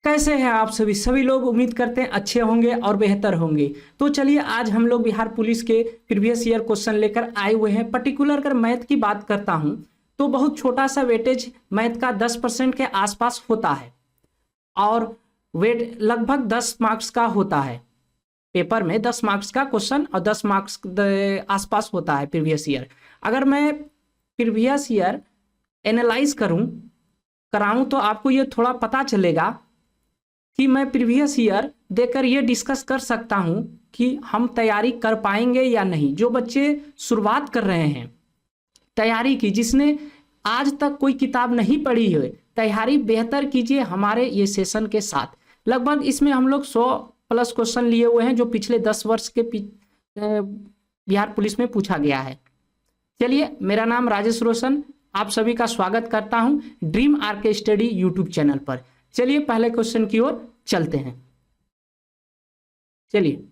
कैसे हैं आप सभी लोग। उम्मीद करते हैं अच्छे होंगे और बेहतर होंगे। तो चलिए आज हम लोग बिहार पुलिस के प्रीवियस ईयर क्वेश्चन लेकर आए हुए हैं। पर्टिकुलर अगर मैथ की बात करता हूं तो बहुत छोटा सा वेटेज मैथ का 10% के आसपास होता है और वेट लगभग 10 मार्क्स का होता है। पेपर में 10 मार्क्स का क्वेश्चन और 10 मार्क्स आसपास होता है प्रीवियस ईयर। अगर मैं प्रीवियस ईयर एनालाइज कराऊं तो आपको ये थोड़ा पता चलेगा कि मैं प्रीवियस ईयर देखकर ये डिस्कस कर सकता हूं कि हम तैयारी कर पाएंगे या नहीं। जो बच्चे शुरुआत कर रहे हैं तैयारी की, जिसने आज तक कोई किताब नहीं पढ़ी है, तैयारी बेहतर कीजिए हमारे ये सेशन के साथ। लगभग इसमें हम लोग 100+ क्वेश्चन लिए हुए हैं जो पिछले 10 वर्ष के बिहार पुलिस में पूछा गया है। चलिए, मेरा नाम राजेश रोशन, आप सभी का स्वागत करता हूं dream RK study YouTube channel पर। चलिए पहले क्वेश्चन की ओर चलते हैं। चलिए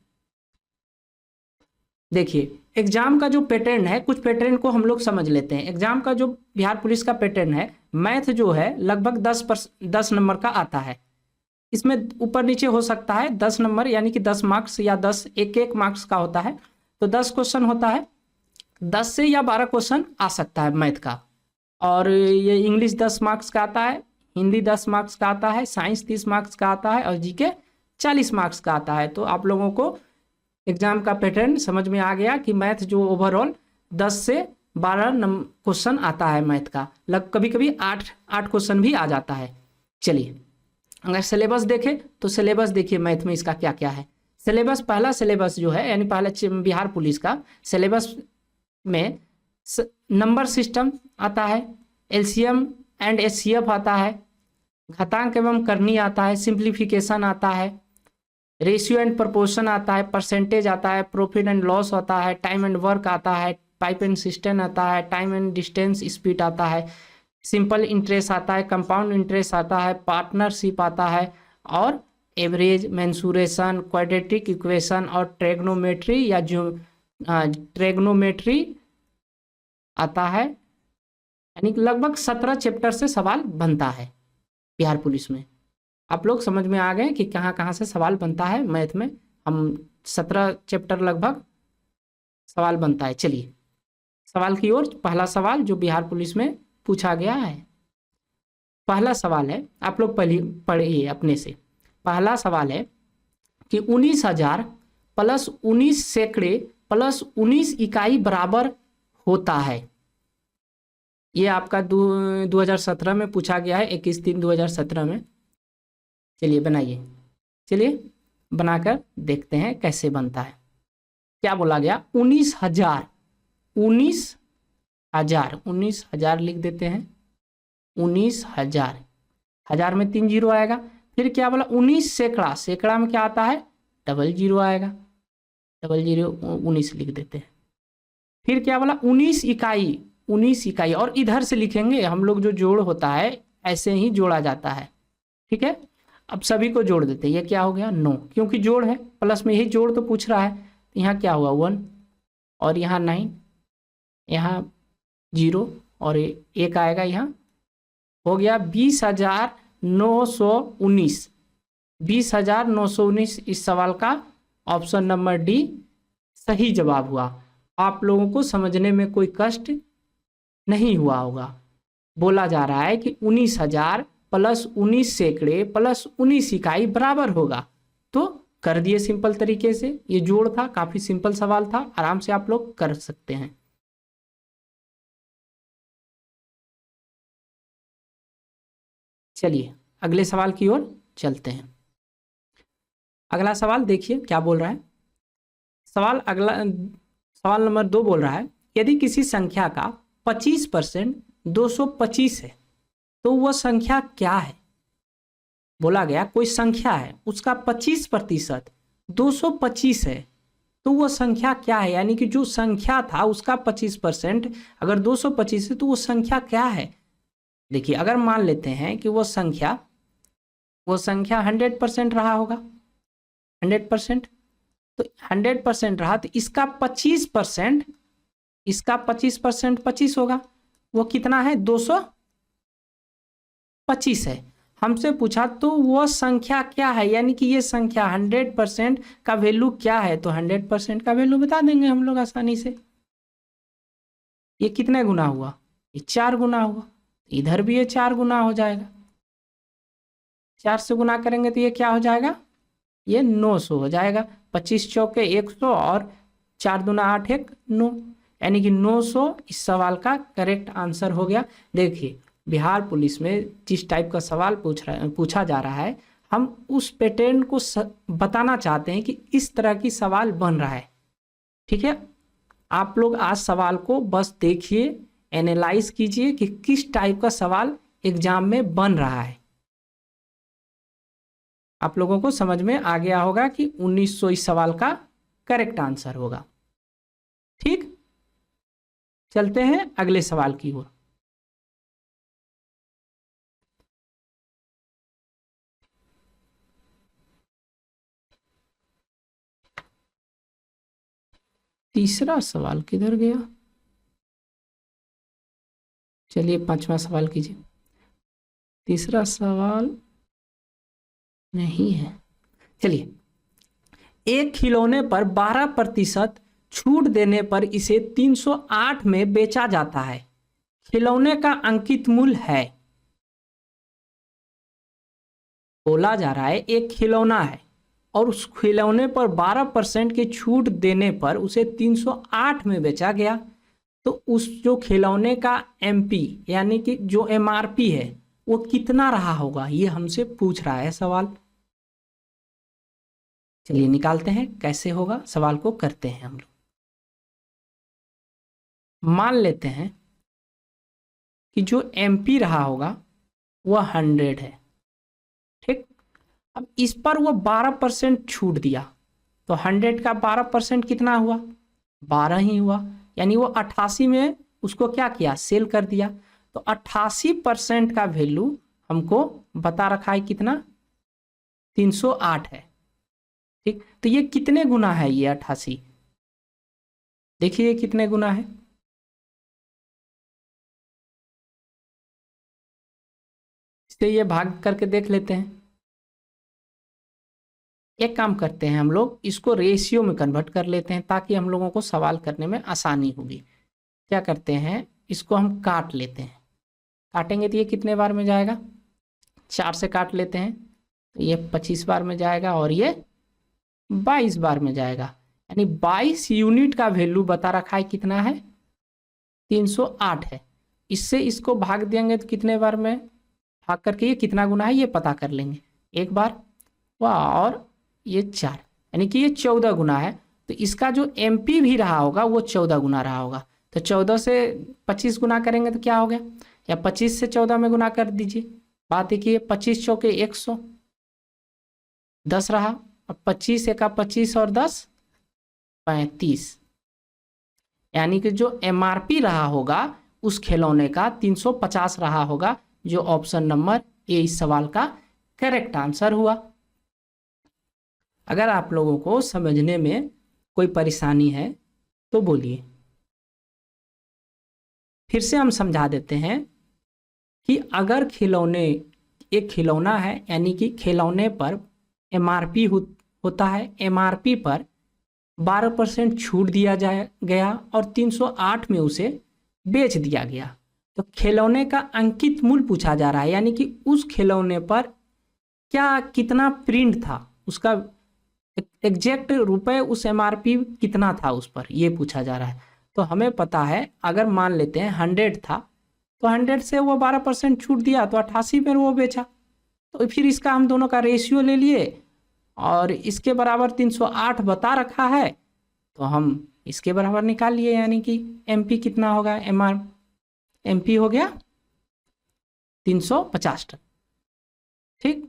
देखिए, एग्जाम का जो पैटर्न है, कुछ पैटर्न को हम लोग समझ लेते हैं। एग्जाम का जो बिहार पुलिस का पैटर्न है, मैथ जो है लगभग 10 नंबर का आता है। इसमें ऊपर नीचे हो सकता है 10 नंबर, यानी कि 10 मार्क्स या 10 एक मार्क्स का होता है। तो 10 क्वेश्चन होता है, 10 से या 12 क्वेश्चन आ सकता है मैथ का। और ये इंग्लिश 10 मार्क्स का आता है, हिंदी 10 मार्क्स का आता है, साइंस 30 मार्क्स का आता है और जीके 40 मार्क्स का आता है। तो आप लोगों को एग्जाम का पैटर्न समझ में आ गया कि मैथ जो ओवरऑल 10 से 12 क्वेश्चन आता है मैथ का। कभी कभी 8 क्वेश्चन भी आ जाता है। चलिए अगर सिलेबस देखें तो सिलेबस देखिए मैथ में इसका क्या क्या है। सिलेबस, पहला सिलेबस जो है, यानी पहले बिहार पुलिस का सिलेबस में नंबर सिस्टम आता है, एलसीएम एंड एचसीएफ आता है, घातांक एवं करनी आता है, सिंप्लीफिकेशन आता है, रेशियो एंड प्रोपोर्शन आता है, परसेंटेज आता है, प्रॉफिट एंड लॉस आता है, टाइम एंड वर्क आता है, टाइप एंड सिस्टम आता है, टाइम एंड डिस्टेंस स्पीड आता है, सिंपल इंटरेस्ट आता है, कंपाउंड इंटरेस्ट आता है, पार्टनरशिप आता है और एवरेज, मेंसुरेशन, क्वाड्रेटिक इक्वेशन और ट्रेग्नोमेट्री या जो ट्रेग्नोमेट्री आता है। यानी कि लगभग 17 चैप्टर से सवाल बनता है बिहार पुलिस में। आप लोग समझ में आ गए कि कहाँ कहाँ से सवाल बनता है मैथ में। हम 17 चैप्टर लगभग सवाल बनता है। चलिए सवाल की ओर, पहला सवाल जो बिहार पुलिस में पूछा गया है, पहला सवाल है, आप लोग पढ़िए अपने से। पहला सवाल है कि 19,000 प्लस 19 सैकड़े प्लस 19 इकाई बराबर होता है। ये आपका 2017 में पूछा गया है, 21/3/2017 में। चलिए बनाइए, चलिए बनाकर देखते हैं कैसे बनता है। क्या बोला गया? 19,000 लिख देते हैं। 19,000, 1000 में 3 जीरो आएगा। फिर क्या बोला? 19 सैकड़ा, सैकड़ा में क्या आता है? डबल जीरो आएगा, डबल जीरो 19 लिख देते हैं। फिर क्या बोला? 19 इकाई, 19 इकाई, और इधर से लिखेंगे हम लोग, जो जोड़ होता है ऐसे ही जोड़ा जाता है, ठीक है। अब सभी को जोड़ देते हैं। ये क्या हो गया? 9, क्योंकि जोड़ है, प्लस में यही जोड़ तो पूछ रहा है। तो यहाँ क्या हुआ? 1 और यहाँ 9, यहाँ 0 और 1 आएगा, यहाँ हो गया 20,919। 20,919 इस सवाल का ऑप्शन नंबर डी सही जवाब हुआ। आप लोगों को समझने में कोई कष्ट नहीं हुआ होगा। बोला जा रहा है कि 19,000 प्लस 19 सैकड़े प्लस 19 इकाई बराबर होगा। तो कर दिए सिंपल तरीके से। ये जोड़ था, काफी सिंपल सवाल था, आराम से आप लोग कर सकते हैं। चलिए अगले सवाल की ओर चलते हैं। अगला सवाल देखिए क्या बोल रहा है। सवाल नंबर 2 बोल रहा है, यदि किसी संख्या का 25% 225 है तो वह संख्या क्या है? बोला गया कोई संख्या है, उसका 25% 225 है, तो वह संख्या क्या है? यानी कि जो संख्या था उसका 25% अगर 225 है तो वो संख्या क्या है? देखिए, अगर मान लेते हैं कि वो संख्या 100% रहा होगा, 100%, तो 100% रहा तो इसका 25% 25 होगा। वो कितना है? 225 है। हमसे पूछा तो वह संख्या क्या है, यानी कि ये संख्या 100% का वैल्यू क्या है, तो 100% का वैल्यू बता देंगे हम लोग आसानी से। ये कितने गुना हुआ, ये 4 गुना हुआ, इधर भी ये 4 गुना हो जाएगा। 4 से गुना करेंगे तो ये क्या हो जाएगा, ये 900 हो जाएगा। 25 चौके 100 और 4 दूना 8 1 9, यानी कि 900 इस सवाल का करेक्ट आंसर हो गया। देखिए बिहार पुलिस में जिस टाइप का सवाल पूछा जा रहा है, हम उस पैटर्न को बताना चाहते हैं कि इस तरह की सवाल बन रहा है। ठीक है, आप लोग आज सवाल को बस देखिए, एनालाइज कीजिए कि किस टाइप का सवाल एग्जाम में बन रहा है। आप लोगों को समझ में आ गया होगा कि 1900 इस सवाल का करेक्ट आंसर होगा। ठीक, चलते हैं अगले सवाल की ओर। तीसरा सवाल किधर गया, चलिए 5वां सवाल कीजिए। तीसरा सवाल नहीं है, चलिए। एक खिलौने पर 12% छूट देने पर इसे 308 में बेचा जाता है। खिलौने का अंकित मूल्य है, बोला जा रहा है एक खिलौना है और उस खिलौने पर 12% की छूट देने पर उसे 308 में बेचा गया, तो उस जो खिलौने का एमपी यानी कि जो एमआरपी है वो कितना रहा होगा, ये हमसे पूछ रहा है सवाल। चलिए निकालते हैं कैसे होगा, सवाल को करते हैं हम लोग। मान लेते हैं कि जो एमपी रहा होगा वह 100 है। ठीक, अब इस पर वो 12% छूट दिया, तो 100 का 12% कितना हुआ, 12 ही हुआ, यानी वो 88 में उसको क्या किया, सेल कर दिया। तो 88% का वैल्यू हमको बता रखा है कितना, 308 है। ठीक, तो ये कितने गुना है, ये 88, देखिए कितने गुना है। इससे ये भाग करके देख लेते हैं। एक काम करते हैं, हम लोग इसको रेशियो में कन्वर्ट कर लेते हैं ताकि हम लोगों को सवाल करने में आसानी होगी। क्या करते हैं, इसको हम काट लेते हैं। काटेंगे तो ये कितने बार में जाएगा, 4 से काट लेते हैं तो ये 25 बार में जाएगा और ये 22 बार में जाएगा, यानी 22 यूनिट का वैल्यू बता रखा है कितना है, 308 है। इससे इसको भाग देंगे तो कितने बार में भाग करके ये कितना गुना है ये पता कर लेंगे। एक बार वाह, और ये 4, यानी कि ये 14 गुना है। तो इसका जो एमपी भी रहा होगा वो 14 गुना रहा होगा। तो 14 से 25 गुना करेंगे तो क्या हो गया, या 25 से 14 में गुना कर दीजिए। बात देखिए, 25 चौके 100, 10 रहा, अब 25 एका 25 और 10 35, यानी कि जो एमआरपी रहा होगा उस खिलौने का 350 रहा होगा, जो ऑप्शन नंबर ए इस सवाल का करेक्ट आंसर हुआ। अगर आप लोगों को समझने में कोई परेशानी है तो बोलिए, फिर से हम समझा देते हैं कि अगर खिलौने, एक खिलौना है यानी कि खिलौने पर एमआरपी होता है, एमआरपी पर 12% छूट दिया गया और 308 में उसे बेच दिया गया, तो खिलौने का अंकित मूल्य पूछा जा रहा है, यानी कि उस खिलौने पर क्या कितना प्रिंट था, उसका एग्जैक्ट रुपए उस एमआरपी कितना था उस पर, ये पूछा जा रहा है। तो हमें पता है, अगर मान लेते हैं 100 था तो 100 से वो 12% छूट दिया तो 88 में वो बेचा, तो फिर इसका हम दोनों का रेशियो ले लिए और इसके बराबर 308 बता रखा है तो हम इसके बराबर निकाल लिए, यानी कि एमपी कितना होगा, एमपी हो गया 350 टन। ठीक,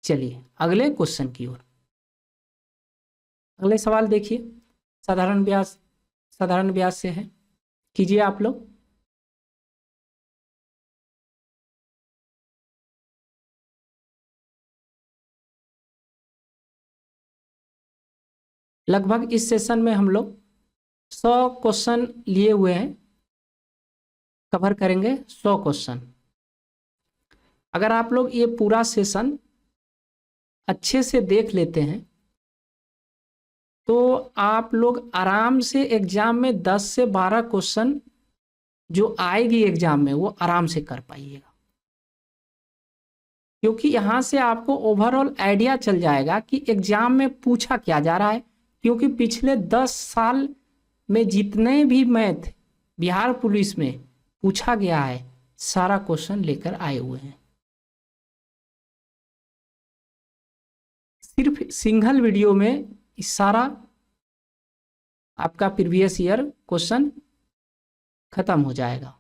चलिए अगले क्वेश्चन की ओर। अगले सवाल देखिए, साधारण ब्याज से है, कीजिए आप लोग। लगभग इस सेशन में हम लोग 100 क्वेश्चन लिए हुए हैं, कवर करेंगे 100 क्वेश्चन। अगर आप लोग ये पूरा सेशन अच्छे से देख लेते हैं तो आप लोग आराम से एग्जाम में 10 से 12 क्वेश्चन जो आएगी एग्जाम में वो आराम से कर पाइएगा, क्योंकि यहाँ से आपको ओवरऑल आइडिया चल जाएगा कि एग्जाम में पूछा क्या जा रहा है। क्योंकि पिछले 10 साल में जितने भी मैथ बिहार पुलिस में पूछा गया है सारा क्वेश्चन लेकर आए हुए हैं। सिर्फ सिंगल वीडियो में सारा आपका प्रीवियस ईयर क्वेश्चन खत्म हो जाएगा।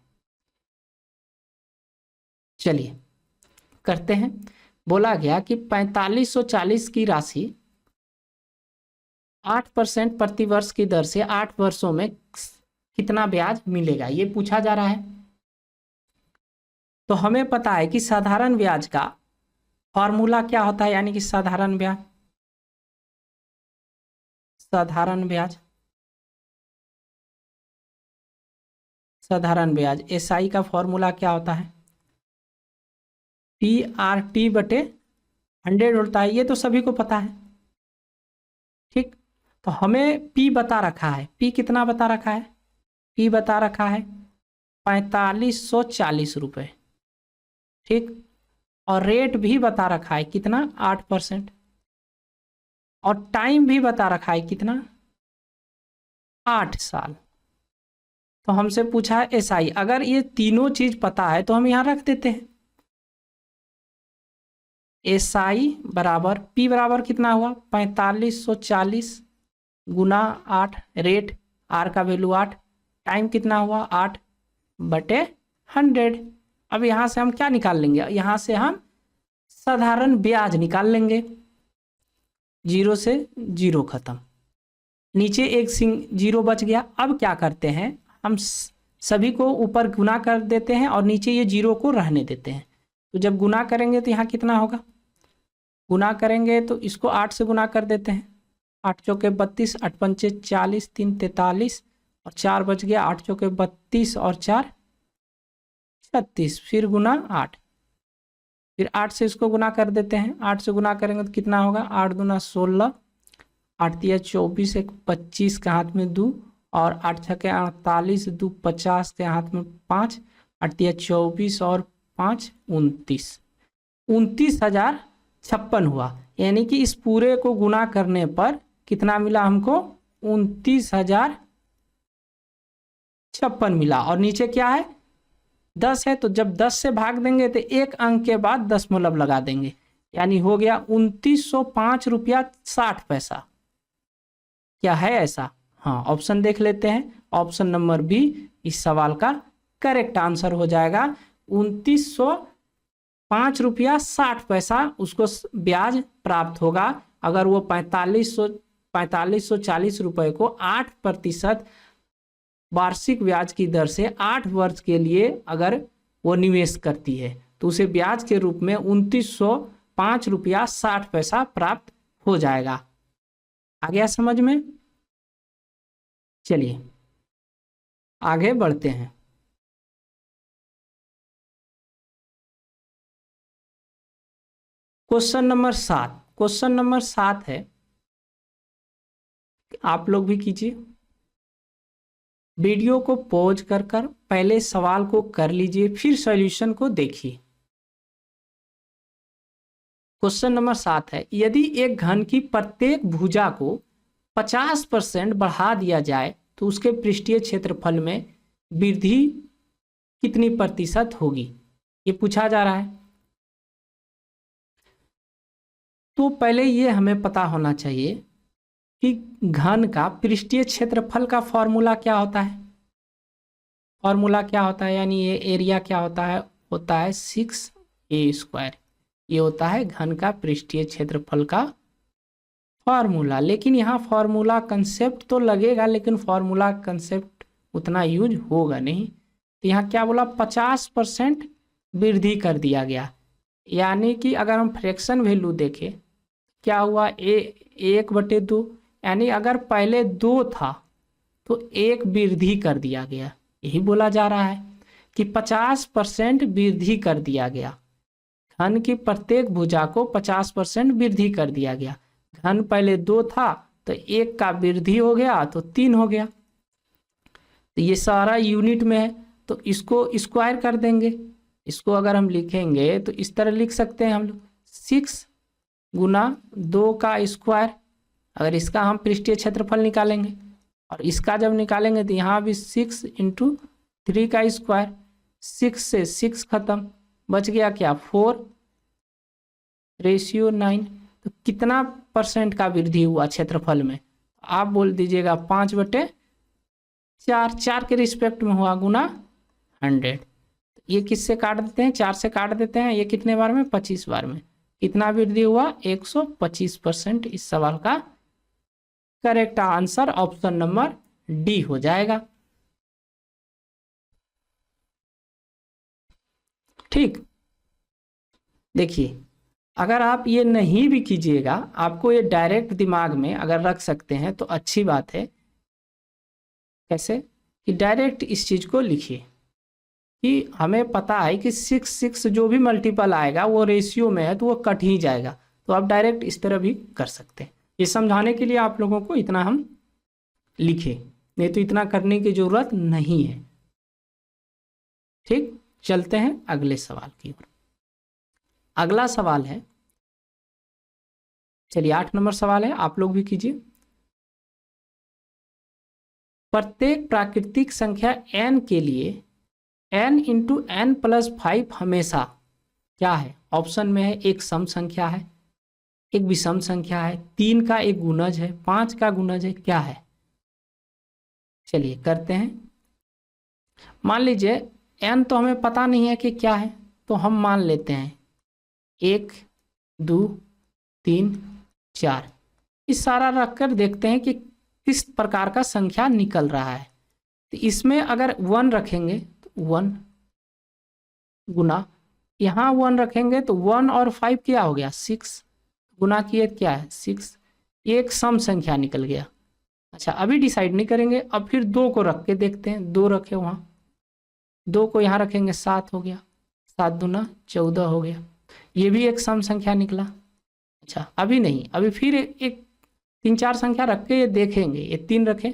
चलिए करते हैं। बोला गया कि 4540 की राशि 8% प्रतिवर्ष की दर से 8 वर्षों में कितना ब्याज मिलेगा, ये पूछा जा रहा है। तो हमें पता है कि साधारण ब्याज का फॉर्मूला क्या होता है, यानी कि साधारण ब्याज एसआई का फॉर्मूला क्या होता है, PRT बटे 100 होता है। ये तो सभी को पता है, ठीक। तो हमें P बता रखा है, P कितना बता रखा है, P बता रखा है 4540 रुपये, ठीक। और रेट भी बता रखा है कितना 8%, और टाइम भी बता रखा है कितना 8 साल। तो हमसे पूछा है एसआई। अगर ये तीनों चीज पता है तो हम यहाँ रख देते हैं। एसआई बराबर P बराबर कितना हुआ 4540 गुना 8, रेट R का वैल्यू 8, टाइम कितना हुआ 8 बटे 100। अब यहाँ से हम क्या निकाल लेंगे, यहाँ से हम साधारण ब्याज निकाल लेंगे। 0 से 0 खत्म, नीचे एक जीरो बच गया। अब क्या करते हैं, हम सभी को ऊपर गुना कर देते हैं और नीचे ये 0 को रहने देते हैं। तो जब गुना करेंगे तो यहाँ कितना होगा, गुना करेंगे तो इसको 8 से गुना कर देते हैं। 8 चौके 32, 8 पंचे 40, 3 43 और 4 बच गया। 8 चौके 32 और 4 36, फिर गुना 8, फिर 8 से इसको गुना कर देते हैं। 8 से गुना करेंगे तो कितना होगा 8 दूना 16, 8 तिया 24, 1 25 के हाथ में 2 और 8 छके 48, 2 50 के हाथ में 5, 8 तिया 24 और 5 29, 29,056 हुआ। यानी कि इस पूरे को गुना करने पर कितना मिला हमको 29,056 मिला। और नीचे क्या है 10 है, तो जब 10 से भाग देंगे तो एक अंक के बाद दशमलव लगा देंगे, यानी हो गया 2905 रुपया 60 पैसा। क्या है ऐसा, हाँ ऑप्शन देख लेते हैं। ऑप्शन नंबर बी इस सवाल का करेक्ट आंसर हो जाएगा। 2905 रुपया 60 पैसा उसको ब्याज प्राप्त होगा अगर वो 4540 रुपए को 8% वार्षिक ब्याज की दर से 8 वर्ष के लिए अगर वो निवेश करती है तो उसे ब्याज के रूप में 2905 रुपया 60 पैसा प्राप्त हो जाएगा। आ गया समझ में। चलिए आगे बढ़ते हैं। Question number 7। क्वेश्चन नंबर 7 है, आप लोग भी कीजिए, वीडियो को पॉज कर पहले सवाल को कर लीजिए फिर सॉल्यूशन को देखिए। क्वेश्चन नंबर 7 है, यदि एक घन की प्रत्येक भुजा को 50% बढ़ा दिया जाए तो उसके पृष्ठीय क्षेत्रफल में वृद्धि कितनी प्रतिशत होगी, ये पूछा जा रहा है। तो पहले ये हमें पता होना चाहिए कि घन का पृष्ठीय क्षेत्रफल का फॉर्मूला क्या होता है। फॉर्मूला क्या होता है, यानी ये एरिया क्या होता है 6a²। ये होता है घन का पृष्ठीय क्षेत्रफल का फॉर्मूला। लेकिन यहाँ फॉर्मूला कंसेप्ट तो लगेगा, लेकिन फॉर्मूला कंसेप्ट उतना यूज होगा नहीं। तो यहाँ क्या बोला 50% वृद्धि कर दिया गया, यानी कि अगर हम फ्रैक्शन वैल्यू देखें क्या हुआ 1/2, यानी अगर पहले 2 था तो 1 वृद्धि कर दिया गया। यही बोला जा रहा है कि 50% वृद्धि कर दिया गया। घन की प्रत्येक भुजा को 50% वृद्धि कर दिया गया। घन पहले 2 था तो 1 का वृद्धि हो गया तो 3 हो गया। तो ये सारा यूनिट में है तो इसको स्क्वायर कर देंगे। इसको अगर हम लिखेंगे तो इस तरह लिख सकते हैं हम लोग 6 गुना 2 का स्क्वायर। अगर इसका हम पृष्ठीय क्षेत्रफल निकालेंगे और इसका जब निकालेंगे तो यहाँ भी 6 × 3 का स्क्वायर। 6 से 6 खत्म, बच गया क्या 4:9। तो कितना % का वृद्धि हुआ क्षेत्रफल में? आप बोल दीजिएगा 5/4। 4 के रिस्पेक्ट में हुआ गुना 100। ये किससे काट देते हैं? 4 से काट देते हैं। ये कितने बार में? 25 बार में। कितना वृद्धि हुआ? 125%। इस सवाल का correct answer option number D हो जाएगा। ठीक, देखिए अगर आप ये नहीं भी कीजिएगा, आपको ये डायरेक्ट दिमाग में अगर रख सकते हैं तो अच्छी बात है। कैसे? कि डायरेक्ट इस चीज को लिखिए कि हमें पता है कि 6 जो भी मल्टीपल आएगा वो रेशियो में है तो वो कट ही जाएगा। तो आप डायरेक्ट इस तरह भी कर सकते हैं। ये समझाने के लिए आप लोगों को इतना हम लिखे, नहीं तो इतना करने की जरूरत नहीं है। ठीक, चलते हैं अगले सवाल की ओर। अगला सवाल है, चलिए 8 नंबर सवाल है, आप लोग भी कीजिए। प्रत्येक प्राकृतिक संख्या n के लिए n × n+5 हमेशा क्या है? ऑप्शन में है एक सम संख्या है, एक विषम संख्या है, 3 का एक गुणज है, 5 का गुणज है, क्या है? चलिए करते हैं। मान लीजिए n तो हमें पता नहीं है कि क्या है, तो हम मान लेते हैं 1 2 3 4। इस सारा रखकर देखते हैं कि किस प्रकार का संख्या निकल रहा है। तो इसमें अगर 1 रखेंगे तो 1 गुना, यहाँ 1 रखेंगे तो 1 और 5 क्या हो गया? 6 गुना किए क्या है? 6। एक सम संख्या निकल गया। अच्छा, अभी डिसाइड नहीं करेंगे, अब फिर 2 को रख के देखते हैं। 2 रखे वहाँ, 2 को यहाँ रखेंगे, 7 हो गया। 7 दूना 14 हो गया। ये भी एक सम संख्या निकला। अच्छा, अभी नहीं, अभी फिर एक 3-4 संख्या रख के ये देखेंगे। ये 3 रखें,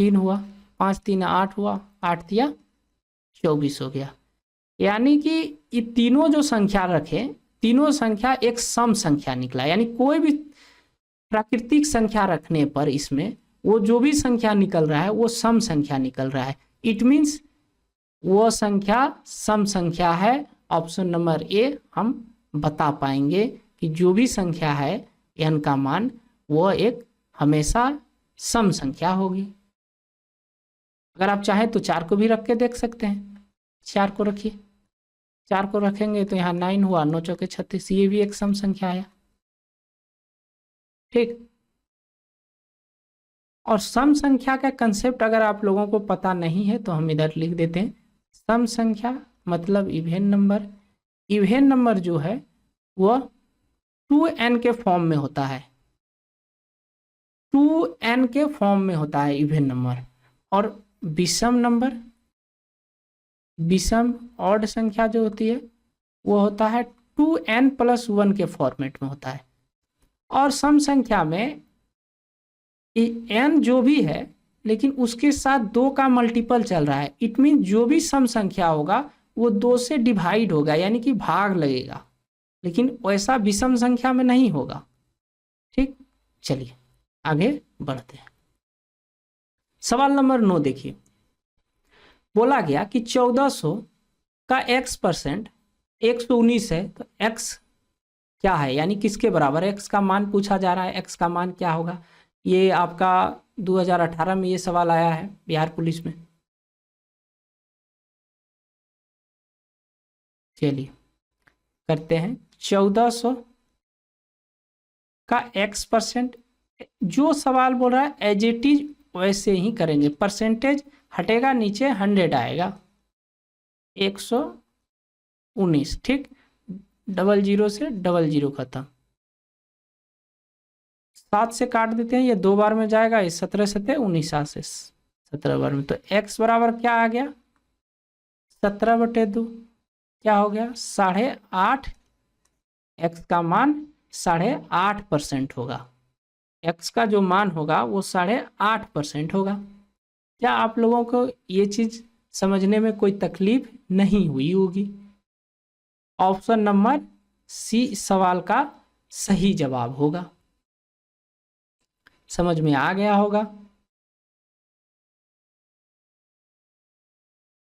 3 हुआ, 5 3 8 हुआ, 8 दिया 24 हो गया। यानी कि ये तीनों जो संख्या रखे, तीनों संख्या एक सम संख्या निकला। यानी कोई भी प्राकृतिक संख्या रखने पर इसमें वो जो भी संख्या निकल रहा है वो सम संख्या निकल रहा है। इट मीन्स वो संख्या सम संख्या है। ऑप्शन नंबर ए हम बता पाएंगे कि जो भी संख्या है n का मान वो एक हमेशा सम संख्या होगी। अगर आप चाहें तो 4 को भी रख के देख सकते हैं। 4 को रखिए, 4 को रखेंगे तो यहाँ 9 हुआ, 9 चौके 36, ये भी एक सम संख्या आया। ठीक, और सम संख्या का कंसेप्ट अगर आप लोगों को पता नहीं है तो हम इधर लिख देते हैं। सम संख्या मतलब इवेन नंबर। इवेन नंबर जो है वह 2n के फॉर्म में होता है। 2n के फॉर्म में होता है इवेन नंबर। और विषम नंबर, विषम ऑड संख्या जो होती है वो होता है 2n+1 के फॉर्मेट में होता है। और सम संख्या में n जो भी है लेकिन उसके साथ 2 का मल्टीपल चल रहा है। इट मीन जो भी सम संख्या होगा वो 2 से डिवाइड होगा, यानी कि भाग लगेगा, लेकिन वैसा विषम संख्या में नहीं होगा। ठीक, चलिए आगे बढ़ते हैं। सवाल नंबर 9 देखिए। बोला गया कि 1400 का x% 119 है, तो x क्या है, यानी किसके बराबर है? x का मान पूछा जा रहा है। x का मान क्या होगा? ये आपका 2018 में ये सवाल आया है बिहार पुलिस में। चलिए करते हैं। 1400 का x%, जो सवाल बोल रहा है एज इट इज वैसे ही करेंगे। परसेंटेज हटेगा, नीचे 100 आएगा। 119, ठीक, 00 से 00 खत्म। 7 से काट देते हैं, ये 2 बार में जाएगा। ये 17 17 19 से 17 बार में, तो x बराबर क्या आ गया? 17/2। क्या हो गया 8.5, एक्स का मान 8.5% होगा। एक्स का जो मान होगा वो 8.5% होगा। क्या आप लोगों को ये चीज समझने में कोई तकलीफ नहीं हुई होगी? ऑप्शन नंबर सी सवाल का सही जवाब होगा। समझ में आ गया होगा।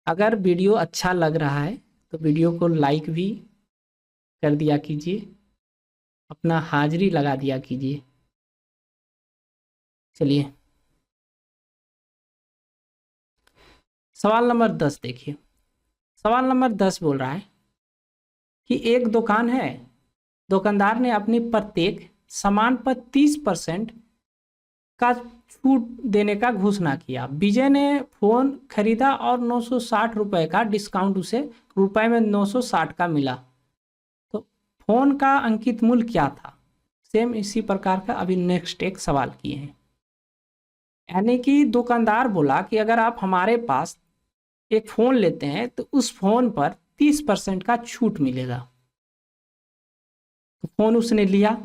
अगर वीडियो अच्छा लग रहा है तो वीडियो को लाइक भी कर दिया कीजिए, अपना हाजिरी लगा दिया कीजिए। चलिए सवाल नंबर 10 देखिए। सवाल नंबर 10 बोल रहा है कि एक दुकान है, दुकानदार ने अपनी प्रत्येक सामान पर 30% का छूट देने का घोषणा किया। विजय ने फोन खरीदा और 960 रुपए का डिस्काउंट उसे रुपए में 960 का मिला। तो फोन का अंकित मूल्य क्या था? सेम इसी प्रकार का अभी नेक्स्ट एक सवाल किए हैं। यानी कि दुकानदार बोला कि अगर आप हमारे पास एक फ़ोन लेते हैं तो उस फ़ोन पर 30% का छूट मिलेगा। तो फ़ोन उसने लिया।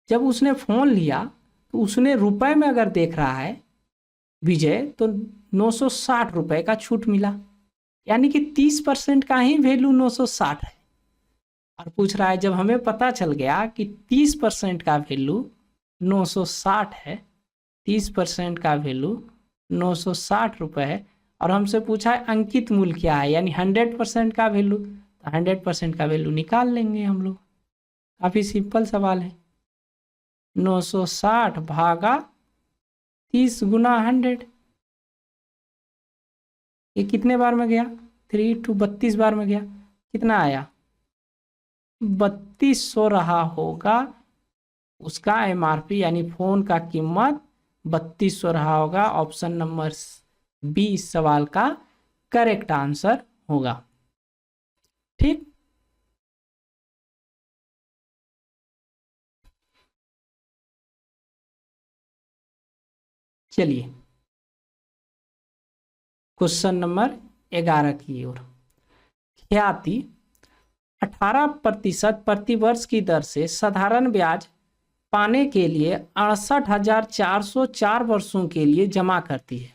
जब उसने फ़ोन लिया तो उसने रुपए में अगर देख रहा है विजय तो 960 रुपए का छूट मिला, यानी कि 30% का ही वैल्यू 960 है। और पूछ रहा है जब हमें पता चल गया कि 30% का वैल्यू 960 है, 30% का वैल्यू 960 रुपए है, और हमसे पूछा है अंकित मूल्य क्या है यानी 100% का वैल्यू, तो 100% का वैल्यू निकाल लेंगे हम लोग। काफ़ी सिंपल सवाल है। 960 भागा 30 गुना 100, ये कितने बार में गया? 3 to 32 बार में गया। कितना आया? 3200 रहा होगा उसका एमआरपी, यानी फोन का कीमत 3200 रहा होगा। ऑप्शन नंबर बी इस सवाल का करेक्ट आंसर होगा। ठीक, चलिए क्वेश्चन नंबर 11 की ओर। ख्याति 18% प्रतिवर्ष की दर से साधारण ब्याज पाने के लिए 68,404 वर्षों के लिए जमा करती है।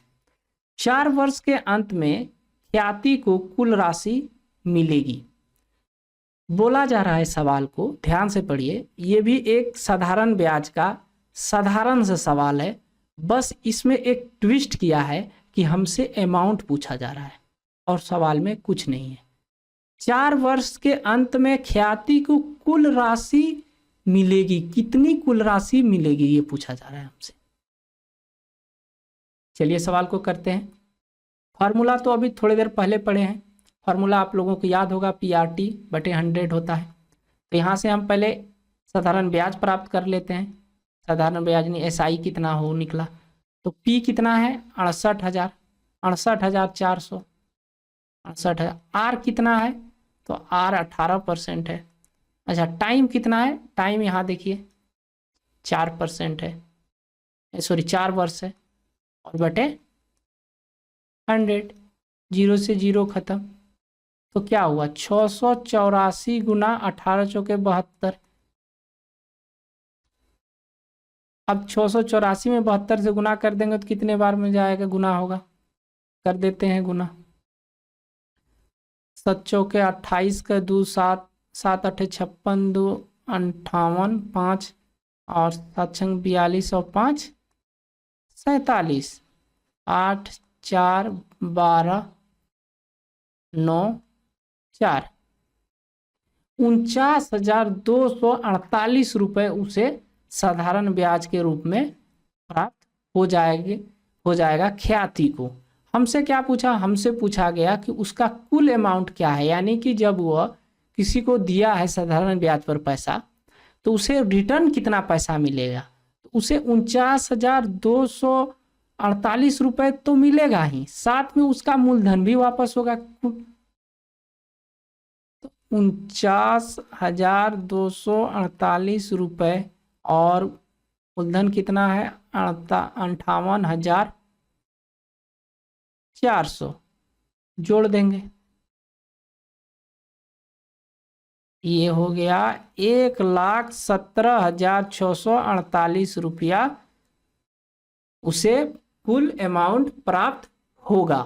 4 वर्ष के अंत में ख्याति को कुल राशि मिलेगी। बोला जा रहा है सवाल को ध्यान से पढ़िए। ये भी एक साधारण ब्याज का साधारण सा सवाल है, बस इसमें एक ट्विस्ट किया है कि हमसे अमाउंट पूछा जा रहा है और सवाल में कुछ नहीं है। 4 वर्ष के अंत में ख्याति को कुल राशि मिलेगी। कितनी कुल राशि मिलेगी ये पूछा जा रहा है हमसे। चलिए सवाल को करते हैं। फार्मूला तो अभी थोड़ी देर पहले पढ़े हैं। फार्मूला आप लोगों को याद होगा, PRT/100 होता है। तो यहाँ से हम पहले साधारण ब्याज प्राप्त कर लेते हैं। साधारण ब्याज नहीं, SI कितना हो निकला, तो P कितना है 68,000, 68,400, 68,000। R कितना है तो R 18% है। अच्छा टाइम कितना है? टाइम यहाँ देखिए 4% है, सॉरी 4 वर्ष है, और बटे 100, 0 से 0 खत्म। तो क्या हुआ 684 गुना 18 चौके 72। अब 684 में 72 से गुना कर देंगे तो कितने बार में जाएगा गुना होगा? कर देते हैं गुना। 7 चौके 28 का 2 7, 7 8 56, 2 58, 5 और 7 छंग 42 और 5 47, 8 4 12 9 4, 49,248 रुपये उसे साधारण ब्याज के रूप में प्राप्त हो जाएगा ख्याति को। हमसे क्या पूछा? हमसे पूछा गया कि उसका कुल अमाउंट क्या है, यानी कि जब वह किसी को दिया है साधारण ब्याज पर पैसा तो उसे रिटर्न कितना पैसा मिलेगा। तो उसे 49,248 रुपये तो मिलेगा ही, साथ में उसका मूलधन भी वापस होगा। तो 49,248 रुपये और मूलधन कितना है 58,400 जोड़ देंगे। ये हो गया 1,17,648 रुपया उसे कुल अमाउंट प्राप्त होगा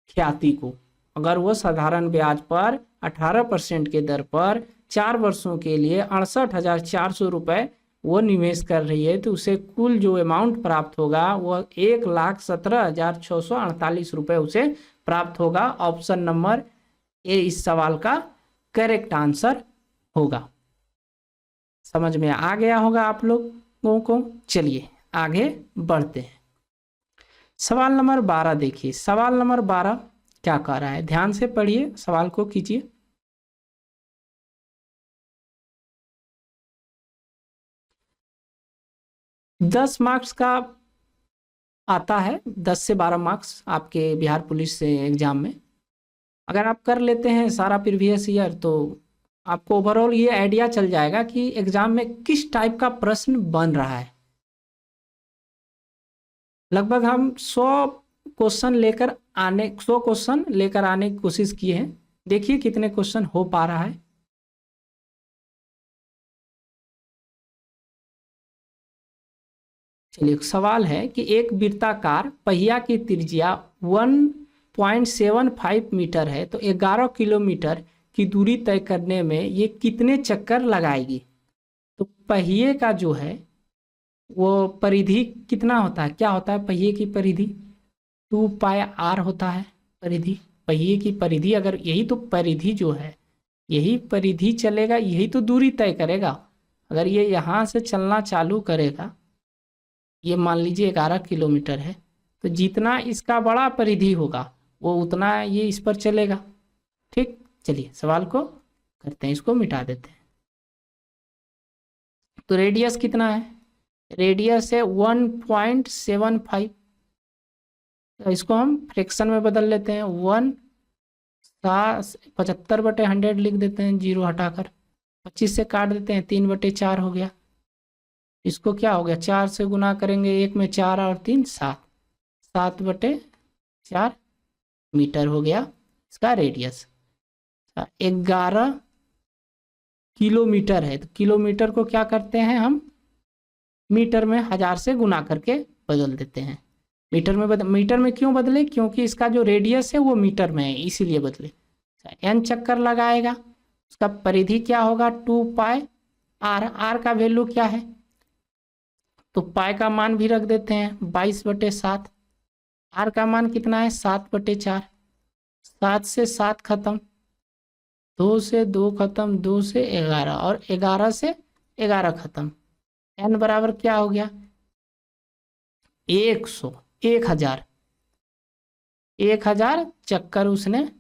ख्याति को, अगर वो साधारण ब्याज पर 18% के दर पर 4 वर्षों के लिए 68,400 रुपये वो निवेश कर रही है, तो उसे कुल जो अमाउंट प्राप्त होगा वो 1,17,648 रुपये उसे प्राप्त होगा। ऑप्शन नंबर ए इस सवाल का करेक्ट आंसर होगा। समझ में आ गया होगा आप लोगों को। चलिए आगे बढ़ते हैं। सवाल नंबर 12 देखिए, सवाल नंबर 12 क्या कह रहा है, ध्यान से पढ़िए, सवाल को कीजिए। दस मार्क्स का आता है, 10 से 12 मार्क्स आपके बिहार पुलिस से एग्जाम में। अगर आप कर लेते हैं सारा प्रीवियस ईयर तो आपको ओवरऑल ये आइडिया चल जाएगा कि एग्जाम में किस टाइप का प्रश्न बन रहा है। लगभग हम 100 क्वेश्चन लेकर आने की कोशिश किए हैं। देखिए कितने क्वेश्चन हो पा रहा है। चलिए सवाल है कि एक वृत्ताकार पहिया की त्रिज्या 1.75 मीटर है, तो 11 किलोमीटर की दूरी तय करने में ये कितने चक्कर लगाएगी। तो पहिए का जो है वो परिधि कितना होता है, क्या होता है पहिए की परिधि, 2πr होता है परिधि। पहिए की परिधि, अगर यही तो परिधि जो है, यही परिधि चलेगा, यही तो दूरी तय करेगा। अगर ये यहाँ से चलना चालू करेगा, ये मान लीजिए 11 किलोमीटर है, तो जितना इसका बड़ा परिधि होगा वो उतना ये इस पर चलेगा। ठीक, चलिए सवाल को करते हैं, इसको मिटा देते हैं। तो रेडियस कितना है, रेडियस है 1.75, तो इसको हम फ्रैक्शन में बदल लेते हैं। 75/100 लिख देते हैं, 0 हटाकर 25 से काट देते हैं, 3/4 हो गया। इसको क्या हो गया, 4 से गुना करेंगे, 1 में 4 और 3 7, 7/4 मीटर हो गया इसका रेडियस। 11 किलोमीटर है, तो किलोमीटर को क्या करते हैं हम, मीटर में 1000 से गुना करके बदल देते हैं। मीटर में क्यों बदले, क्योंकि इसका जो रेडियस है वो मीटर में है, इसीलिए बदले। n चक्कर लगाएगा, उसका परिधि क्या होगा 2πr, r का वैल्यू क्या है, तो पाई का मान भी रख देते हैं 22/7, r का मान कितना है 7/4, 7 से 7 खत्म, 2 से 2 खत्म, 2 से 11 और 11 से 11 खत्म। n बराबर क्या हो गया 100, 1000 चक्कर उसने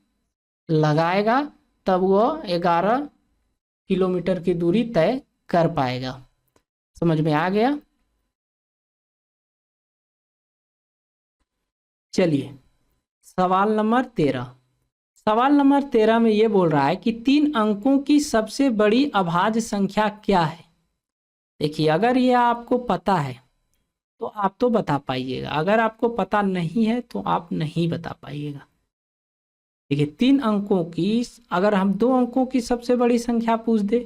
लगाएगा, तब वो 11 किलोमीटर की दूरी तय कर पाएगा। समझ में आ गया। चलिए सवाल नंबर 13, सवाल नंबर 13 में ये बोल रहा है कि 3 अंकों की सबसे बड़ी अभाज्य संख्या क्या है। देखिए अगर ये आपको पता है तो आप तो बता पाइएगा, अगर आपको पता नहीं है तो आप नहीं बता पाइएगा। देखिए 3 अंकों की, अगर हम 2 अंकों की सबसे बड़ी संख्या पूछ दे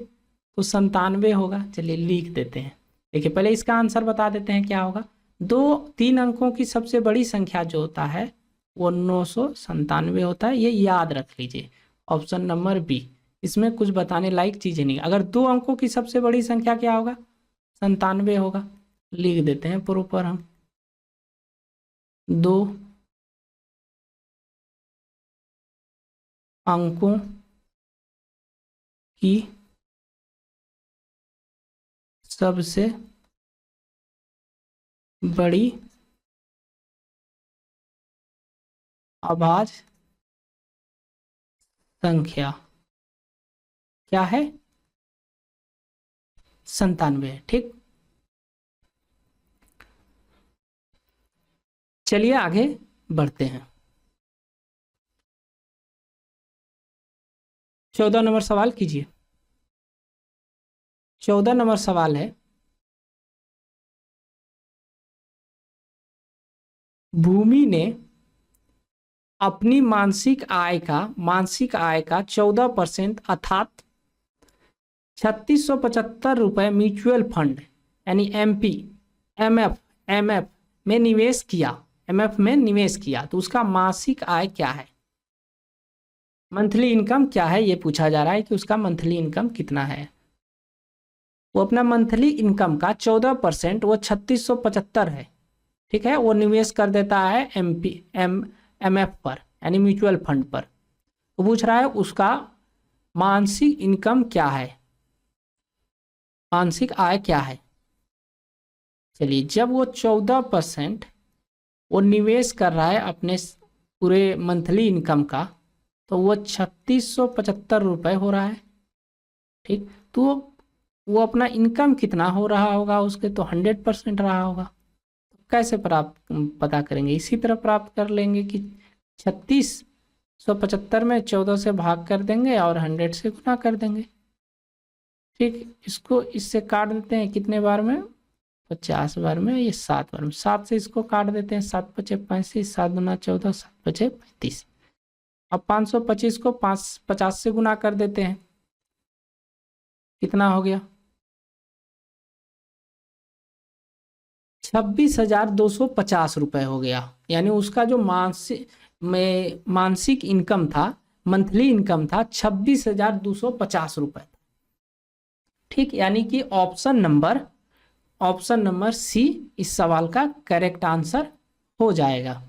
तो 97 होगा। चलिए लिख देते हैं। देखिए पहले इसका आंसर बता देते हैं क्या होगा। 3 अंकों की सबसे बड़ी संख्या जो होता है वो 997 होता है, ये याद रख लीजिए। ऑप्शन नंबर बी, इसमें कुछ बताने लायक चीज़ें नहीं। अगर 2 अंकों की सबसे बड़ी संख्या क्या होगा 97 होगा। लिख देते हैं प्रॉपर हम, 2 अंकों की सबसे बड़ी अभाज्य संख्या क्या है 97 है। ठीक, चलिए आगे बढ़ते हैं। 14 नंबर सवाल कीजिए। 14 नंबर सवाल है, भूमि ने अपनी मासिक आय का 14% अर्थात ₹3675 म्यूचुअल फंड यानी एमपी एमएफ में निवेश किया, एमएफ में निवेश किया, तो उसका मासिक आय क्या है, मंथली इनकम क्या है, ये पूछा जा रहा है कि उसका मंथली इनकम कितना है। वो अपना मंथली इनकम का 14%, वो 3675 है, ठीक है, वो निवेश कर देता है एमएफ पर यानी म्यूचुअल फंड पर। तो पूछ रहा है उसका मासिक इनकम क्या है, मासिक आय क्या है। चलिए, जब वो 14% वो निवेश कर रहा है अपने पूरे मंथली इनकम का, तो वो 3675 रुपये हो रहा है, ठीक। तो वो अपना इनकम कितना हो रहा होगा उसके, तो 100% रहा होगा। तो कैसे पता करेंगे, इसी तरह प्राप्त कर लेंगे कि 3675 में 14 से भाग कर देंगे और 100 से गुना कर देंगे, ठीक। इसको इससे काट देते हैं कितने बार में, 50 बार में, ये 7 बार में, 7 से इसको काट देते हैं, 7 पचे 35, 7 दूना 14, 7 पचे 35। अब 525 को 50 से गुना कर देते हैं, कितना हो गया, 26,250 रुपये हो गया। यानी उसका जो मासिक इनकम था, मंथली इनकम था 26,250 रुपये, ठीक। यानी कि ऑप्शन नंबर सी इस सवाल का करेक्ट आंसर हो जाएगा।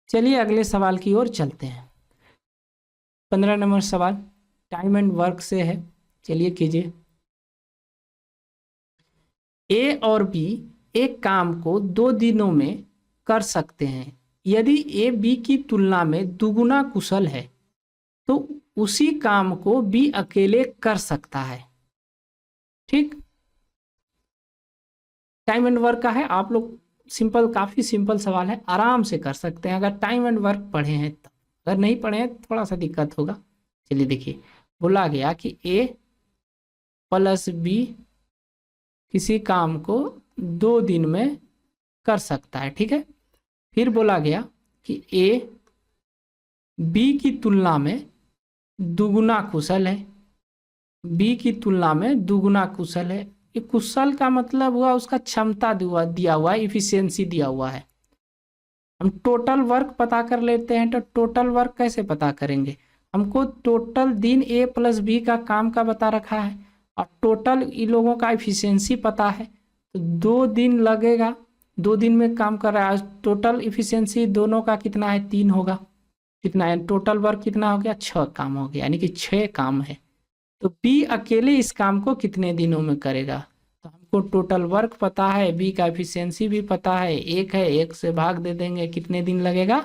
चलिए अगले सवाल की ओर चलते हैं। 15 नंबर सवाल टाइम एंड वर्क से है, चलिए कीजिए। ए और बी एक काम को 2 दिनों में कर सकते हैं। यदि ए बी की तुलना में दुगुना कुशल है तो उसी काम को बी अकेले कर सकता है, ठीक। टाइम एंड वर्क का है, आप लोग काफी सिंपल सवाल है, आराम से कर सकते हैं अगर टाइम एंड वर्क पढ़े हैं तो। अगर नहीं पढ़े हैं तो थोड़ा सा दिक्कत होगा। चलिए देखिए, बोला गया कि ए प्लस बी किसी काम को 2 दिन में कर सकता है, ठीक है। फिर बोला गया कि ए बी की तुलना में दुगुना कुशल है, बी की तुलना में दुगुना कुशल है। ये कुशल का मतलब हुआ उसका क्षमता दिया हुआ है, इफिशियंसी दिया हुआ है। हम टोटल वर्क पता कर लेते हैं, तो टोटल वर्क कैसे पता करेंगे, हमको टोटल दिन ए प्लस बी का काम का बता रखा है और टोटल इन लोगों का इफिशियंसी पता है, तो 2 दिन लगेगा, 2 दिन में काम कर रहा है। टोटल इफिशियंसी दोनों का कितना है, 3 होगा, कितना है टोटल वर्क कितना हो गया, 6 काम हो गया, यानी कि 6 काम है। तो बी अकेले इस काम को कितने दिनों में करेगा, तो हमको टोटल वर्क पता है, बी का एफिशिएंसी भी पता है, 1 है, 1 से भाग दे देंगे, कितने दिन लगेगा,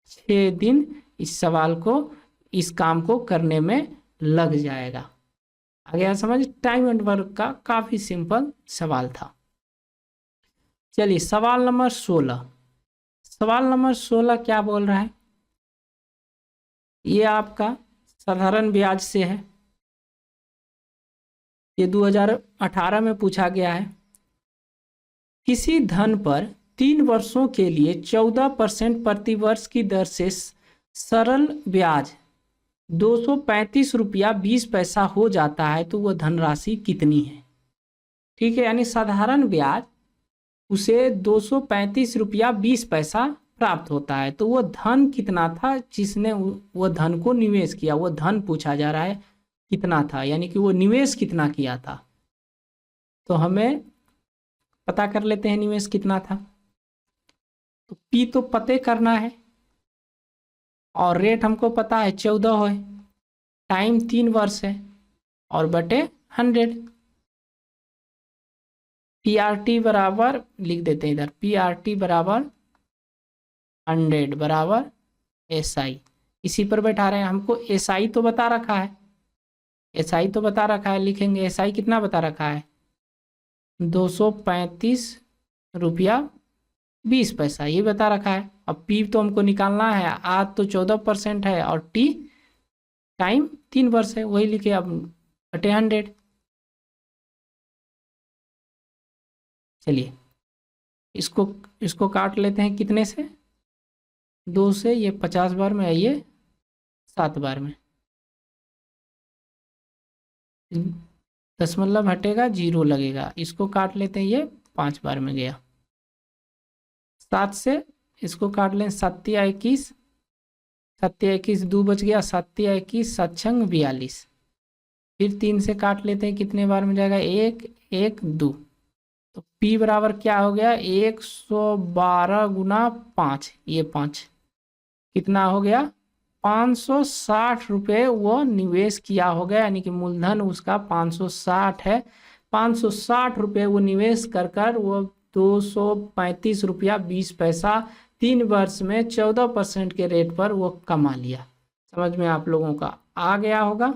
6 दिन इस सवाल को, इस काम को करने में लग जाएगा। आ गया समझ, टाइम एंड वर्क का काफी सिंपल सवाल था। चलिए सवाल नंबर 16, सवाल नंबर 16 क्या बोल रहा है, ये आपका साधारण ब्याज से है, ये 2018 में पूछा गया है। किसी धन पर 3 वर्षों के लिए 14% प्रतिवर्ष की दर से सरल ब्याज 235 रुपया 20 पैसा हो जाता है, तो वह धनराशि कितनी है, ठीक है। यानी साधारण ब्याज उसे 235 रुपया 20 पैसा प्राप्त होता है, तो वह धन कितना था जिसने वह धन को निवेश किया, वह धन पूछा जा रहा है कितना था, यानी कि वो निवेश कितना किया था। तो हमें पता कर लेते हैं निवेश कितना था। तो पी तो पते करना है और रेट हमको पता है 14 है, टाइम 3 वर्ष है और बटे 100। पीआरटी बराबर लिख देते हैं इधर, पीआरटी बराबर 100 बराबर एसआई, इसी पर बैठा रहे हैं। हमको एसआई तो बता रखा है, एसआई तो बता रखा है, लिखेंगे एसआई कितना बता रखा है, 235 रुपया 20 पैसा, ये बता रखा है। अब पी तो हमको निकालना है, आज तो 14% है और टी टाइम 3 वर्ष है, वही लिखे, अब बटे 100। चलिए इसको काट लेते हैं कितने से, 2 से, ये 50 बार में है, ये 7 बार में, दशमलव हटेगा 0 लगेगा, इसको काट लेते हैं, ये 5 बार में गया। 7 से इसको काट लें, 7 या 21, 7 या 21 2 बच गया, 7 या 21 7 छंग 42। फिर 3 से काट लेते हैं, कितने बार में जाएगा, 1 1 2। तो P बराबर क्या हो गया, 112 गुना 5, ये 5 कितना हो गया, 560 रुपये वो निवेश किया हो गया, यानी कि मूलधन उसका 560 है। 560 रुपये वो निवेश कर कर वो 235 रुपया 20 पैसा 3 वर्ष में 14% के रेट पर वो कमा लिया। समझ में आप लोगों का आ गया होगा,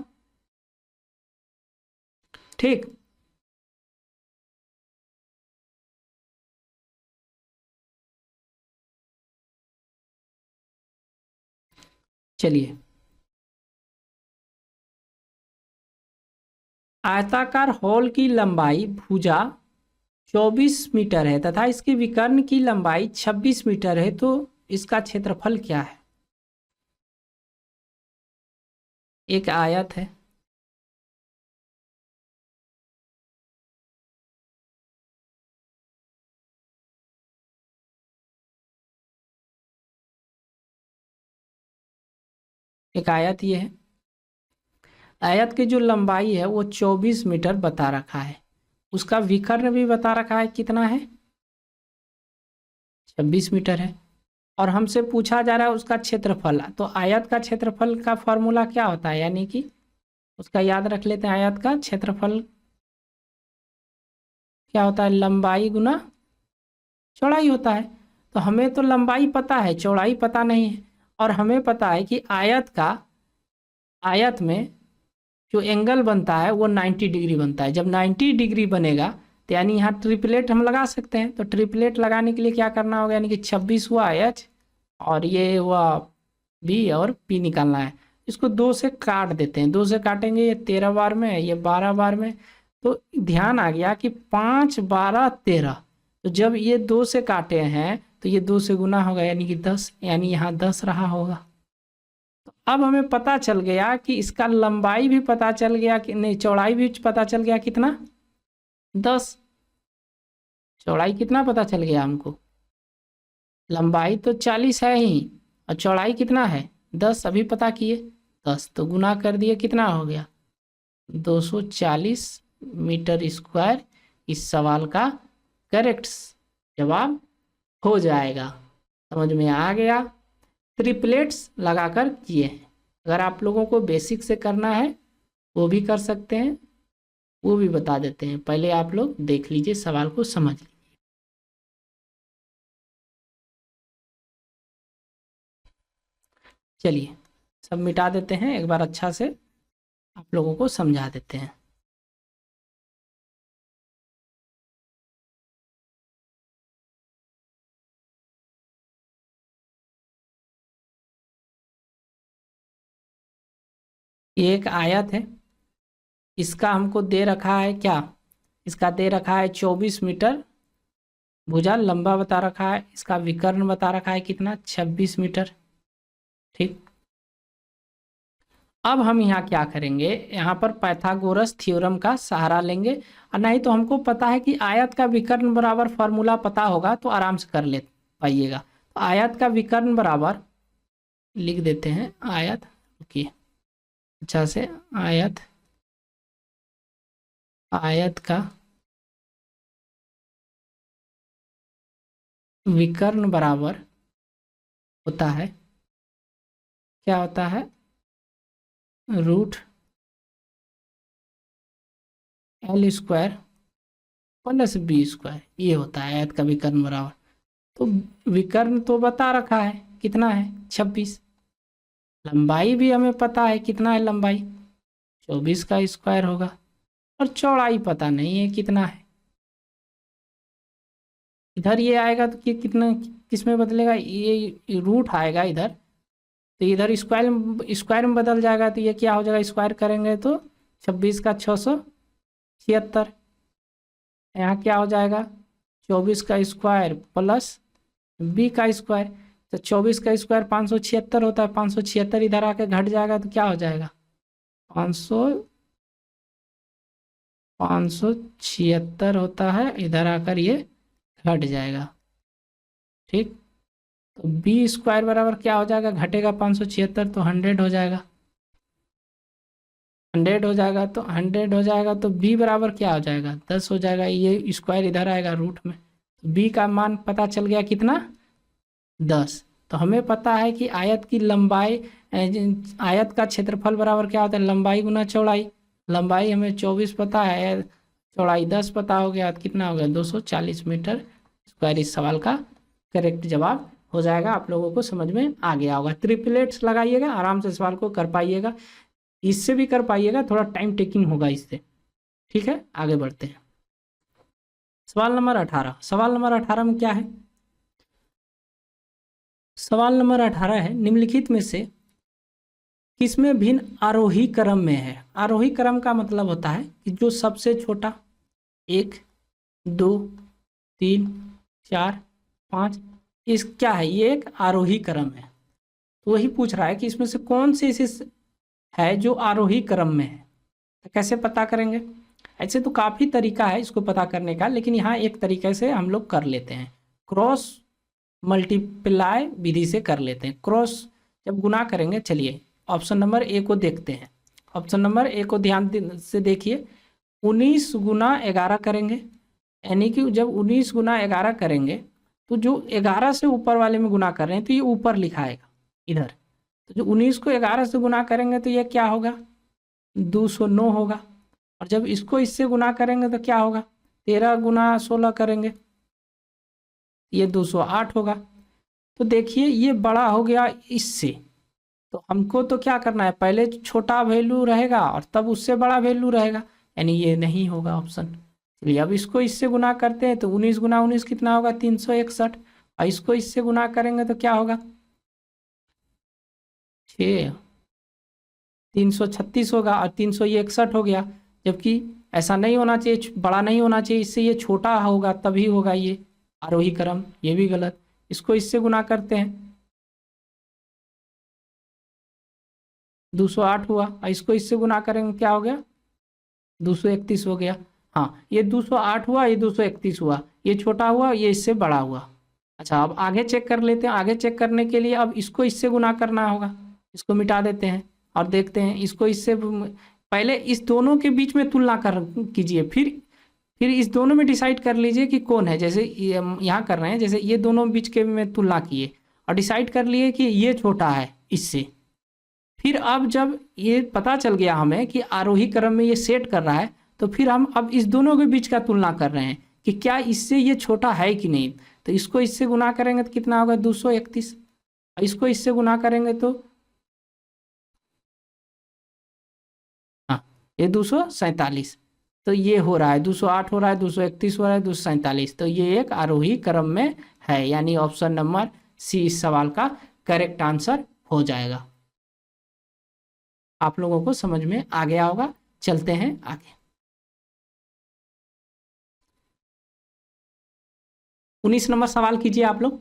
ठीक। चलिए, आयताकार हॉल की लंबाई भुजा 24 मीटर है तथा इसके विकर्ण की लंबाई 26 मीटर है, तो इसका क्षेत्रफल क्या है। एक आयत है, एक आयत ये है, आयत की जो लंबाई है वो 24 मीटर बता रखा है, उसका विकर्ण भी बता रखा है, कितना है, 26 मीटर है। और हमसे पूछा जा रहा है उसका क्षेत्रफल, तो आयत का क्षेत्रफल का फॉर्मूला क्या होता है, यानी कि उसका याद रख लेते हैं, आयत का क्षेत्रफल क्या होता है, लंबाई गुना चौड़ाई होता है। तो हमें तो लंबाई पता है, चौड़ाई पता नहीं है, और हमें पता है कि आयत में जो एंगल बनता है वो 90 डिग्री बनता है। जब 90 डिग्री बनेगा तो यानी यहाँ ट्रिपलेट हम लगा सकते हैं। तो ट्रिपलेट लगाने के लिए क्या करना होगा, यानी कि 26 हुआ एच और ये हुआ बी और पी निकालना है। इसको 2 से काट देते हैं, 2 से काटेंगे, ये 13 बार में, ये 12 बार में। तो ध्यान आ गया कि 5 12 13, तो जब ये 2 से काटे हैं तो ये 2 से गुना होगा, यानी कि 10, यानी यहाँ 10 रहा होगा। तो अब हमें पता चल गया कि इसका लंबाई भी पता चल गया कि नहीं, चौड़ाई भी पता चल गया, कितना 10। चौड़ाई कितना पता चल गया हमको, लंबाई तो 40 है ही और चौड़ाई कितना है 10, अभी पता किए 10, तो गुना कर दिए, कितना हो गया 240 मीटर स्क्वायर। इस सवाल का करेक्ट जवाब हो जाएगा। समझ में आ गया, ट्रिपलेट्स लगाकर किए हैं। अगर आप लोगों को बेसिक से करना है वो भी कर सकते हैं, वो भी बता देते हैं, पहले आप लोग देख लीजिए, सवाल को समझ लीजिए। चलिए सब मिटा देते हैं, एक बार अच्छा से आप लोगों को समझा देते हैं। ये एक आयत है, इसका हमको दे रखा है क्या, इसका दे रखा है 24 मीटर भुजा लंबा बता रखा है, इसका विकर्ण बता रखा है कितना 26 मीटर, ठीक। अब हम यहाँ क्या करेंगे, यहाँ पर पाइथागोरस थ्योरम का सहारा लेंगे, और नहीं तो हमको पता है कि आयत का विकर्ण बराबर फॉर्मूला पता होगा तो आराम से कर ले पाइएगा। तो आयत का विकर्ण बराबर लिख देते हैं, आयत की अच्छा से, आयत का विकर्ण बराबर होता है, क्या होता है, root L square plus B square, ये होता है आयत का विकर्ण बराबर। तो विकर्ण तो बता रखा है कितना है 26, लंबाई भी हमें पता है कितना है, लंबाई 24 का स्क्वायर होगा, और चौड़ाई पता नहीं है कितना है। इधर ये आएगा तो कितना, किस में बदलेगा, ये रूट आएगा इधर, तो इधर स्क्वायर में बदल जाएगा, तो ये क्या हो जाएगा, स्क्वायर करेंगे तो 26 का 676, यहाँ क्या हो जाएगा 24 का स्क्वायर प्लस बी का स्क्वायर। तो 24 का स्क्वायर 576 होता है, 576 इधर आके घट जाएगा तो क्या हो जाएगा, 576 होता है, इधर आकर ये घट जाएगा। ठीक, तो बी स्क्वायर बराबर क्या हो जाएगा, घटेगा 576 तो 100 हो जाएगा, 100 हो जाएगा, तो 100 हो जाएगा तो बी बराबर क्या हो जाएगा, 10 हो जाएगा। ये स्क्वायर इधर आएगा रूट में, तो बी का मान पता चल गया कितना, 10। तो हमें पता है कि आयत की लंबाई, आयत का क्षेत्रफल बराबर क्या होता है, लंबाई गुना चौड़ाई। लंबाई हमें 24 पता है, चौड़ाई 10 पता हो गया, तो कितना हो गया, 240 मीटर स्क्वायर। इस सवाल का करेक्ट जवाब हो जाएगा। आप लोगों को समझ में आ गया होगा। ट्रिपलेट्स लगाइएगा, आराम से सवाल को कर पाइएगा, इससे भी कर पाइएगा, थोड़ा टाइम टेकिंग होगा इससे। ठीक है, आगे बढ़ते हैं। सवाल नंबर 18। सवाल नंबर 18 में क्या है, सवाल नंबर 18 है, निम्नलिखित में से किसमें भिन्न आरोही क्रम में है। आरोही क्रम का मतलब होता है कि जो सबसे छोटा 1 2 3 4 5, इस क्या है, ये एक आरोही क्रम है। तो वही पूछ रहा है कि इसमें से कौन से ऐसे है जो आरोही क्रम में है। तो कैसे पता करेंगे, ऐसे तो काफ़ी तरीका है इसको पता करने का, लेकिन यहाँ एक तरीके से हम लोग कर लेते हैं, क्रॉस मल्टीप्लाई विधि से कर लेते हैं। क्रॉस जब गुना करेंगे, चलिए ऑप्शन नंबर ए को देखते हैं। ऑप्शन नंबर ए को ध्यान से देखिए, 19 गुना 11 करेंगे, यानी कि जब 19 गुना 11 करेंगे तो जो 11 से ऊपर वाले में गुना कर रहे हैं तो ये ऊपर लिखाएगा इधर। तो जो 19 को 11 से गुना करेंगे तो ये क्या होगा, 209 होगा। और जब इसको इससे गुना करेंगे तो क्या होगा, 13 गुना 16 करेंगे, ये 208 होगा। तो देखिए ये बड़ा हो गया इससे, तो हमको तो क्या करना है, पहले छोटा वैल्यू रहेगा और तब उससे बड़ा वैल्यू रहेगा, यानी ये नहीं होगा ऑप्शन। चलिए अब इसको इससे गुना करते हैं, तो 19 गुना 19 कितना होगा, 361। और इसको इससे गुना करेंगे तो क्या होगा, 6 336 होगा, और 361 हो गया। जबकि ऐसा नहीं होना चाहिए, बड़ा नहीं होना चाहिए, इससे ये छोटा होगा तभी होगा ये आरोही क्रम, ये भी गलत। इसको इससे गुना करते हैं, 208 हुआ, और इसको इससे गुना करेंगे क्या हो गया, 231 हो गया। हाँ, ये 208 हुआ, ये 231 हुआ, ये छोटा हुआ, ये इससे बड़ा हुआ। अच्छा, अब आगे चेक कर लेते हैं। आगे चेक करने के लिए अब इसको इससे गुना करना होगा, इसको मिटा देते हैं और देखते हैं इसको इससे। पहले इस दोनों के बीच में तुलना कर कीजिए, फिर इस दोनों में डिसाइड कर लीजिए कि कौन है। जैसे यहाँ कर रहे हैं, जैसे ये दोनों बीच के में तुलना किए और डिसाइड कर लिए कि ये छोटा है इससे। फिर अब जब ये पता चल गया हमें कि आरोही क्रम में ये सेट कर रहा है, तो फिर हम अब इस दोनों के बीच का तुलना कर रहे हैं कि क्या इससे ये छोटा है कि नहीं। तो इसको इससे गुना करेंगे तो कितना होगा, 231। और इसको इससे गुना करेंगे तो हाँ, ये 247। तो ये हो रहा है 208 हो रहा है, 231 हो रहा है, 247। तो ये एक आरोही क्रम में है, यानी ऑप्शन नंबर सी इस सवाल का करेक्ट आंसर हो जाएगा। आप लोगों को समझ में आ गया होगा। चलते हैं आगे। 19 नंबर सवाल कीजिए आप लोग।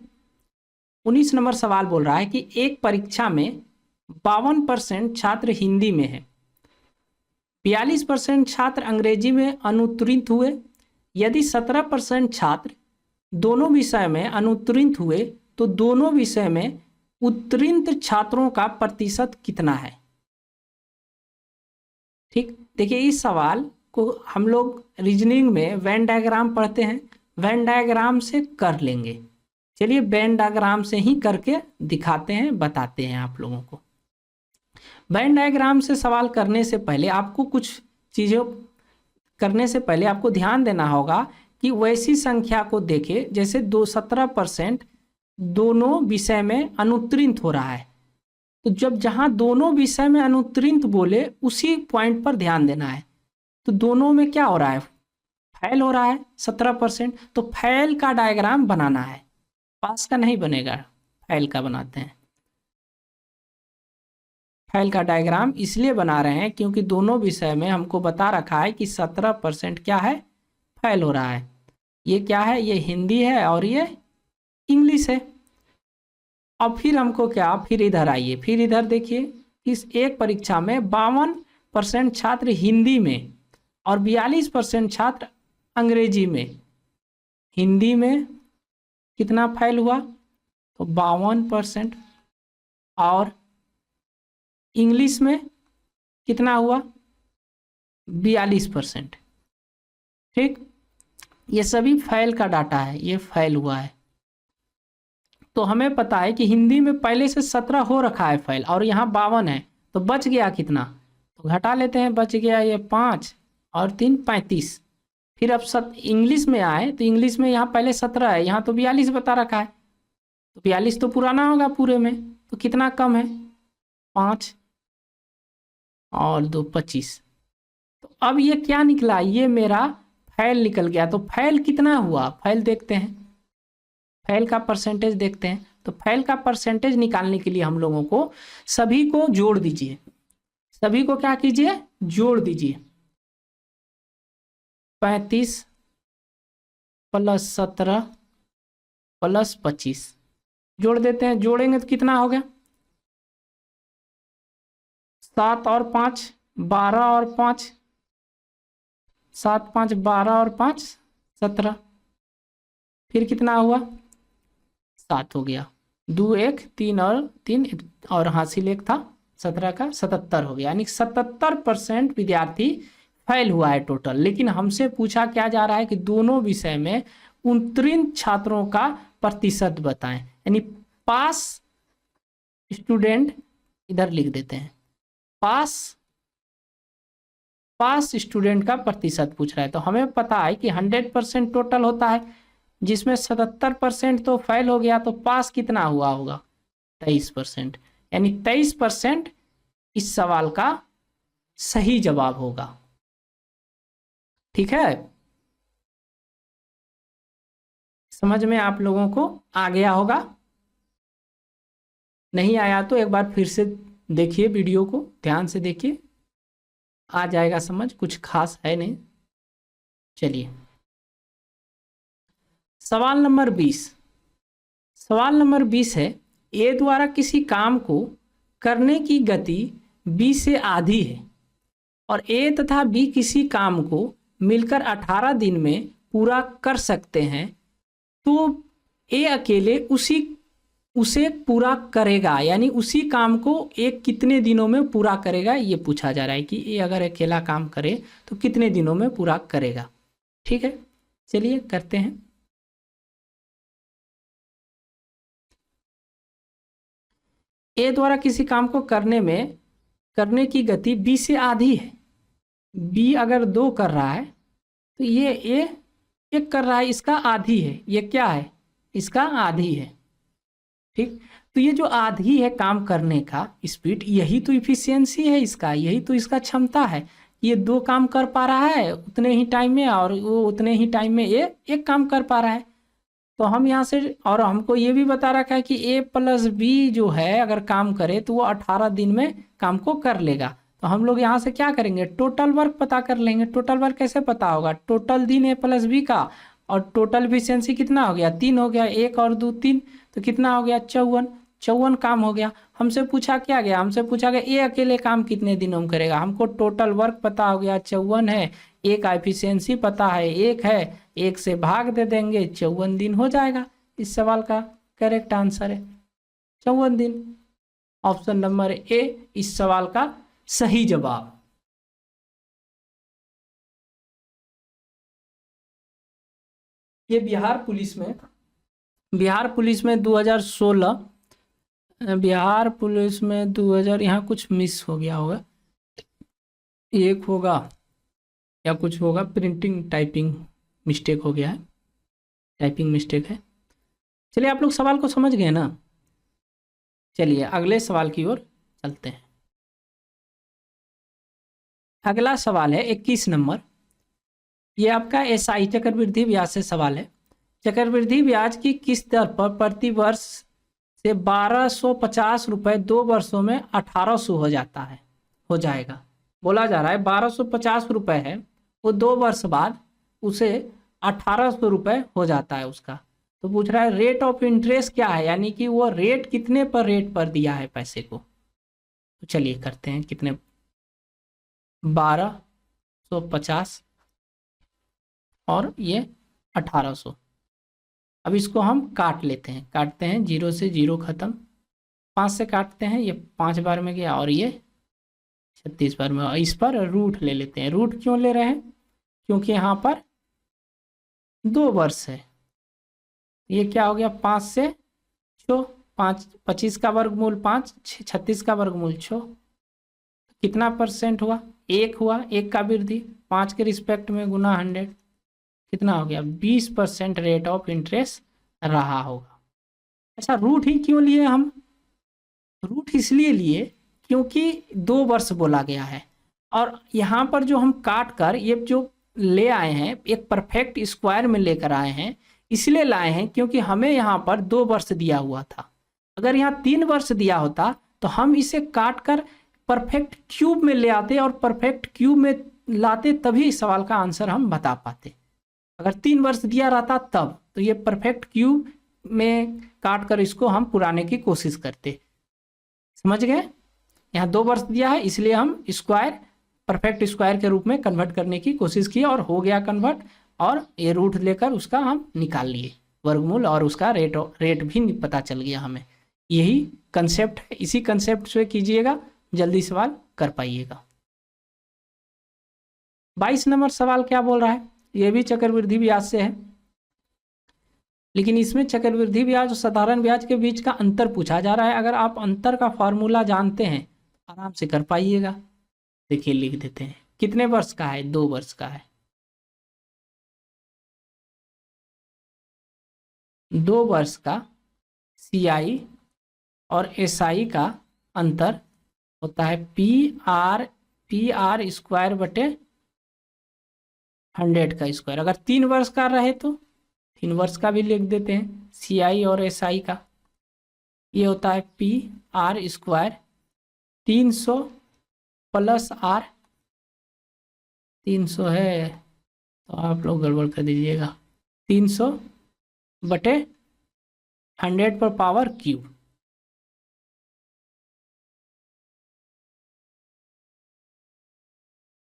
19 नंबर सवाल बोल रहा है कि एक परीक्षा में 52% छात्र हिंदी में है, 42% छात्र अंग्रेजी में अनुत्तीर्ण हुए। यदि 17% छात्र दोनों विषय में अनुत्तीर्ण हुए तो दोनों विषय में उत्तीर्ण छात्रों का प्रतिशत कितना है। ठीक, देखिए इस सवाल को हम लोग रीजनिंग में वेन डायग्राम पढ़ते हैं, वेन डायग्राम से कर लेंगे। चलिए वेन डायग्राम से ही करके दिखाते हैं, बताते हैं आप लोगों को। वेन डायग्राम से सवाल करने से पहले आपको कुछ चीज़ों करने से पहले आपको ध्यान देना होगा कि वैसी संख्या को देखें, जैसे 17% दोनों विषय में अनुत्तीर्ण हो रहा है। तो जब जहाँ दोनों विषय में अनुत्तीर्ण बोले उसी पॉइंट पर ध्यान देना है। तो दोनों में क्या हो रहा है, फैल हो रहा है 17%, तो फैल का डायग्राम बनाना है, पास का नहीं बनेगा, फैल का बनाते हैं। फैल का डायग्राम इसलिए बना रहे हैं क्योंकि दोनों विषय में हमको बता रखा है कि 17% क्या है, फैल हो रहा है। ये क्या है, ये हिंदी है और ये इंग्लिश है। अब फिर हमको क्या, फिर इधर आइए, फिर इधर देखिए, इस एक परीक्षा में 52% छात्र हिंदी में और 42% छात्र अंग्रेजी में। हिंदी में कितना फेल हुआ, तो 52%, और इंग्लिश में कितना हुआ, 42%। ठीक, ये सभी फेल का डाटा है, ये फेल हुआ है। तो हमें पता है कि हिंदी में पहले से 17 हो रखा है फेल, और यहाँ 52 है, तो बच गया कितना, तो घटा लेते हैं, बच गया ये 5 और 3 35। फिर अब इंग्लिश में आए तो इंग्लिश में यहाँ पहले 17 है, यहाँ तो 42 बता रखा है, तो 42 तो पुराना होगा पूरे में, तो कितना कम है, 5 और 2 25। तो अब ये क्या निकला, ये मेरा फैल निकल गया। तो फैल कितना हुआ, फैल देखते हैं, फैल का परसेंटेज देखते हैं। तो फैल का परसेंटेज निकालने के लिए हम लोगों को सभी को जोड़ दीजिए, सभी को क्या कीजिए, जोड़ दीजिए। 35 प्लस 17 प्लस 25 जोड़ देते हैं, जोड़ेंगे तो कितना हो गया, 7 और 5 12 और 5 7 5 12 और 5 17, फिर कितना हुआ, 7 हो गया, 2 1 3 और 3 और हासिल 1 था, 17 का 77 हो गया। यानी 77% विद्यार्थी फेल हुआ है टोटल। लेकिन हमसे पूछा क्या जा रहा है कि दोनों विषय में उत्तीर्ण छात्रों का प्रतिशत बताएं, यानी पास स्टूडेंट, इधर लिख देते हैं, पास स्टूडेंट का प्रतिशत पूछ रहा है। तो हमें पता है कि 100% टोटल होता है, जिसमें 77% तो फेल हो गया, तो पास कितना हुआ होगा, 23%। यानी 23% इस सवाल का सही जवाब होगा। ठीक है, समझ में आप लोगों को आ गया होगा, नहीं आया तो एक बार फिर से देखिए, वीडियो को ध्यान से देखिए, आ जाएगा समझ, कुछ खास है नहीं। चलिए सवाल नंबर 20। सवाल नंबर 20 है, ए द्वारा किसी काम को करने की गति बी से आधी है और ए तथा बी किसी काम को मिलकर 18 दिन में पूरा कर सकते हैं, तो ए अकेले उसे पूरा करेगा, यानी उसी काम को एक कितने दिनों में पूरा करेगा, ये पूछा जा रहा है कि ए अगर अकेला काम करे तो कितने दिनों में पूरा करेगा। ठीक है, चलिए करते हैं। ए द्वारा किसी काम को करने की गति बी से आधी है। बी अगर 2 कर रहा है तो ये ए 1 कर रहा है, इसका आधी है, ये क्या है, इसका आधी है। ठीक, तो ये जो आधी है काम करने का स्पीड, यही तो इफिशियंसी है इसका, यही तो इसका क्षमता है। ये 2 काम कर पा रहा है उतने ही टाइम में, और वो उतने ही टाइम में ये 1 काम कर पा रहा है। तो हम यहाँ से, और हमको ये भी बता रखा है कि ए प्लस बी जो है अगर काम करे तो वो 18 दिन में काम को कर लेगा। तो हम लोग यहाँ से क्या करेंगे, टोटल वर्क पता कर लेंगे। टोटल वर्क कैसे पता होगा, टोटल दिन ए प्लस बी का, और टोटल एफिशिएंसी कितना हो गया, 3 हो गया, 1 और 2 3, तो कितना हो गया, 54 काम हो गया। हमसे पूछा क्या गया, हमसे पूछा गया ए अकेले काम कितने दिनों में करेगा। हमको टोटल वर्क पता हो गया 54 है, ए का एफिशिएंसी पता है 1 है, 1 से भाग दे देंगे, 54 दिन हो जाएगा। इस सवाल का करेक्ट आंसर है 54 दिन। ऑप्शन नंबर ए इस सवाल का सही जवाब। ये बिहार पुलिस में 2016, बिहार पुलिस में 2000, यहाँ कुछ मिस हो गया होगा, एक होगा या कुछ होगा, प्रिंटिंग टाइपिंग मिस्टेक हो गया है, टाइपिंग मिस्टेक है। चलिए आप लोग सवाल को समझ गए ना, चलिए अगले सवाल की ओर चलते हैं। अगला सवाल है 21 नंबर। ये आपका एसआई चक्रवृद्धि ब्याज से सवाल है। चक्रवृद्धि ब्याज की किस दर पर प्रति वर्ष से 1250 रुपये 2 वर्षों में 1800 हो जाएगा। बोला जा रहा है 1250 रुपये है, वो 2 वर्ष बाद उसे 1800 रुपये हो जाता है उसका। तो पूछ रहा है रेट ऑफ इंटरेस्ट क्या है, यानी कि वो रेट कितने पर रेट पर दिया है पैसे को। तो चलिए करते हैं, कितने, 1250 और ये 1800। अब इसको हम काट लेते हैं, काटते हैं, 0 से 0 खत्म, 5 से काटते हैं, ये 5 बार में गया और ये 36 बार में। इस पर रूट ले लेते हैं। रूट क्यों ले रहे हैं, क्योंकि यहाँ पर 2 वर्ष है। ये क्या हो गया, 5 से 6, 5, 25 का वर्गमूल 5, 36 का वर्गमूल 6, कितना परसेंट हुआ, 1 हुआ, 1 का वृद्धि 5 के रिस्पेक्ट में गुना 100, कितना हो गया, 20% रेट ऑफ इंटरेस्ट रहा होगा। अच्छा, रूट ही क्यों लिए हम, रूट इसलिए लिए क्योंकि 2 वर्ष बोला गया है, और यहाँ पर जो हम काट कर ये जो ले आए हैं एक परफेक्ट स्क्वायर में लेकर आए हैं, इसलिए लाए हैं क्योंकि हमें यहाँ पर 2 वर्ष दिया हुआ था। अगर यहाँ 3 वर्ष दिया होता तो हम इसे काट कर परफेक्ट क्यूब में ले आते और परफेक्ट क्यूब में लाते, तभी इस सवाल का आंसर हम बता पाते। अगर 3 वर्ष दिया रहता तब, तो ये परफेक्ट क्यूब में काट कर इसको हम पुराने की कोशिश करते। समझ गए, यहाँ 2 वर्ष दिया है इसलिए हम स्क्वायर परफेक्ट स्क्वायर के रूप में कन्वर्ट करने की कोशिश की और हो गया कन्वर्ट, और ये रूट लेकर उसका हम निकाल लिए वर्गमूल, और उसका रेट भी पता चल गया हमें। यही कंसेप्ट है, इसी कंसेप्ट से कीजिएगा, जल्दी सवाल कर पाइएगा। 22 नंबर सवाल क्या बोल रहा है, ये भी चक्रवृद्धि ब्याज से है, लेकिन इसमें चक्रवृद्धि ब्याज और साधारण ब्याज के बीच का अंतर पूछा जा रहा है। अगर आप अंतर का फॉर्मूला जानते हैं आराम से कर पाइएगा। देखिए लिख देते हैं, कितने वर्ष का है, 2 वर्ष का है। 2 वर्ष का CI और SI का अंतर होता है PR स्क्वायर बटे 100 का स्क्वायर। अगर 3 वर्ष का रहे तो 3 वर्ष का भी लिख देते हैं, CI और SI का, ये होता है PR स्क्वायर 300 प्लस R, 300 है तो आप लोग गड़बड़ कर दीजिएगा, 300 बटे 100 पर पावर क्यूब।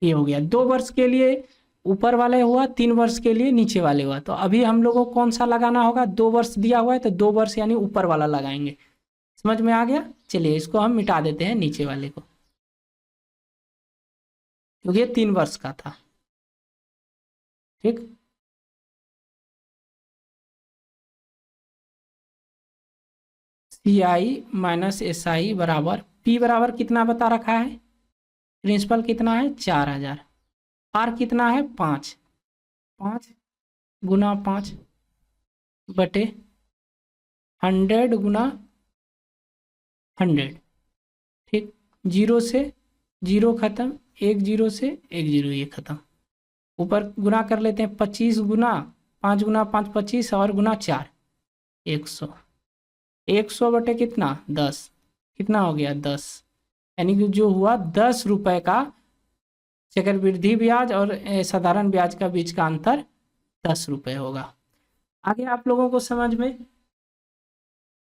ये हो गया 2 वर्ष के लिए ऊपर वाले हुआ, 3 वर्ष के लिए नीचे वाले हुआ। तो अभी हम लोगों को कौन सा लगाना होगा, 2 वर्ष दिया हुआ है तो 2 वर्ष यानी ऊपर वाला लगाएंगे। समझ में आ गया, चलिए इसको हम मिटा देते हैं नीचे वाले को, क्योंकि ये 3 वर्ष का था। ठीक, CI माइनस SI बराबर P बराबर कितना बता रखा है, प्रिंसिपल कितना है 4000, R कितना है 5 गुना 5 बटे 100 गुना 100। ठीक, 0 से 0 खत्म, 1 0 से 1 0 ये खत्म। ऊपर गुना कर लेते हैं, 25 गुना 5 गुना 5 25 और गुना 4 100, 100 बटे कितना 10, कितना हो गया 10, यानी कि जो हुआ 10 रुपए का चक्रवृद्धि ब्याज और साधारण ब्याज का बीच का अंतर 10 रुपए होगा। आगे आप लोगों को समझ में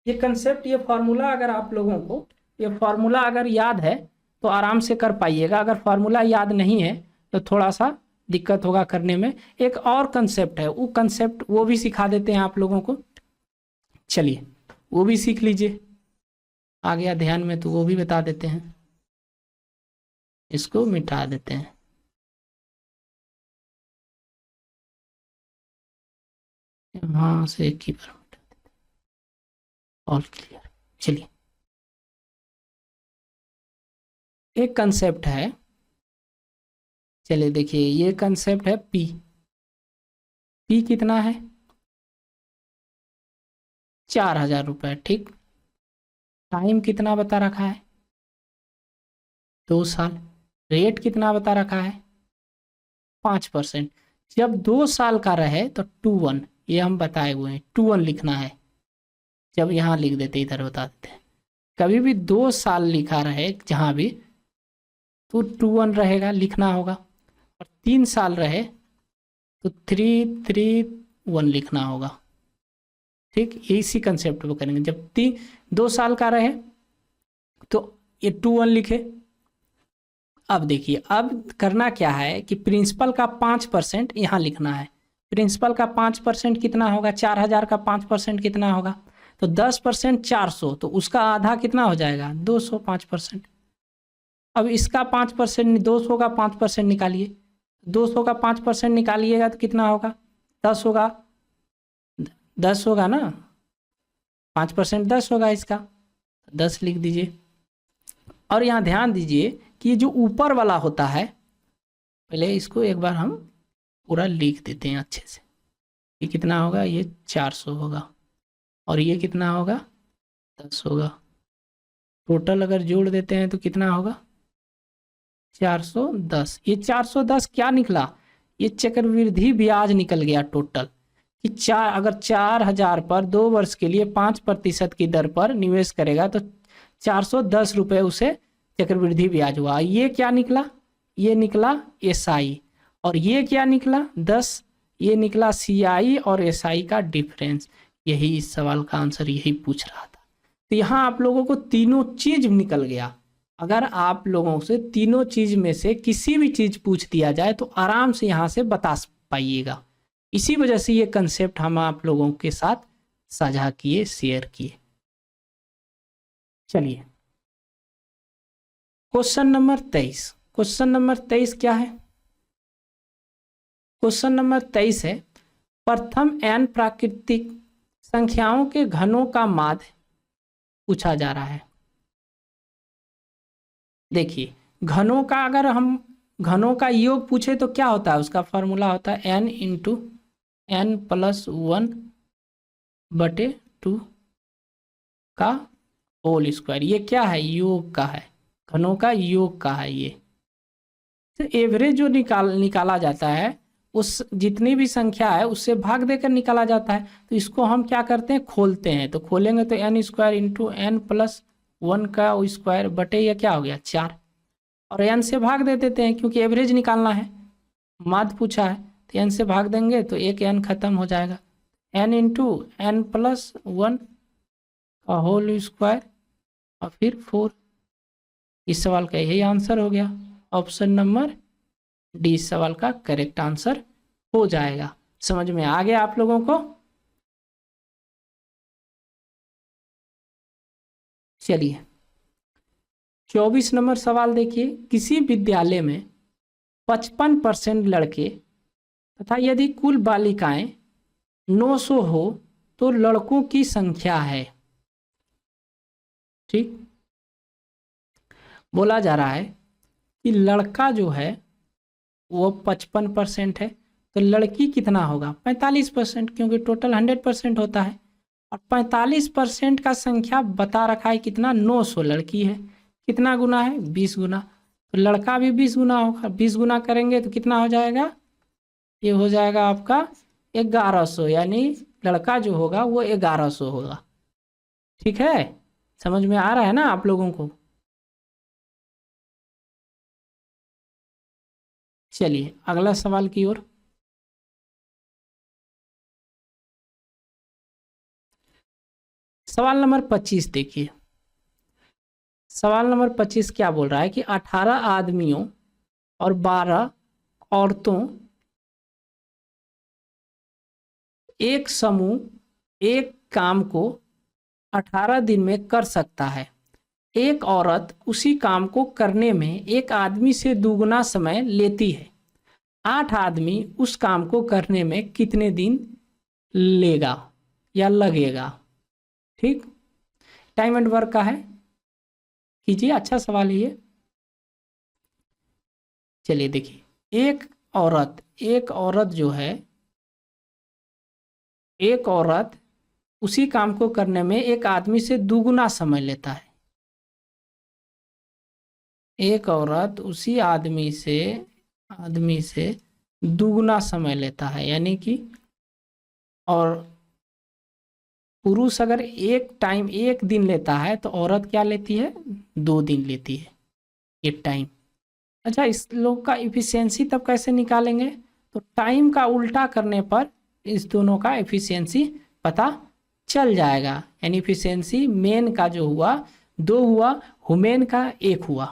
ये कंसेप्ट, ये फॉर्मूला, अगर आप लोगों को ये फॉर्मूला अगर याद है तो आराम से कर पाइएगा। अगर फॉर्मूला याद नहीं है तो थोड़ा सा दिक्कत होगा करने में। एक और कंसेप्ट है, वो कंसेप्ट वो भी सिखा देते हैं आप लोगों को, चलिए वो भी सीख लीजिए। आ गया ध्यान में तो वो भी बता देते हैं, इसको मिटा देते हैं। वहां से एक ही बार मिटा देते हैं, ऑल क्लियर। चलिए, एक कंसेप्ट है, चलिए देखिए ये कंसेप्ट है P कितना है 4000 रुपये। ठीक, टाइम कितना बता रखा है 2 साल, रेट कितना बता रखा है 5%। जब 2 साल का रहे तो 2-1, ये हम बताए हुए हैं 2-1 लिखना है। जब यहाँ लिख देते इधर बता देते हैं, कभी भी 2 साल लिखा रहे जहाँ भी तो 2-1 रहेगा, लिखना होगा। और 3 साल रहे तो 3-3-1 लिखना होगा। ठीक, इसी कंसेप्ट को करेंगे। जब 2 साल का रहे तो ये 2 1 लिखे। अब देखिए, अब करना क्या है कि प्रिंसिपल का 5% यहाँ लिखना है। प्रिंसिपल का 5% कितना होगा, 4000 का 5% कितना होगा, तो 10% 400, तो उसका आधा कितना हो जाएगा, 200 5%। अब इसका 5% 200 का 5% निकालिए, 200 का 5% निकालिएगा तो कितना होगा, 10 होगा, 10 होगा ना, 5% 10 होगा, इसका 10 लिख दीजिए। और यहाँ ध्यान दीजिए कि जो ऊपर वाला होता है, पहले इसको एक बार हम पूरा लिख देते हैं अच्छे से। ये कितना होगा, ये 400 होगा, और ये कितना होगा, 10 होगा। टोटल अगर जोड़ देते हैं तो कितना होगा, 410। ये 410 क्या निकला, ये चक्रवृद्धि ब्याज निकल गया टोटल। कि अगर 4000 पर 2 वर्ष के लिए 5% की दर पर निवेश करेगा तो 410 रुपये उसे चक्रवृद्धि ब्याज हुआ। ये क्या निकला, ये निकला SI, और ये क्या निकला 10, ये निकला CI और SI का डिफरेंस। यही इस सवाल का आंसर यही पूछ रहा था। तो यहाँ आप लोगों को तीनों चीज निकल गया। अगर आप लोगों से तीनों चीज में से किसी भी चीज पूछ दिया जाए तो आराम से यहाँ से बता पाइएगा। इसी वजह से ये कंसेप्ट हम आप लोगों के साथ साझा किए, शेयर किए। चलिए क्वेश्चन नंबर 23। क्वेश्चन नंबर 23 क्या है, क्वेश्चन नंबर 23 है प्रथम n प्राकृतिक संख्याओं के घनों का माध्य पूछा जा रहा है। देखिए, घनों का अगर हम घनों का योग पूछे तो क्या होता है, उसका फॉर्मूला होता है n × n + 1/2 का होल स्क्वायर। ये क्या है, योग का है, घनों का योग का है। ये तो एवरेज जो निकाला जाता है, उस जितनी भी संख्या है उससे भाग देकर निकाला जाता है। तो इसको हम क्या करते हैं, खोलते हैं। तो खोलेंगे तो n² × n + 1 का स्क्वायर बटे ये क्या हो गया 4, और n से भाग दे देते हैं क्योंकि एवरेज निकालना है, माध्य पूछा है। तो n से भाग देंगे तो एक n खत्म हो जाएगा, n × n + 1 का होल स्क्वायर और फिर 4। इस सवाल का यही आंसर हो गया। ऑप्शन नंबर डी इस सवाल का करेक्ट आंसर हो जाएगा। समझ में आ गया आप लोगों को। चलिए 24 नंबर सवाल देखिए, किसी विद्यालय में 55% लड़के तथा यदि कुल बालिकाएं 900 हो तो लड़कों की संख्या है। ठीक, बोला जा रहा है कि लड़का जो है वो 55% है, तो लड़की कितना होगा 45%, क्योंकि टोटल 100% होता है। और 45% का संख्या बता रखा है कितना, 900 लड़की है, कितना गुना है 20 गुना। तो लड़का भी 20 गुना होगा, 20 गुना करेंगे तो कितना हो जाएगा, ये हो जाएगा आपका 1100, यानी लड़का जो होगा वो 1100 होगा। ठीक है, समझ में आ रहा है ना आप लोगों को। चलिए अगला सवाल की ओर। सवाल नंबर 25 देखिए, सवाल नंबर 25 क्या बोल रहा है कि 18 आदमियों और 12 औरतों एक समूह एक काम को 18 दिन में कर सकता है। एक औरत उसी काम को करने में एक आदमी से दुगुना समय लेती है। 8 आदमी उस काम को करने में कितने दिन लेगा या लगेगा। ठीक, टाइम एंड वर्क का है, कीजिए, अच्छा सवाल है ये। चलिए देखिए, एक औरत जो है, एक औरत उसी काम को करने में एक आदमी से दुगुना समय लेता है। एक औरत उसी आदमी से दुगुना समय लेता है, यानी कि, और पुरुष अगर एक दिन लेता है तो औरत क्या लेती है, 2 दिन लेती है एक टाइम। अच्छा, इस लोग का इफिशियंसी तब कैसे निकालेंगे, तो टाइम का उल्टा करने पर इस दोनों का एफिशिएंसी पता चल जाएगा। इनएफिशिएंसी मेन का जो हुआ 2 हुआ, वुमेन का 1 हुआ।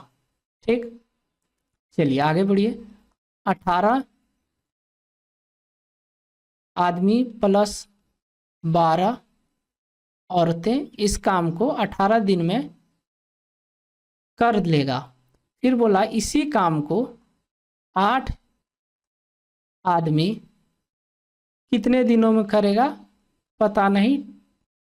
ठीक, चलिए आगे बढ़िए। 18 आदमी प्लस 12 औरतें इस काम को 18 दिन में कर लेगा। फिर बोला इसी काम को 8 आदमी कितने दिनों में करेगा, पता नहीं,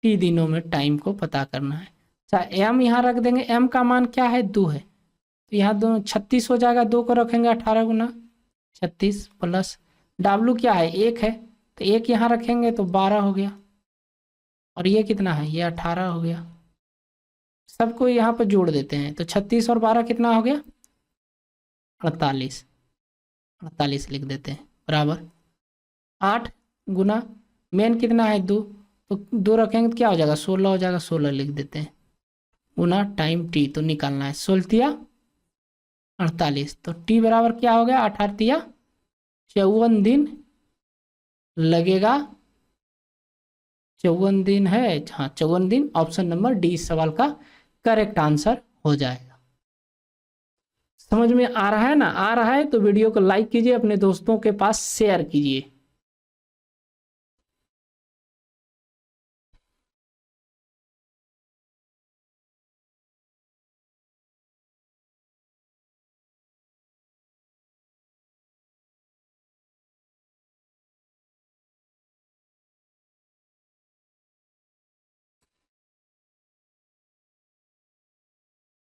टी दिनों में टाइम को पता करना है। अच्छा, एम यहाँ रख देंगे, एम का मान क्या है 2 है, तो यहाँ 2 36 हो जाएगा, 2 को रखेंगे 18 गुना 36 प्लस डब्लू क्या है 1 है, तो 1 यहाँ रखेंगे तो 12 हो गया, और ये कितना है, ये 18 हो गया। सबको यहाँ पर जोड़ देते हैं, तो 36 और 12 कितना हो गया 48, 48 लिख देते हैं बराबर 8 गुना मेन कितना है 2, तो 2 रखेंगे तो क्या हो जाएगा 16 हो जाएगा, 16 लिख देते हैं गुना टाइम टी, तो निकालना है 16 48, तो टी बराबर क्या हो गया 18 54 दिन लगेगा। 54 दिन है, हाँ 54 दिन, ऑप्शन नंबर डी इस सवाल का करेक्ट आंसर हो जाएगा। समझ में आ रहा है ना, आ रहा है तो वीडियो को लाइक कीजिए, अपने दोस्तों के पास शेयर कीजिए।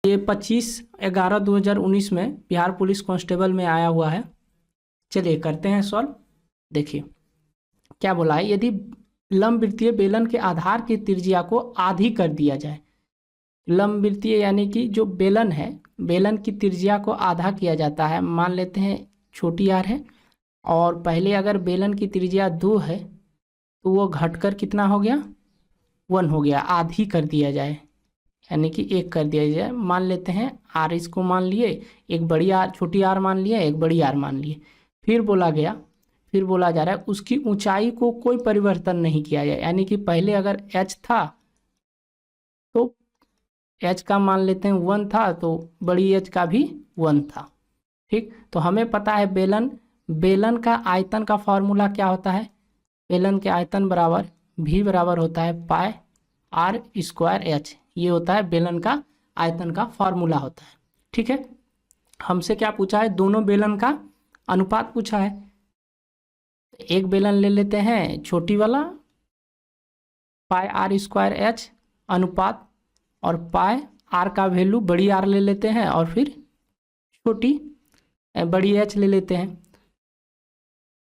ये 25/11/2019 में बिहार पुलिस कांस्टेबल में आया हुआ है। चलिए करते हैं सॉल्व। देखिए क्या बोला है, यदि लंबवृत्तीय बेलन के आधार की त्रिज्या को आधी कर दिया जाए, लंबवृत्तीय यानी कि जो बेलन है, बेलन की त्रिज्या को आधा किया जाता है, मान लेते हैं छोटी आर है, और पहले अगर बेलन की त्रिज्या 2 है तो वो घटकर कितना हो गया 1 हो गया, आधी कर दिया जाए यानी कि 1 कर दिया जाए। मान लेते हैं आर, इसको मान लिए, एक बड़ी आर छोटी आर मान लिया, एक बड़ी आर मान लिए। फिर बोला जा रहा है उसकी ऊंचाई को कोई परिवर्तन नहीं किया जाए, यानी कि पहले अगर h था तो h का मान लेते हैं 1 था, तो बड़ी h का भी 1 था। ठीक, तो हमें पता है बेलन का आयतन का फॉर्मूला क्या होता है, बेलन के आयतन बराबर v बराबर होता है पाई आर स्क्वायर एच, ये होता है बेलन का आयतन का फॉर्मूला होता है। ठीक है, हमसे क्या पूछा है, दोनों बेलन का अनुपात पूछा है। एक बेलन ले लेते हैं छोटी वाला, पाई आर स्क्वायर एच अनुपात, और पाई आर का वैल्यू बड़ी आर ले लेते हैं, और फिर छोटी बड़ी एच ले लेते हैं।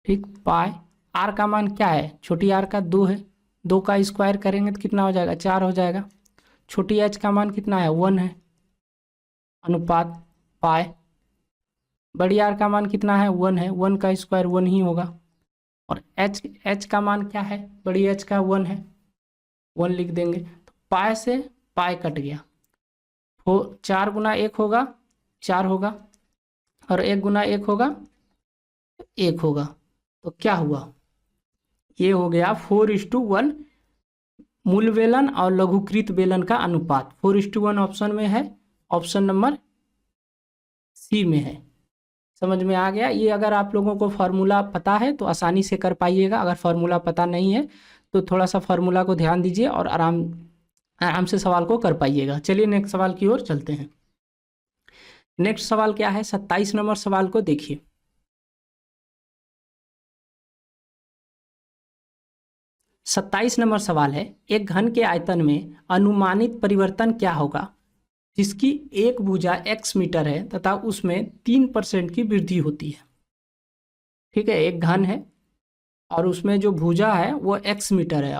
ठीक, पाई आर का मान क्या है, छोटी आर का 2 है, 2 का स्क्वायर करेंगे तो कितना हो जाएगा 4 हो जाएगा। छोटी एच का मान कितना है 1 है, अनुपात पाई, बड़ी आर का मान कितना है 1 है, 1 का स्क्वायर 1 ही होगा, और एच का मान क्या है, बड़ी एच का 1 है, 1 लिख देंगे, तो पाई से पाई कट गया, 4 गुना 1 होगा 4 होगा, और 1 गुना 1 होगा 1 होगा, तो क्या हुआ, ये हो गया 4:1 मूल बेलन और लघुकृत बेलन का अनुपात 4:1 ऑप्शन में है, ऑप्शन नंबर सी में है। समझ में आ गया। ये अगर आप लोगों को फार्मूला पता है तो आसानी से कर पाइएगा, अगर फार्मूला पता नहीं है तो थोड़ा सा फार्मूला को ध्यान दीजिए और आराम से सवाल को कर पाइएगा। चलिए नेक्स्ट सवाल की ओर चलते हैं। नेक्स्ट सवाल क्या है, 27 नंबर सवाल को देखिए। 27 नंबर सवाल है, एक घन के आयतन में अनुमानित परिवर्तन क्या होगा जिसकी एक भुजा x मीटर है तथा उसमें 3% की वृद्धि होती है। ठीक है, एक घन है और उसमें जो भुजा है वो x मीटर है,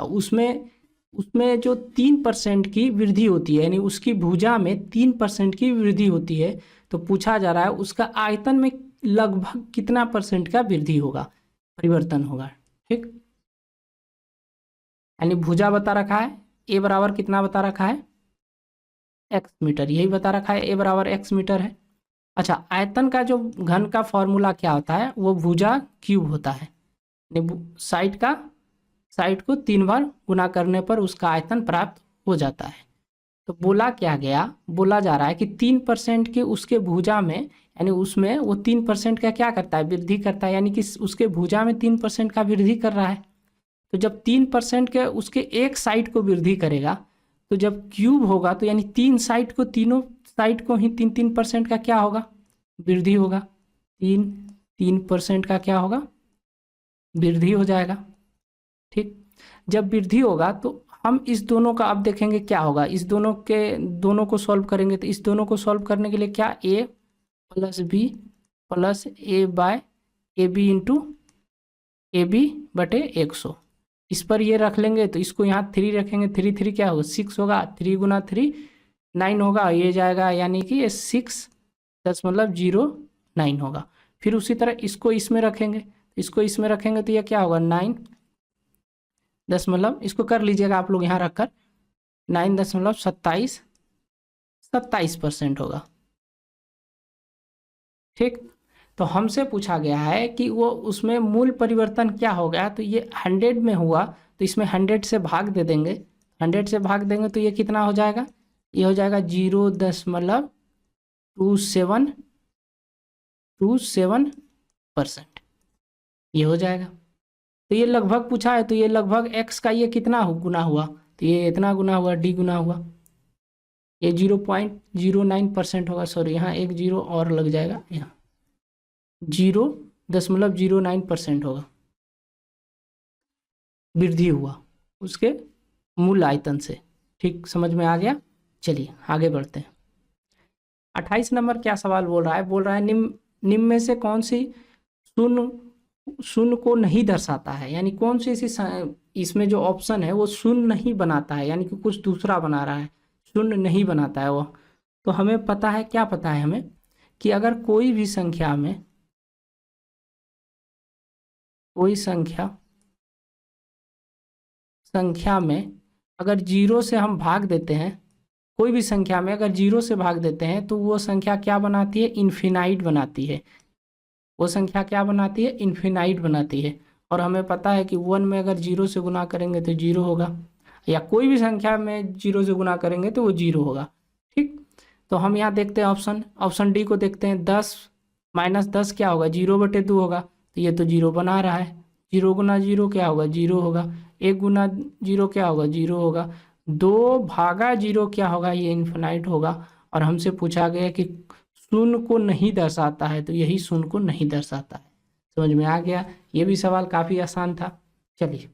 उसमें जो 3% की वृद्धि होती है, यानी उसकी भुजा में 3% की वृद्धि होती है, तो पूछा जा रहा है उसका आयतन में लगभग कितना % का वृद्धि होगा, परिवर्तन होगा। ठीक, यानी भुजा बता रखा है, ए बराबर कितना बता रखा है x मीटर, यही बता रखा है, ए बराबर x मीटर है। अच्छा, आयतन का जो घन का फॉर्मूला क्या होता है, वो भुजा क्यूब होता है, साइड का साइड को 3 बार गुना करने पर उसका आयतन प्राप्त हो जाता है। तो बोला क्या गया, बोला जा रहा है कि 3% के उसके भुजा में, यानी उसमें वो 3% का क्या करता है, वृद्धि करता है, यानी कि उसके भुजा में 3% का वृद्धि कर रहा है। तो जब 3% के उसके एक साइड को वृद्धि करेगा, तो जब क्यूब होगा तो यानी 3 साइड को, तीनों साइड को ही 3% का क्या होगा, वृद्धि होगा। 3% का क्या होगा, वृद्धि हो जाएगा। ठीक, जब वृद्धि होगा तो हम इस दोनों का अब देखेंगे क्या होगा। इस दोनों को सॉल्व करेंगे तो इस दोनों को सॉल्व करने के लिए क्या, a plus B plus A by A B into A B बटे 100, इस पर ये रख लेंगे तो इसको यहाँ 3 रखेंगे, 3 क्या होगा 6 होगा, 3 गुना 3 9 होगा, ये जाएगा यानी कि ये 6 10 होगा। फिर उसी तरह इसको इसमें रखेंगे, इसको इसमें रखेंगे तो ये क्या होगा 9 इसको कर लीजिएगा आप लोग यहाँ रखकर 9.27% होगा। ठीक, तो हमसे पूछा गया है कि वो उसमें मूल परिवर्तन क्या हो गया, तो ये 100 में हुआ तो इसमें 100 से भाग दे देंगे, 100 से भाग देंगे तो ये कितना हो जाएगा, ये हो जाएगा 0.27%, ये हो जाएगा। तो ये लगभग पूछा है तो ये लगभग x का ये कितना गुना हुआ, तो ये इतना गुना हुआ, d गुना हुआ, ये 0.09% होगा। सॉरी, यहाँ एक 0 और लग जाएगा, यहाँ 0.09% होगा, वृद्धि हुआ उसके मूल आयतन से। ठीक, समझ में आ गया। चलिए आगे बढ़ते हैं। 28 नंबर क्या सवाल बोल रहा है, बोल रहा है निम्न में से कौन सी शून्य को नहीं दर्शाता है, यानी कौन सी ऐसी इसमें जो ऑप्शन है वो शून्य नहीं बनाता है, यानी कि कुछ दूसरा बना रहा है, शून्य नहीं बनाता है वो। तो हमें पता है, क्या पता है हमें, कि अगर कोई भी संख्या में अगर 0 से हम भाग देते हैं, कोई भी संख्या में अगर 0 से भाग देते हैं तो वो संख्या क्या बनाती है, इन्फिनाइट बनाती है। वो संख्या क्या बनाती है, इन्फिनाइट बनाती है। और हमें पता है कि 1 में अगर 0 से गुना करेंगे तो 0 होगा, या कोई भी संख्या में 0 से गुना करेंगे तो वो 0 होगा। ठीक, तो हम यहाँ देखते हैं ऑप्शन डी को देखते हैं। 10 माइनस 10 क्या होगा, 0/2 होगा, तो ये तो 0 बना रहा है। 0 गुना 0 क्या होगा, 0 होगा। 1 गुना 0 क्या होगा, 0 होगा। 2 भागा 0 क्या होगा, ये इन्फिनाइट होगा। और हमसे पूछा गया कि शून्य को नहीं दर्शाता है, तो यही शून्य को नहीं दर्शाता है। समझ में आ गया, ये भी सवाल काफी आसान था। चलिए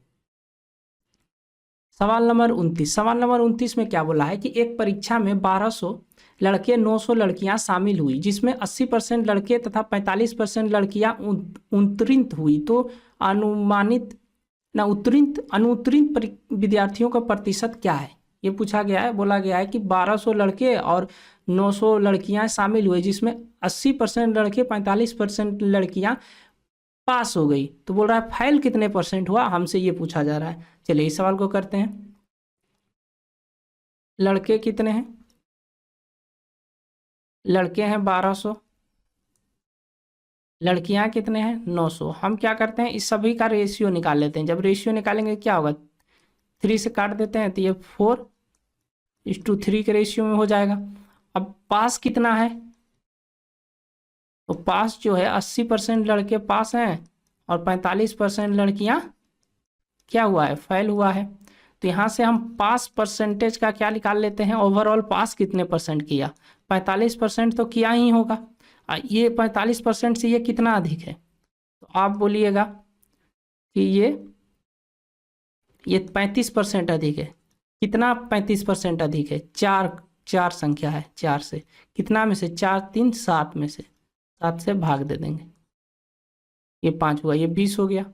सवाल नंबर 29। सवाल नंबर 29 में क्या बोला है कि एक परीक्षा में 1200 लड़के 900 लड़कियां शामिल हुई, जिसमें 80% लड़के तथा 45% लड़कियां उत्तीर्ण हुई, तो अनुत्तीर्ण विद्यार्थियों का प्रतिशत क्या है, ये पूछा गया है। बोला गया है कि 1200 लड़के और 900 लड़कियां शामिल हुए, जिसमें 80% लड़के 45% लड़कियां पास हो गई। तो बोल रहा है फेल कितने परसेंट हुआ, हमसे ये पूछा जा रहा है। चलिए इस सवाल को करते हैं। लड़के कितने हैं, लड़के हैं 1200, लड़कियां कितने हैं 900। हम क्या करते हैं, इस सभी का रेशियो निकाल लेते हैं। जब रेशियो निकालेंगे क्या होगा, 3 से काट देते हैं तो ये 4:3 के रेशियो में हो जाएगा। अब पास कितना है, तो पास जो है 80% लड़के पास हैं और 45% लड़कियां क्या हुआ है, फेल हुआ है। तो यहाँ से हम पास परसेंटेज का क्या निकाल लेते हैं, ओवरऑल पास कितने परसेंट किया, 45% तो किया ही होगा। ये 45% से ये कितना अधिक है, तो आप बोलिएगा कि ये 35% अधिक है। कितना 35% अधिक है, चार संख्या है, 4 से कितना में से 4 3 7 में से 7 से भाग दे देंगे, ये 5 हुआ, ये 20 हो गया।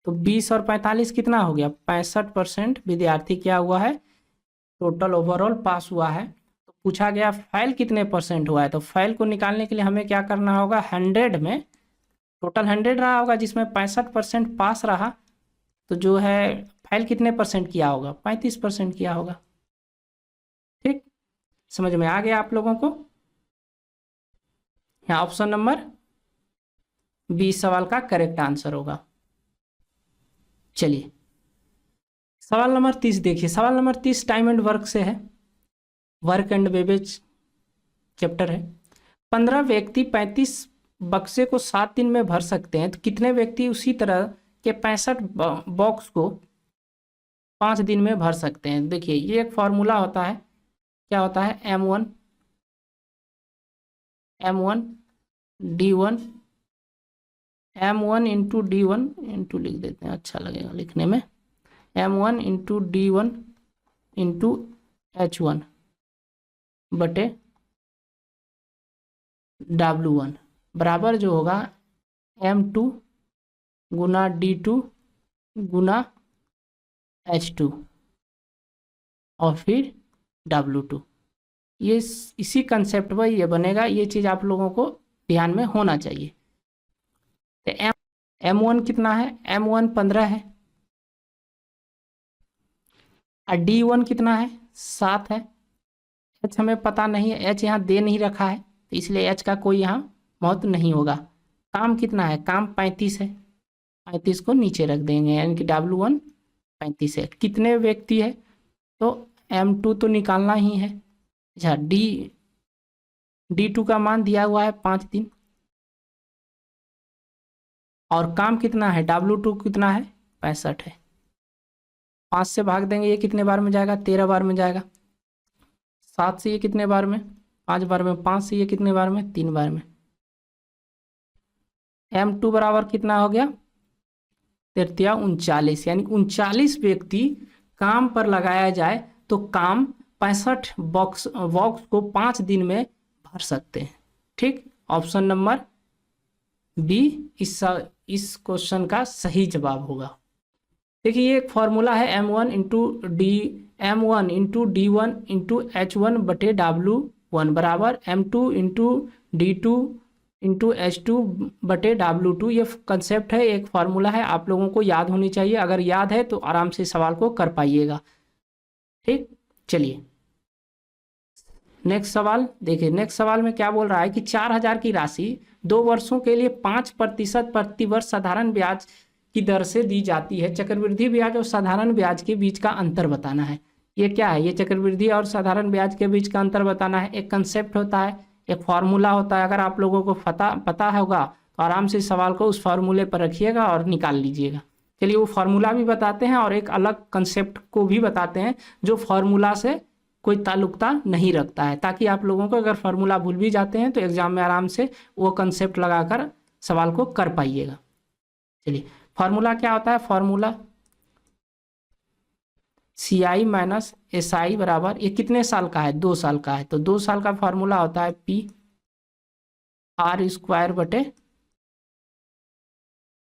तो 20 और 45 कितना हो गया, 65% विद्यार्थी क्या हुआ है, टोटल ओवरऑल पास हुआ है। तो पूछा गया फेल कितने परसेंट हुआ है, तो फेल को निकालने के लिए हमें क्या करना होगा, 100 में टोटल 100 रहा होगा, जिसमें 65% पास रहा, तो जो है फेल कितने परसेंट किया होगा, 35% किया होगा। ठीक, समझ में आ गया आप लोगों को। यहाँ ऑप्शन नंबर 20 सवाल का करेक्ट आंसर होगा। चलिए सवाल नंबर 30 देखिए, सवाल नंबर 30 टाइम एंड वर्क से है, वर्क एंड वेबेज चैप्टर है। 15 व्यक्ति 35 बक्से को 7 दिन में भर सकते हैं, तो कितने व्यक्ति उसी तरह के 65 बॉक्स को 5 दिन में भर सकते हैं। देखिए ये एक फॉर्मूला होता है, क्या होता है, M1 D1 M1 into D1 into लिख देते हैं, अच्छा लगेगा लिखने में, M1 into D1 into H1 बटे W1 बराबर जो होगा M2 गुना D2 गुना H2 और फिर W2। ये इसी कंसेप्ट पर ये बनेगा, ये चीज़ आप लोगों को ध्यान में होना चाहिए। तो M1 कितना है, M1 15 है, और D1 कितना है, 7 है। H हमें पता नहीं है, H यहाँ दे नहीं रखा है, तो इसलिए H का कोई यहाँ महत्व नहीं होगा। काम कितना है, काम 35 है, 35 को नीचे रख देंगे, यानी कि W1 35 है। कितने व्यक्ति है, तो M2 तो निकालना ही है। अच्छा D2 का मान दिया हुआ है 5 दिन, और काम कितना है, W2 कितना है, 65 है। 5 से भाग देंगे, ये कितने बार में जाएगा, 13 बार में जाएगा। 7 से ये कितने बार में, 5 बार में। 5 से ये कितने बार में, 3 बार में। M2 बराबर कितना हो गया, 39, यानी 39 व्यक्ति काम पर लगाया जाए तो काम 65 बॉक्स को 5 दिन में भर सकते हैं। ठीक, ऑप्शन नंबर बी इस क्वेश्चन का सही जवाब होगा। देखिए ये एक फॉर्मूला है, M1 into D1 into H1 बटे W1 बराबर M2 into D2 into H2 बटे W2। ये कंसेप्ट है, एक फार्मूला है, आप लोगों को याद होनी चाहिए। अगर याद है तो आराम से सवाल को कर पाइएगा। ठीक, चलिए नेक्स्ट सवाल देखिए। नेक्स्ट सवाल में क्या बोल रहा है कि 4000 की राशि 2 वर्षों के लिए 5% प्रतिवर्ष साधारण ब्याज की दर से दी जाती है। चक्रवृद्धि ब्याज और साधारण ब्याज के बीच का अंतर बताना है। ये क्या है, ये चक्रवृद्धि और साधारण ब्याज के बीच का अंतर बताना है। एक कंसेप्ट होता है, एक फार्मूला होता है। अगर आप लोगों को पता होगा तो आराम से सवाल को उस फार्मूले पर रखिएगा और निकाल लीजिएगा। चलिए वो फार्मूला भी बताते हैं और एक अलग कंसेप्ट को भी बताते हैं जो फार्मूला से कोई ताल्लुकता नहीं रखता है, ताकि आप लोगों को अगर फार्मूला भूल भी जाते हैं तो एग्जाम में आराम से वो कंसेप्ट लगाकर सवाल को कर पाइएगा। चलिए फार्मूला क्या होता है, फार्मूला CI माइनस SI बराबर, ये कितने साल का है, 2 साल का है, तो 2 साल का फार्मूला होता है PR² बटे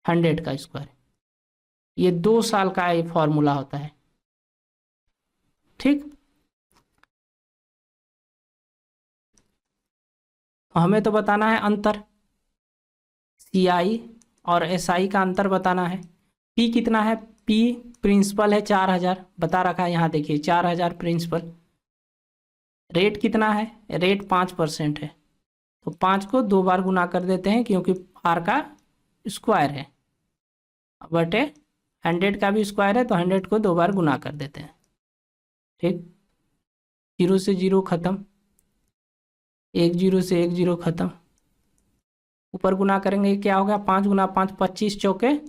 100 का स्क्वायर। ये 2 साल का ये फार्मूला होता है। ठीक, हमें तो बताना है अंतर, CI और SI का अंतर बताना है। P कितना है, P प्रिंसिपल है 4000, बता रखा है यहाँ देखिए 4000 प्रिंसिपल। रेट कितना है, रेट 5% है, तो 5 को 2 बार गुना कर देते हैं क्योंकि R का स्क्वायर है, बटे 100 का भी स्क्वायर है तो 100 को 2 बार गुना कर देते हैं। ठीक, 0 से 0 खत्म, 1 0 से 1 0 खत्म, ऊपर गुना करेंगे क्या होगा, 5 गुना 5 25 चौके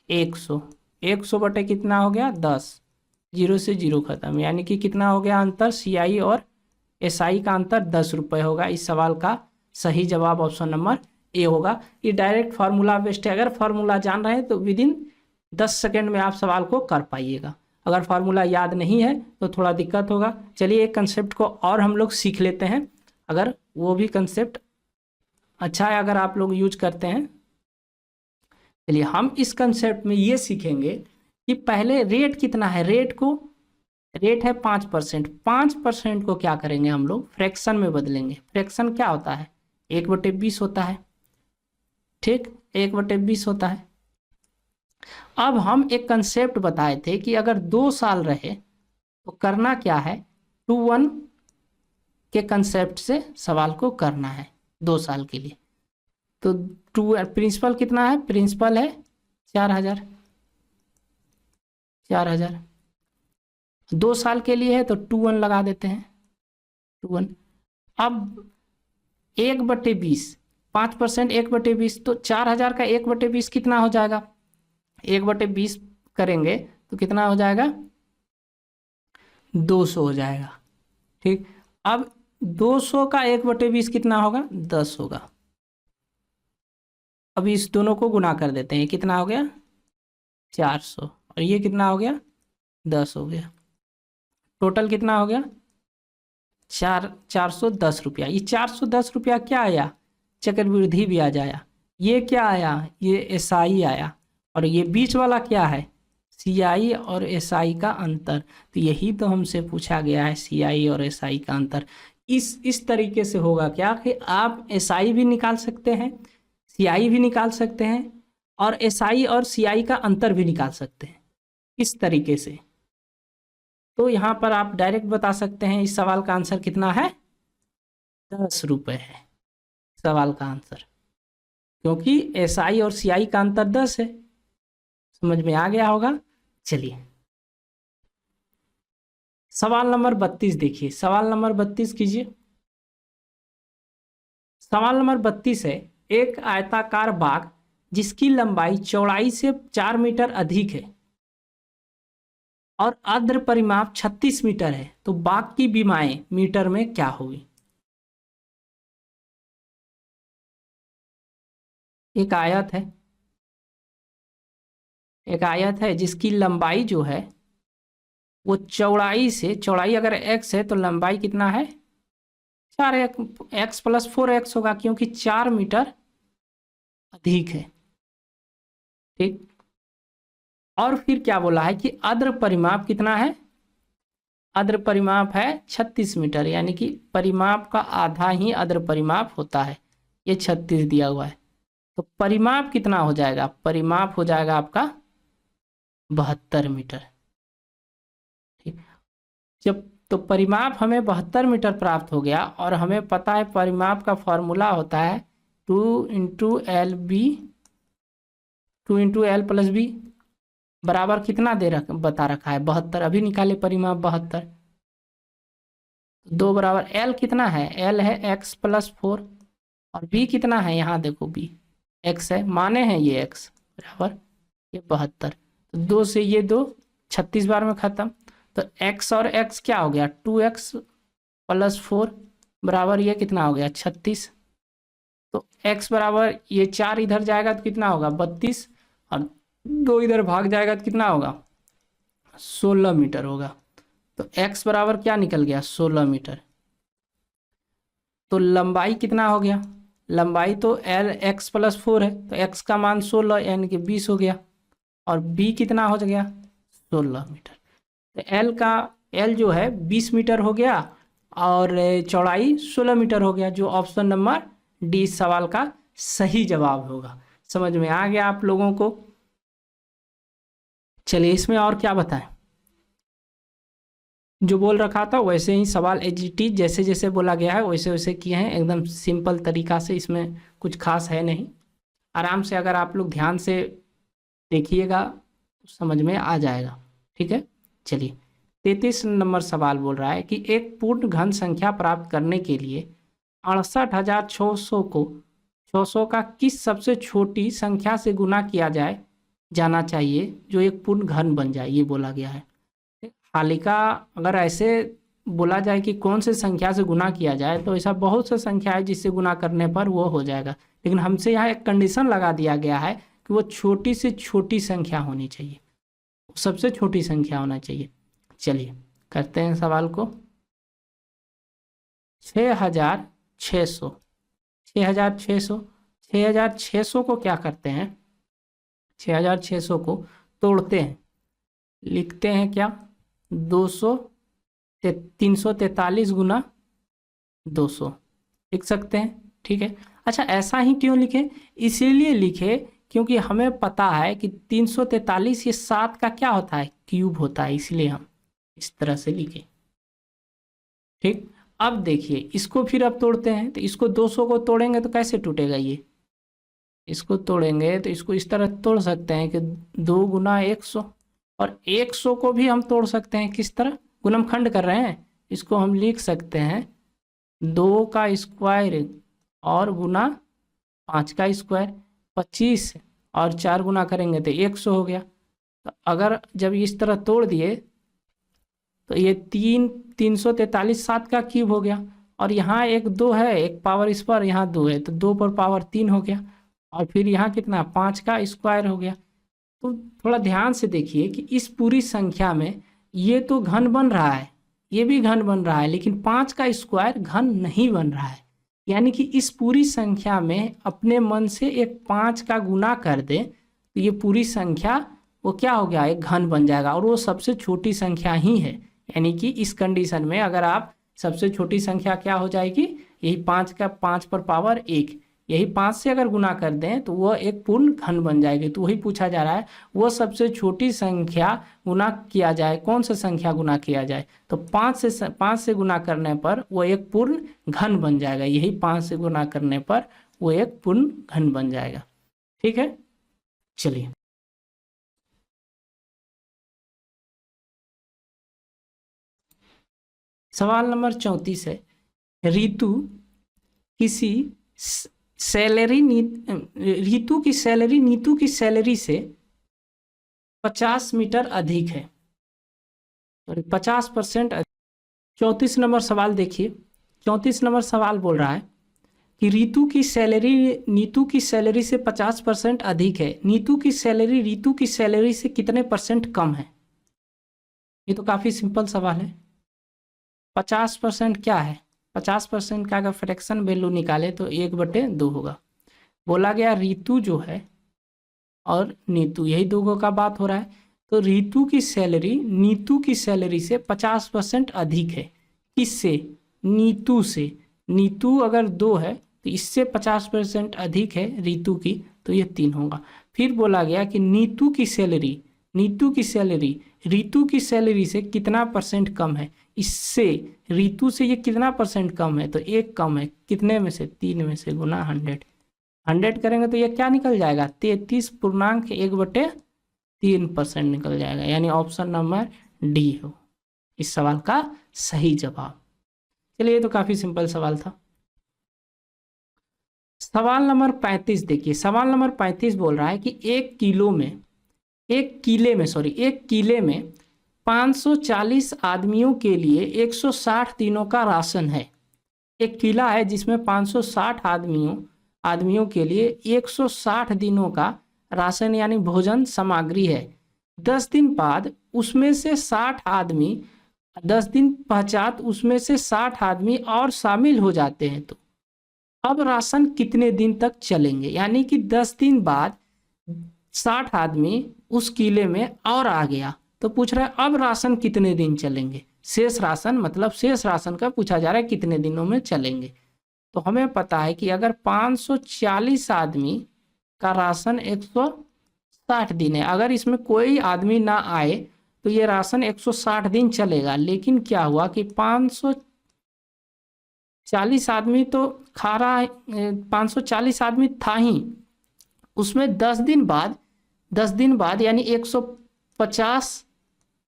100, 100 बटे कितना हो गया 10, 0 से 0 खत्म, यानी कि कितना हो गया अंतर, CI और SI का अंतर 10 रुपये होगा। इस सवाल का सही जवाब ऑप्शन नंबर ए होगा। ये डायरेक्ट फार्मूला बेस्ड है, अगर फार्मूला जान रहे हैं तो विदिन 10 सेकेंड में आप सवाल को कर पाइएगा। अगर फार्मूला याद नहीं है तो थोड़ा दिक्कत होगा। चलिए एक कंसेप्ट को और हम लोग सीख लेते हैं, अगर वो भी कंसेप्ट अच्छा है अगर आप लोग यूज करते हैं। चलिए हम इस कंसेप्ट में ये सीखेंगे कि पहले रेट कितना है, रेट है 5%, 5% को क्या करेंगे हम लोग फ्रैक्शन में बदलेंगे। फ्रैक्शन क्या होता है, 1/20 होता है। ठीक, 1/20 होता है। अब हम एक कंसेप्ट बताए थे कि अगर 2 साल रहे तो करना क्या है, 2:1 के कंसेप्ट से सवाल को करना है 2 साल के लिए। तो प्रिंसिपल कितना है, प्रिंसिपल है 4000, 2 साल के लिए है तो 2 1 लगा देते हैं, 2 1। अब 1/20, 5%, 1/20 तो 4,000 का 1/20 कितना हो जाएगा? 1/20 करेंगे तो कितना हो जाएगा? 200 हो जाएगा। ठीक, अब 200 का 1/20 कितना होगा? 10 होगा। अब इस दोनों को गुना कर देते हैं, कितना हो गया? 400, और ये कितना हो गया? 10 हो गया। टोटल कितना हो गया? 410 रुपया। ये 410 रुपया क्या आया? चक्रवृद्धि ब्याज आया। ये क्या आया? ये एसआई आया। और ये बीच वाला क्या है? सीआई और एसआई का अंतर। तो यही तो हमसे पूछा गया है, सीआई और एसआई का अंतर। इस तरीके से होगा क्या कि आप एसआई भी निकाल सकते हैं, सीआई भी निकाल सकते हैं, और एसआई और सीआई का अंतर भी निकाल सकते हैं, इस तरीके से। तो यहाँ पर आप डायरेक्ट बता सकते हैं इस सवाल का आंसर कितना है? 10 रुपये है सवाल का आंसर, क्योंकि एसआई और सीआई का अंतर 10 है। समझ में आ गया होगा। चलिए सवाल नंबर 32 देखिए। सवाल नंबर 32 कीजिए। सवाल नंबर 32 है, एक आयताकार बाग जिसकी लंबाई चौड़ाई से 4 मीटर अधिक है और आर्द्र परिमाप 36 मीटर है, तो बाग की बीमाएं मीटर में क्या होगी? एक आयत है, एक आयत है जिसकी लंबाई जो है वो चौड़ाई से, चौड़ाई अगर x है तो लंबाई कितना है? 4x + 4x होगा, क्योंकि 4 मीटर अधिक है। ठीक, और फिर क्या बोला है कि आर्द्र परिमाप कितना है? आर्द्र परिमाप है 36 मीटर, यानी कि परिमाप का आधा ही आर्द्र परिमाप होता है। ये 36 दिया हुआ है, तो परिमाप कितना हो जाएगा? परिमाप हो जाएगा आपका 72 मीटर। ठीक, जब तो परिमाप हमें 72 मीटर प्राप्त हो गया, और हमें पता है परिमाप का फॉर्मूला होता है 2 × LB, 2 × L + B बराबर कितना बता रखा है? 72। अभी निकाले परिमाप 72। 2 बराबर L कितना है? L है x + 4, और B कितना है? यहाँ देखो B x है, माने हैं ये x बराबर ये 72। तो 2 से ये 2 36 बार में खत्म। तो x और x क्या हो गया? 2x + 4 बराबर ये कितना हो गया? 36। तो x बराबर ये 4 इधर जाएगा तो कितना होगा? 32, और 2 इधर भाग जाएगा तो कितना होगा? 16 मीटर होगा। तो x बराबर क्या निकल गया? 16 मीटर। तो लंबाई कितना हो गया? लंबाई तो x + 4 है, तो x का मान 16 यानी कि 20 हो गया, और b कितना हो गया? 16 मीटर। तो L जो है 20 मीटर हो गया, और चौड़ाई 16 मीटर हो गया, जो ऑप्शन नंबर डी सवाल का सही जवाब होगा। समझ में आ गया आप लोगों को? चलिए इसमें और क्या बताएं। जो बोल रखा था वैसे ही सवाल एचजीटी जैसे जैसे बोला गया है वैसे वैसे किए हैं, एकदम सिंपल तरीका से, इसमें कुछ खास है नहीं। आराम से अगर आप लोग ध्यान से देखिएगा तो समझ में आ जाएगा। ठीक है, चलिए 33 नंबर सवाल बोल रहा है कि एक पूर्ण घन संख्या प्राप्त करने के लिए 68,600 को 600 का किस सबसे छोटी संख्या से गुना किया जाना चाहिए जो एक पूर्ण घन बन जाए, ये बोला गया है। हालिका अगर ऐसे बोला जाए कि कौन से संख्या से गुना किया जाए, तो ऐसा बहुत सा संख्या है जिससे गुना करने पर वो हो जाएगा, लेकिन हमसे यहाँ एक कंडीशन लगा दिया गया है कि वो छोटी से छोटी संख्या होनी चाहिए, सबसे छोटी संख्या होना चाहिए। चलिए करते हैं सवाल को। 6,600 6,600 को क्या करते हैं? 6,600 को तोड़ते हैं, लिखते हैं क्या? 343 गुना 200 लिख सकते हैं। ठीक है, अच्छा ऐसा ही क्यों लिखे? इसीलिए लिखे क्योंकि हमें पता है कि 343 ये 7 का क्या होता है? क्यूब होता है, इसलिए हम इस तरह से लिखे। ठीक, अब देखिए इसको फिर अब तोड़ते हैं, तो इसको 200 को तोड़ेंगे तो कैसे टूटेगा? ये इसको तोड़ेंगे तो इसको इस तरह तोड़ सकते हैं कि 2 × 100, और 100 को भी हम तोड़ सकते हैं। किस तरह? गुणनखंड कर रहे हैं, इसको हम लिख सकते हैं 2 का स्क्वायर और गुना 5 का स्क्वायर, 25 और 4 गुना करेंगे तो 100 हो गया। तो अगर जब इस तरह तोड़ दिए तो ये 343 7 का क्यूब हो गया, और यहाँ एक 2 है, एक पावर इस पर, यहाँ 2 है तो 2 पर पावर 3 हो गया, और फिर यहाँ कितना 5 का स्क्वायर हो गया। तो थोड़ा ध्यान से देखिए कि इस पूरी संख्या में ये तो घन बन रहा है, ये भी घन बन रहा है, लेकिन 5 का स्क्वायर घन नहीं बन रहा है। यानी कि इस पूरी संख्या में अपने मन से एक 5 का गुना कर दें तो ये पूरी संख्या वो क्या हो गया, एक घन बन जाएगा, और वो सबसे छोटी संख्या ही है। यानी कि इस कंडीशन में अगर आप सबसे छोटी संख्या क्या हो जाएगी, यही 5 पर पावर 1, यही 5 से अगर गुना कर दें तो वह एक पूर्ण घन बन जाएगी। तो वही पूछा जा रहा है, वह सबसे छोटी संख्या गुना किया जाए, कौन सा संख्या गुना किया जाए, तो 5 से गुना करने पर वो एक पूर्ण घन बन जाएगा। यही 5 से गुना करने पर वो एक पूर्ण घन बन जाएगा। ठीक है, चलिए सवाल नंबर 34 है, रितु किसी सैलरी रितु की सैलरी नीतू की सैलरी से 50 मीटर अधिक है, 50% 34 नंबर सवाल देखिए। 34 नंबर सवाल बोल रहा है कि नीतू की सैलरी से 50% अधिक है, नीतू की सैलरी रितु की सैलरी से कितने % कम है? ये तो काफ़ी सिंपल सवाल है। 50% क्या है? 50% का अगर फ्रैक्शन वैल्यू निकाले तो 1/2 होगा। बोला गया रितु जो है और नीतू, यही दो का बात हो रहा है, तो रितु की सैलरी नीतू की सैलरी से 50% अधिक है। किससे? नीतू से। नीतू अगर 2 है तो इससे 50% अधिक है रितु की, तो ये 3 होगा। फिर बोला गया कि नीतू की सैलरी रितु की सैलरी से कितना % कम है, इससे रितु से ये कितना % कम है, तो 1 कम है, कितने में से? 3 में से, गुना 100 करेंगे तो ये क्या निकल जाएगा, 33.1/3% निकल जाएगा। यानी ऑप्शन नंबर डी हो इस सवाल का सही जवाब। चलिए, ये तो काफी सिंपल सवाल था। सवाल नंबर 35 देखिए। सवाल नंबर 35 बोल रहा है कि एक किले में 540 आदमियों के लिए 160 दिनों का राशन है। एक किला है जिसमें 560 आदमियों के लिए 160 दिनों का राशन यानी भोजन सामग्री है। 10 दिन बाद उसमें से 60 आदमी 10 दिन पश्चात उसमें से 60 आदमी और शामिल हो जाते हैं, तो अब राशन कितने दिन तक चलेंगे? यानी कि 10 दिन बाद 60 आदमी उस किले में और आ गया, तो पूछ रहा है अब राशन कितने दिन चलेंगे। शेष राशन, मतलब शेष राशन का पूछा जा रहा है कितने दिनों में चलेंगे। तो हमें पता है कि अगर 540 आदमी का राशन 160 दिन है, अगर इसमें कोई आदमी ना आए तो ये राशन 160 दिन चलेगा। लेकिन क्या हुआ कि 540 आदमी तो खा रहा है, 540 आदमी था ही, उसमें 10 दिन बाद यानी 150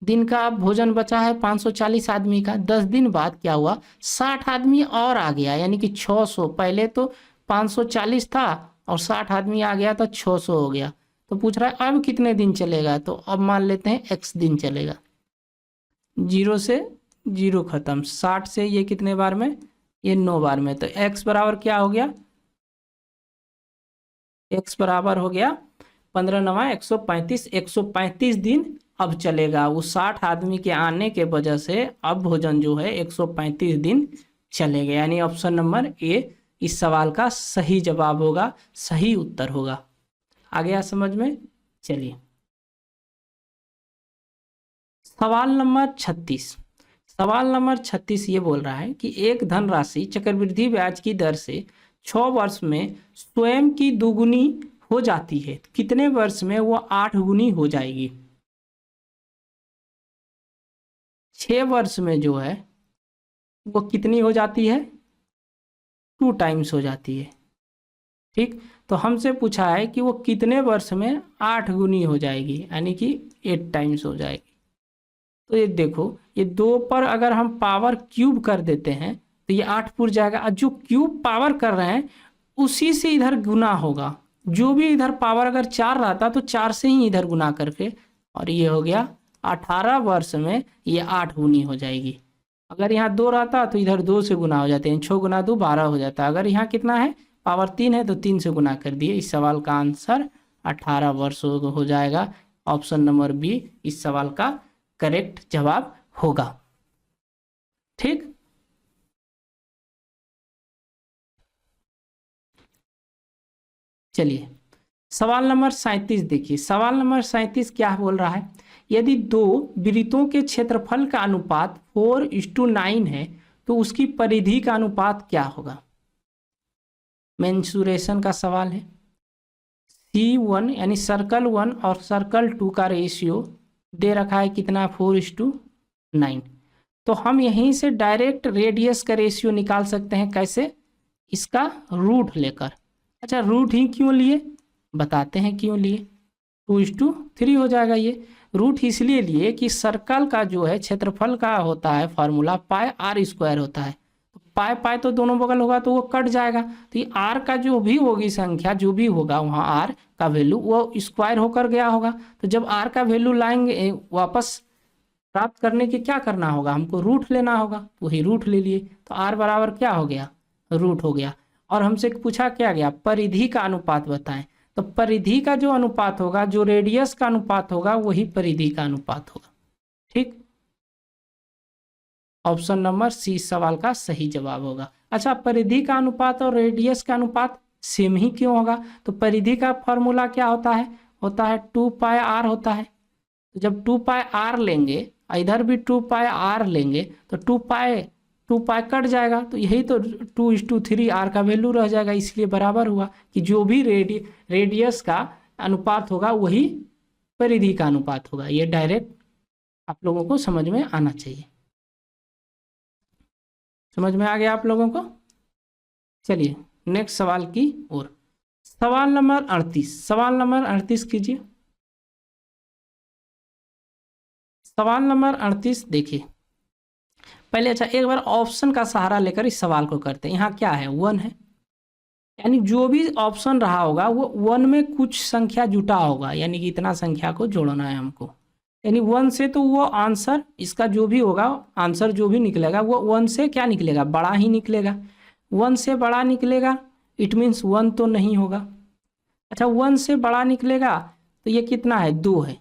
दिन का भोजन बचा है 540 आदमी का। 10 दिन बाद क्या हुआ, 60 आदमी और आ गया, यानी कि 600। पहले तो 540 था और 60 आदमी आ गया तो 600 हो गया। तो पूछ रहा है अब कितने दिन चलेगा, तो अब मान लेते हैं x दिन चलेगा। 0 से 0 खत्म, 60 से ये कितने बार में, ये 9 बार में, तो x बराबर क्या हो गया, x बराबर हो गया 15 9 135। 135 दिन अब चलेगा। वो 60 आदमी के आने के वजह से अब भोजन जो है 135 दिन चलेगा। यानी ऑप्शन नंबर ए इस सवाल का सही जवाब होगा, सही उत्तर होगा। आ गया समझ में? चलिए सवाल नंबर 36। सवाल नंबर 36 ये बोल रहा है कि एक धनराशि चक्रवृद्धि ब्याज की दर से 6 वर्ष में स्वयं की दुगुनी हो जाती है, कितने वर्ष में वो 8 गुनी हो जाएगी? 6 वर्ष में जो है वो कितनी हो जाती है, 2 टाइम्स हो जाती है। ठीक, तो हमसे पूछा है कि वो कितने वर्ष में 8 गुनी हो जाएगी, यानी कि 8 टाइम्स हो जाएगी। तो ये देखो, ये 2 पर अगर हम पावर क्यूब कर देते हैं तो ये 8 पुर जाएगा, और जो क्यूब पावर कर रहे हैं उसी से इधर गुना होगा। जो भी इधर पावर अगर 4 रहता तो 4 से ही इधर गुना करके, और ये हो गया 18 वर्ष में ये 8 गुनी हो जाएगी। अगर यहाँ 2 रहता तो इधर 2 से गुना हो जाते हैं, 6 गुना 2 12 हो जाता। अगर यहाँ कितना है, पावर 3 है, तो 3 से गुना कर दिए। इस सवाल का आंसर 18 वर्ष हो जाएगा। ऑप्शन नंबर बी इस सवाल का करेक्ट जवाब होगा। ठीक, चलिए सवाल नंबर 37 देखिए। सवाल नंबर 37 क्या बोल रहा है, यदि 2 वृत्तों के क्षेत्रफल का अनुपात 4:9 है तो उसकी परिधि का अनुपात क्या होगा। मेंसुरेशन का सवाल है। C1 यानी सर्कल 1 और सर्कल 2 का रेशियो दे रखा है कितना, 4:9। तो हम यहीं से डायरेक्ट रेडियस का रेशियो निकाल सकते हैं। कैसे, इसका रूट लेकर। अच्छा, रूट ही क्यों लिए, बताते हैं क्यों लिए। 2:3 हो जाएगा। ये रूट इसलिए लिए कि सर्कल का जो है क्षेत्रफल का होता है फॉर्मूला पाई आर स्क्वायर होता है। पाई पाई तो दोनों बगल होगा तो वो कट जाएगा, तो ये आर का जो भी होगी संख्या, जो भी होगा वहाँ आर का वैल्यू वो स्क्वायर होकर गया होगा। तो जब आर का वैल्यू लाएंगे वापस प्राप्त करने के क्या करना होगा, हमको रूट लेना होगा। तो वही रूट ले लिए, तो आर बराबर क्या हो गया, रूट हो गया। और हमसे पूछा क्या गया, परिधि का अनुपात बताएं। तो परिधि का जो अनुपात होगा, जो रेडियस का अनुपात होगा, वही परिधि का अनुपात होगा। ठीक, ऑप्शन नंबर सी सवाल का सही जवाब होगा। अच्छा, परिधि का अनुपात और रेडियस का अनुपात सेम ही क्यों होगा, तो परिधि का फॉर्मूला क्या होता है 2πr होता है। तो जब 2πr लेंगे, इधर भी 2πr लेंगे, तो 2π कट जाएगा, तो यही तो 2:3 आर का वैल्यू रह जाएगा। इसलिए बराबर हुआ कि जो भी रेडियस का अनुपात होगा वही परिधि का अनुपात होगा। ये डायरेक्ट आप लोगों को समझ में आना चाहिए। समझ में आ गया आप लोगों को। चलिए नेक्स्ट सवाल की ओर। सवाल नंबर 38, सवाल नंबर 38 कीजिए। सवाल नंबर 38 देखिए। पहले अच्छा एक बार ऑप्शन का सहारा लेकर इस सवाल को करते हैं। यहाँ क्या है, 1 है, यानी जो भी ऑप्शन रहा होगा वो 1 में कुछ संख्या जुटा होगा, यानी कि इतना संख्या को जोड़ना है हमको। यानी 1 से तो वो आंसर इसका जो भी होगा, आंसर जो भी निकलेगा वो 1 से क्या निकलेगा, बड़ा ही निकलेगा। 1 से बड़ा निकलेगा, इट मीन्स 1 तो नहीं होगा। अच्छा, 1 से बड़ा निकलेगा तो ये कितना है, 2 है।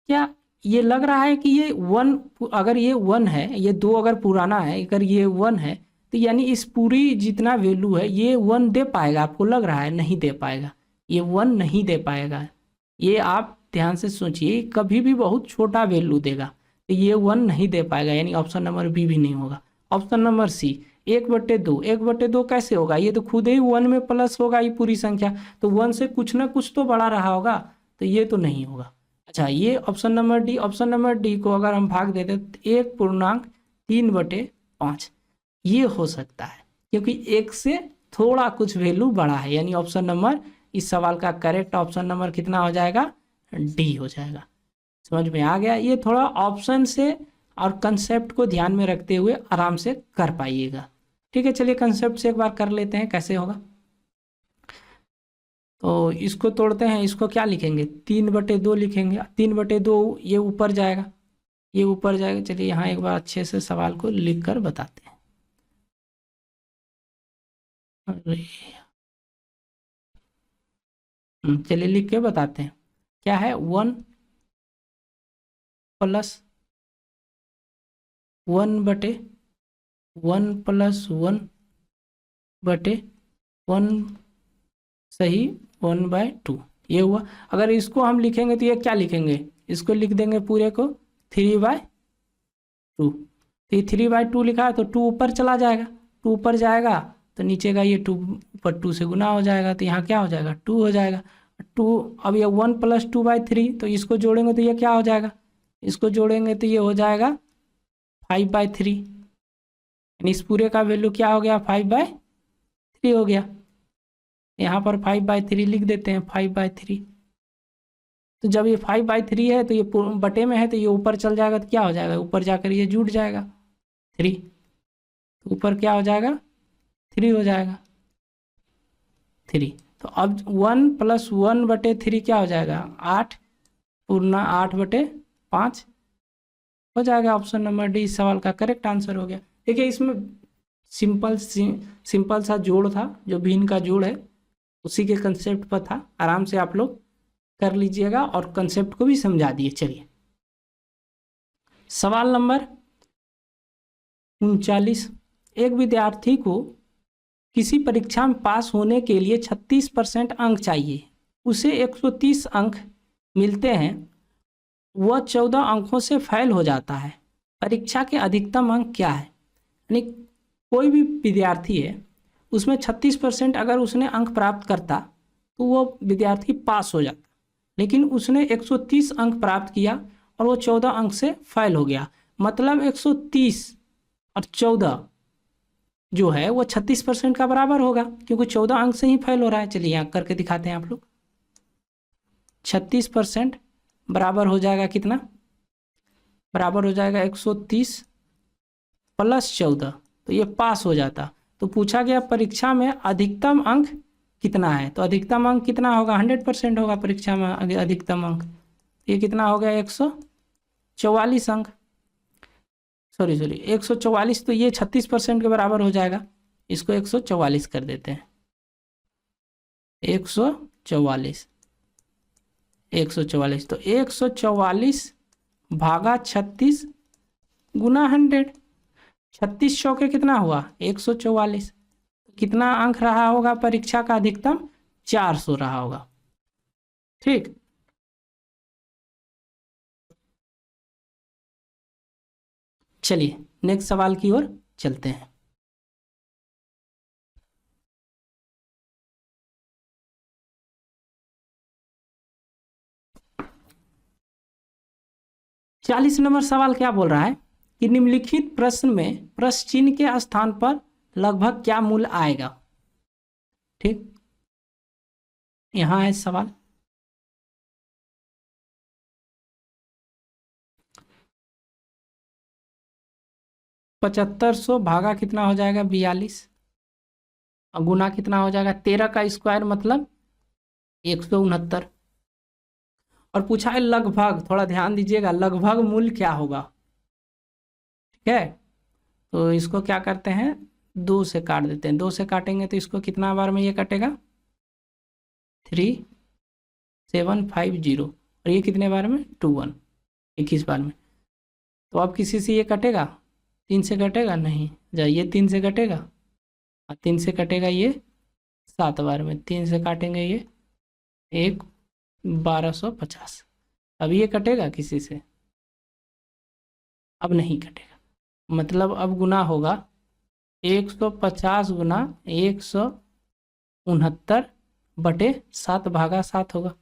क्या ये लग रहा है कि ये 1, अगर ये 1 है, ये 2 अगर पुराना है, अगर ये 1 है, तो यानी इस पूरी जितना वैल्यू है ये 1 दे पाएगा, आपको लग रहा है नहीं दे पाएगा, ये 1 नहीं दे पाएगा। ये आप ध्यान से सोचिए, कभी भी बहुत छोटा वैल्यू देगा, तो ये 1 नहीं दे पाएगा, यानी ऑप्शन नंबर बी भी नहीं होगा। ऑप्शन नंबर सी 1/2, 1/2 कैसे होगा, ये तो खुद ही 1 में प्लस होगा ये पूरी संख्या, तो 1 से कुछ ना कुछ तो बड़ा रहा होगा, तो ये तो नहीं होगा। अच्छा, ये option number D, option number D को अगर हम भाग देते तो 1.3/5 ये हो सकता है, क्योंकि 1 से थोड़ा कुछ वैल्यू बड़ा है, यानी ऑप्शन नंबर इस सवाल का करेक्ट ऑप्शन नंबर कितना हो जाएगा, डी हो जाएगा। समझ में आ गया। ये थोड़ा ऑप्शन से और कंसेप्ट को ध्यान में रखते हुए आराम से कर पाइएगा। ठीक है, चलिए कंसेप्ट से एक बार कर लेते हैं कैसे होगा। तो इसको तोड़ते हैं, इसको क्या लिखेंगे, 3/2 लिखेंगे। 3/2 ये ऊपर जाएगा, ये ऊपर जाएगा। चलिए यहाँ एक बार अच्छे से सवाल को लिख कर बताते हैं। चलिए लिख के बताते हैं। क्या है, 1 + 1/1 + 1/1 सही 1/2 ये हुआ। अगर इसको हम लिखेंगे तो ये क्या लिखेंगे, इसको लिख देंगे पूरे को 3/2। तो ये 3/2 लिखा है तो 2 ऊपर चला जाएगा, 2 ऊपर जाएगा तो नीचे का ये 2 ऊपर 2 से गुना हो जाएगा, तो यहाँ क्या हो जाएगा, 2 हो जाएगा। 2 अब ये 1 + 2/3, तो इसको जोड़ेंगे तो ये क्या हो जाएगा, इसको जोड़ेंगे तो ये हो जाएगा 5/3, यानी इस पूरे का वैल्यू क्या हो गया, 5/3 हो गया। यहाँ पर 5/3 लिख देते हैं, 5/3। तो जब ये 5/3 है तो ये बटे में है तो ये ऊपर चल जाएगा तो क्या हो जाएगा, ऊपर जाकर ये जुड़ जाएगा 3, तो ऊपर क्या हो जाएगा 3 हो जाएगा 3। तो अब 1 + 1/3 क्या हो जाएगा 8 पूर्णा 8/5 हो जाएगा। ऑप्शन नंबर डी इस सवाल का करेक्ट आंसर हो गया। देखिए इसमें सिंपल सा जोड़ था, जो भिन्न का जोड़ है उसी के कंसेप्ट पर था, आराम से आप लोग कर लीजिएगा और कंसेप्ट को भी समझा दिए। चलिए सवाल नंबर 39, एक विद्यार्थी को किसी परीक्षा में पास होने के लिए 36% अंक चाहिए, उसे 130 अंक मिलते हैं, वह 14 अंकों से फेल हो जाता है, परीक्षा के अधिकतम अंक क्या है। यानी कोई भी विद्यार्थी है उसमें 36% अगर उसने अंक प्राप्त करता तो वो विद्यार्थी पास हो जाता, लेकिन उसने 130 अंक प्राप्त किया और वो 14 अंक से फेल हो गया। मतलब 130 और 14 जो है वो 36% का बराबर होगा, क्योंकि 14 अंक से ही फेल हो रहा है। चलिए यहाँ करके दिखाते हैं आप लोग। 36% बराबर हो जाएगा कितना, बराबर हो जाएगा 130 + 14, तो ये पास हो जाता। तो पूछा गया परीक्षा में अधिकतम अंक कितना है, तो अधिकतम अंक कितना होगा 100% होगा परीक्षा में अधिकतम अंक। ये कितना हो गया 144 अंक, सॉरी 144, तो ये 36% के बराबर हो जाएगा। इसको 144 कर देते हैं, 144 तो 144 भागा 36 गुना 100, 36 चौके कितना हुआ 144, कितना अंक रहा होगा परीक्षा का अधिकतम 400 रहा होगा। ठीक, चलिए नेक्स्ट सवाल की ओर चलते हैं। चालीस नंबर सवाल क्या बोल रहा है कि निम्नलिखित प्रश्न में प्रश्न चिन्ह के स्थान पर लगभग क्या मूल्य आएगा। ठीक, यहां है सवाल। $7500 भागा कितना हो जाएगा 42, और गुना कितना हो जाएगा 13 का स्क्वायर मतलब 169। और पूछा है लगभग, थोड़ा ध्यान दीजिएगा, लगभग मूल्य क्या होगा। ठीक है, तो इसको क्या करते हैं 2 से काट देते हैं, 2 से काटेंगे तो इसको कितना बार में ये कटेगा 3750, और ये कितने बार में 21, 21 बार में। तो अब किसी से ये कटेगा 3 से कटेगा नहीं, जाइए 3 से कटेगा, और 3 से कटेगा ये 7 बार में, 3 से काटेंगे ये 1250। अब ये कटेगा किसी से, अब नहीं कटेगा, मतलब अब गुना होगा 150 गुना 169/7 भागा 7 होगा,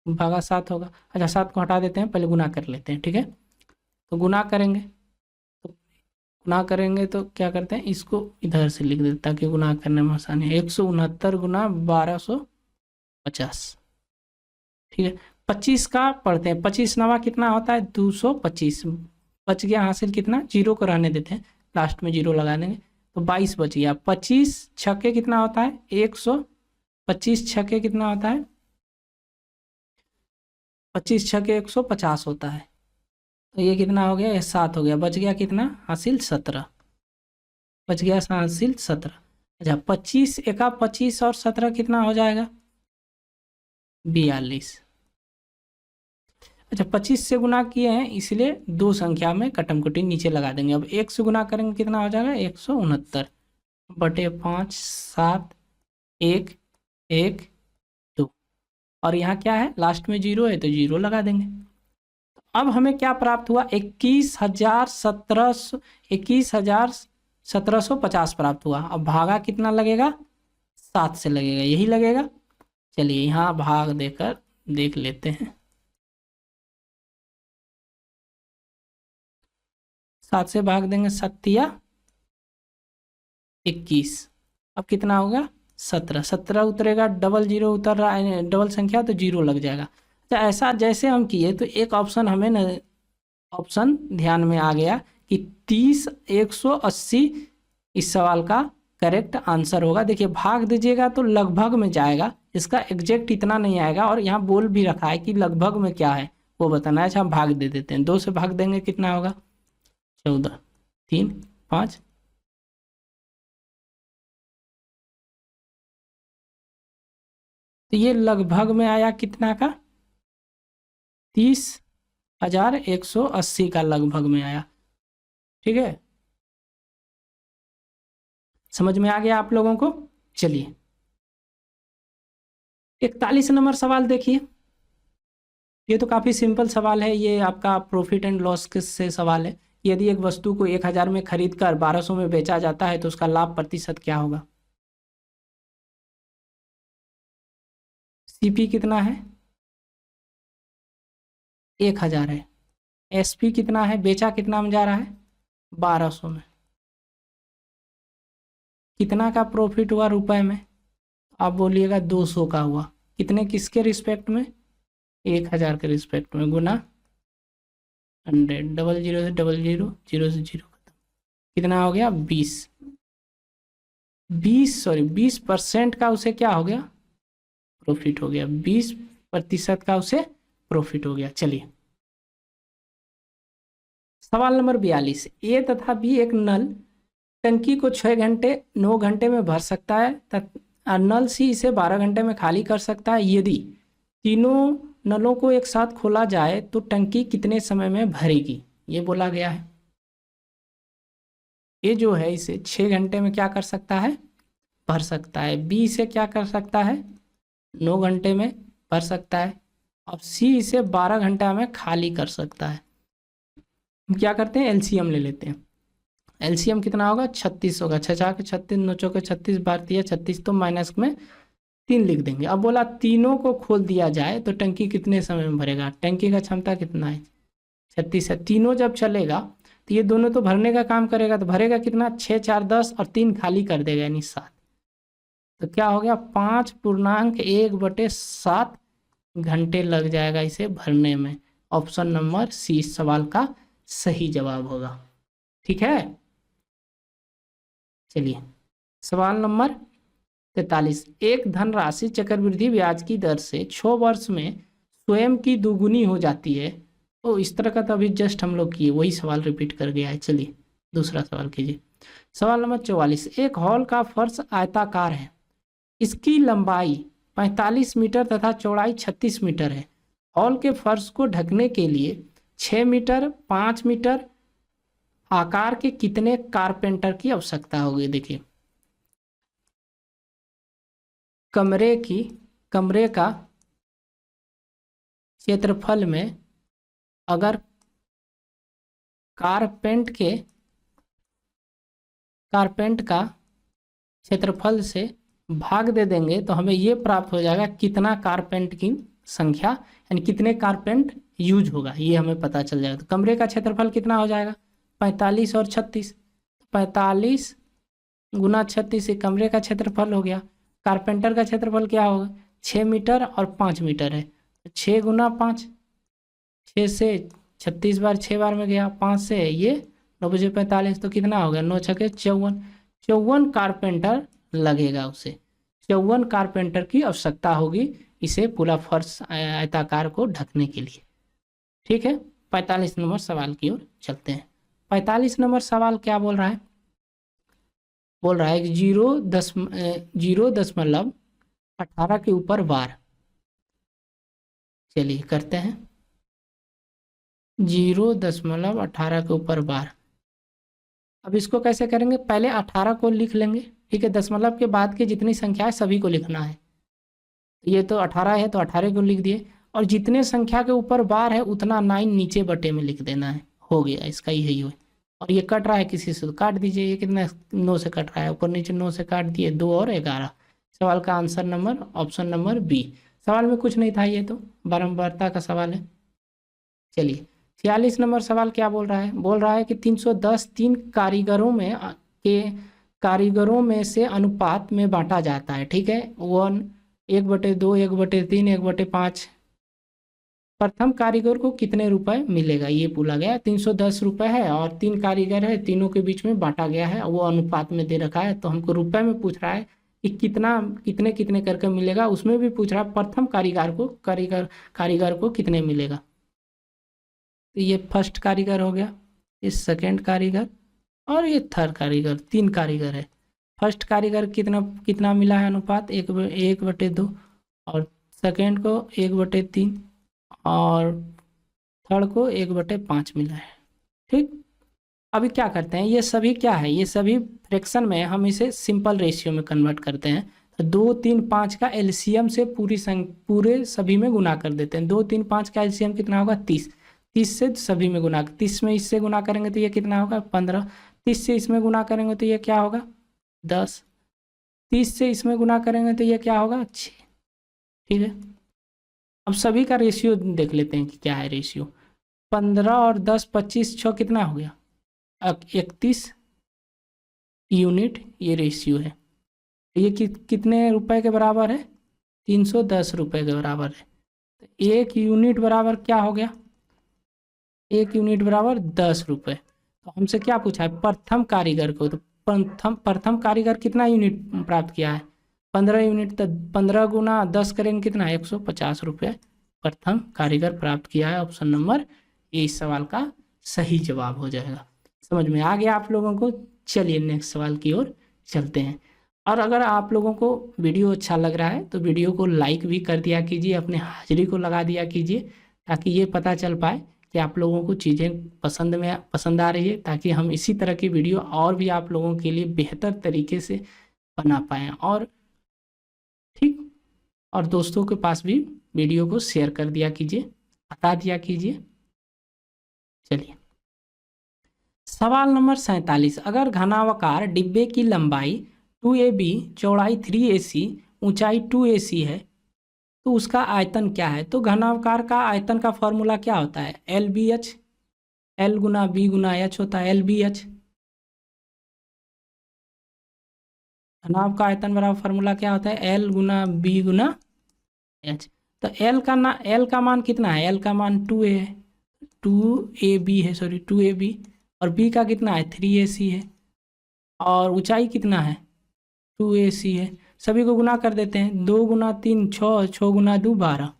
भागा 7 होगा। अच्छा 7 को हटा देते हैं, पहले गुना कर लेते हैं। ठीक है, तो गुना करेंगे, तो गुना करेंगे तो क्या करते हैं इसको इधर से लिख देते ताकि गुना करने में आसानी है। 169 गुना 1250। ठीक है, 25 का पढ़ते हैं, 25 नवा कितना होता है 225, बच गया हासिल कितना, जीरो को रहने देते हैं, लास्ट में जीरो लगा देंगे तो 22 बच गया। 25 छक्के कितना होता है 125 छक्के कितना होता है 25 छक्के 150 होता है, तो ये कितना हो गया, ये 7 हो गया, बच गया कितना हासिल 17, बच गया हासिल 17। अच्छा 25 एका 25 और 17 कितना हो जाएगा 42। अच्छा 25 से गुना किए हैं इसलिए 2 संख्या में कटम कटी नीचे लगा देंगे। अब 1 से गुना करेंगे कितना हो जाएगा 169/5 7 1 1 2, और यहाँ क्या है लास्ट में जीरो है तो जीरो लगा देंगे। अब हमें क्या प्राप्त हुआ 21,1750 प्राप्त हुआ। अब भागा कितना लगेगा 7 से लगेगा, यही लगेगा। चलिए यहाँ भाग देकर देख लेते हैं, 7 से भाग देंगे 7 या 21, अब कितना होगा 17, 17 उतरेगा, डबल जीरो उतर रहा है, डबल संख्या तो जीरो लग जाएगा। तो ऐसा जैसे हम किए तो एक ऑप्शन हमें न ऑप्शन ध्यान में आ गया कि 30 180 इस सवाल का करेक्ट आंसर होगा। देखिए भाग दीजिएगा तो लगभग में जाएगा, इसका एग्जैक्ट इतना नहीं आएगा, और यहाँ बोल भी रखा है कि लगभग में क्या है वो बताना है। अच्छा हम भाग दे देते हैं, 2 से भाग देंगे कितना होगा, 14, 3, 5, तो ये लगभग में आया कितना का, 30,180 का लगभग में आया। ठीक है, समझ में आ गया आप लोगों को। चलिए 41 नंबर सवाल देखिए, ये तो काफ़ी सिंपल सवाल है, ये आपका प्रॉफिट एंड लॉस से सवाल है। यदि एक वस्तु को 1000 में खरीद कर 1200 में बेचा जाता है तो उसका लाभ प्रतिशत क्या होगा। सीपी कितना है, 1000 है। एसपी कितना है, बेचा कितना में जा रहा है, 1200 में। कितना का प्रॉफिट हुआ रुपए में, आप बोलिएगा 200 का हुआ। कितने किसके रिस्पेक्ट में, 1000 के रिस्पेक्ट में, गुना 100, डबल जीरो से डबल जीरो, जीरो से जीरो खत्म, कितना हो गया 20% का उसे क्या हो गया, प्रॉफिट हो गया। 20% का उसे प्रॉफिट हो गया। चलिए सवाल नंबर 42, ए तथा बी एक नल टंकी को 6 घंटे 9 घंटे में भर सकता है नल सी इसे 12 घंटे में खाली कर सकता है। यदि तीनों नलों को एक साथ खोला जाए तो टंकी कितने समय में भरेगी, ये बोला गया है। ये जो है इसे 6 घंटे में क्या कर सकता है, भर सकता है। बी इसे क्या कर सकता है, 9 घंटे में भर सकता है। अब सी इसे 12 घंटा में खाली कर सकता है। हम क्या करते हैं, एलसीएम ले लेते हैं। एलसीएम कितना होगा, 36 होगा। 6 के 36, 9 चौके 36, भारतीय 36, तो माइनस में 3 लिख देंगे। अब बोला तीनों को खोल दिया जाए तो टंकी कितने समय में भरेगा। टंकी का क्षमता कितना है, 36 है। तीनों जब चलेगा तो ये दोनों तो भरने का काम करेगा, तो भरेगा कितना, 6 4 10 और 3 खाली कर देगा, यानी 7। तो क्या हो गया, 5.1/7 घंटे लग जाएगा इसे भरने में। ऑप्शन नंबर सी इस सवाल का सही जवाब होगा। ठीक है, चलिए सवाल नंबर 43, एक धनराशि चक्रवृद्धि ब्याज की दर से 6 वर्ष में स्वयं की दोगुनी हो जाती है। तो इस तरह का तो अभी जस्ट हम लोग किए, वही सवाल रिपीट कर गया है। चलिए दूसरा सवाल कीजिए। सवाल नंबर 44, एक हॉल का फर्श आयताकार है, इसकी लंबाई 45 मीटर तथा चौड़ाई 36 मीटर है। हॉल के फर्श को ढकने के लिए 6 मीटर 5 मीटर आकार के कितने कारपेंटर की आवश्यकता होगी। देखिए कमरे का क्षेत्रफल में अगर कारपेंट का क्षेत्रफल से भाग दे देंगे तो हमें ये प्राप्त हो जाएगा कितना कारपेंट की संख्या, यानी कितने कारपेंट यूज होगा, ये हमें पता चल जाएगा। तो कमरे का क्षेत्रफल कितना हो जाएगा, 45 और 36, 45 गुना 36 कमरे का क्षेत्रफल हो गया। कारपेंटर का क्षेत्रफल क्या होगा, 6 मीटर और 5 मीटर है, 6 गुना 5, 6 से 36 बार 6 बार में गया, 5 से ये 9 बजे 45, तो कितना हो गया, 9 छके 54, 54 कारपेंटर लगेगा उसे। 54 कारपेंटर की आवश्यकता होगी इसे पूरा फर्श आयताकार को ढकने के लिए। ठीक है, 45 नंबर सवाल की ओर चलते हैं। 45 नंबर सवाल क्या बोल रहा है, बोल रहा है कि 0.18 के ऊपर बार। चलिए करते हैं, 0.18 के ऊपर बार। अब इसको कैसे करेंगे, पहले 18 को लिख लेंगे, ठीक है, दशमलव के बाद की जितनी संख्या है सभी को लिखना है। ये तो 18 है तो 18 को लिख दिए, और जितने संख्या के ऊपर बार है उतना 9 नीचे बटे में लिख देना है, हो गया इसका यही हो। और ये कट रहा है किसी से तो काट दीजिए, ये कितना 9 से कट रहा है, ऊपर नीचे 9 से काट दिए, 2 और 11। सवाल का answer number option number B. सवाल में कुछ नहीं था, ये तो बारंबारता का सवाल है। चलिए 46 नंबर सवाल क्या बोल रहा है, बोल रहा है कि 310 3 कारीगरों में के कारीगरों में से अनुपात में बांटा जाता है, ठीक है। 1/2, 1/3, 1/5। प्रथम कारीगर को कितने रुपए मिलेगा ये बोला गया। 310 रुपए है और 3 कारीगर है, तीनों के बीच में बांटा गया है, वो अनुपात में दे रखा है। तो हमको रुपए में पूछ रहा है कि कितना कितने कितने करके मिलेगा। उसमें भी पूछ रहा है प्रथम कारीगर को कितने मिलेगा। तो ये फर्स्ट कारीगर हो गया, ये सेकंड कारीगर और ये थर्ड कारीगर, 3 कारीगर है। फर्स्ट कारीगर कितना कितना मिला है अनुपात 1/2 और सेकंड को 1/3 और थर्ड को 1/5 मिला है, ठीक। अभी क्या करते हैं, ये सभी क्या है, ये सभी फ्रैक्शन में हम इसे सिंपल रेशियो में कन्वर्ट करते हैं। तो 2, 3, 5 का एलसीएम से पूरे सभी में गुना कर देते हैं। 2, 3, 5 का एलसीएम कितना होगा 30। 30 से सभी में गुना, 30 में इससे गुना करेंगे तो ये कितना होगा 15। 30 से इसमें गुना करेंगे तो ये क्या होगा 10। 30 से इसमें गुना करेंगे तो ये क्या होगा 6, ठीक है। अब सभी का रेशियो देख लेते हैं कि क्या है रेशियो। 15 और 10, 25, 6 कितना हो गया 31 यूनिट, ये रेशियो है। ये कितने रुपए के बराबर है 310 रुपए के बराबर है। तो 1 यूनिट बराबर क्या हो गया, 1 यूनिट बराबर 10 रुपए। तो हमसे क्या पूछा है प्रथम कारीगर को। तो प्रथम कारीगर कितना यूनिट प्राप्त किया है 15 यूनिट। तो 15 गुना 10 करेंगे कितना 150 रुपये प्रथम कारीगर प्राप्त किया है। ऑप्शन नंबर ए इस सवाल का सही जवाब हो जाएगा। समझ में आ गया आप लोगों को। चलिए नेक्स्ट सवाल की ओर चलते हैं। और अगर आप लोगों को वीडियो अच्छा लग रहा है तो वीडियो को लाइक भी कर दिया कीजिए, अपने हाजिरी को लगा दिया कीजिए, ताकि ये पता चल पाए कि आप लोगों को चीज़ें पसंद आ रही है, ताकि हम इसी तरह की वीडियो और भी आप लोगों के लिए बेहतर तरीके से बना पाएँ। और ठीक, और दोस्तों के पास भी वीडियो को शेयर कर दिया कीजिए, बता दिया कीजिए। चलिए सवाल नंबर 47। अगर घनावकार डिब्बे की लंबाई 2AB, चौड़ाई 3AC, ऊंचाई 2AC है तो उसका आयतन क्या है। तो घनावकार का आयतन का फॉर्मूला क्या होता है LBH, L गुना B गुना H होता है LBH। घनाभ का आयतन बराबर फॉर्मूला क्या होता है L गुना B गुना H। तो L का मान कितना है, L का मान 2A है, 2AB है, सॉरी 2AB। और B का कितना है 3AC है। और ऊंचाई कितना है 2AC है। सभी को गुना कर देते हैं, 2 गुना 3 6, 6 गुना 2 12।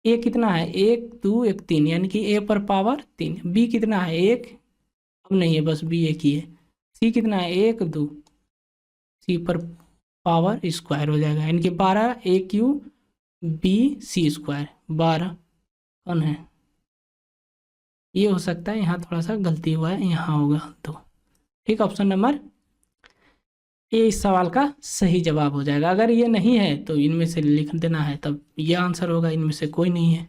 ए कितना है 1 2 1 3, यानी कि A पर पावर 3। B कितना है 1, अब नहीं है बस B एक ही है। C कितना है 1 2, C पर पावर स्क्वायर हो जाएगा, यानी कि 12 AQBC स्क्वायर 12 कौन है, ये हो सकता है, यहाँ थोड़ा सा गलती हुआ है, यहाँ होगा तो ठीक। ऑप्शन नंबर ए इस सवाल का सही जवाब हो जाएगा। अगर ये नहीं है तो इनमें से लिख देना है, तब ये आंसर होगा। इनमें से कोई नहीं है,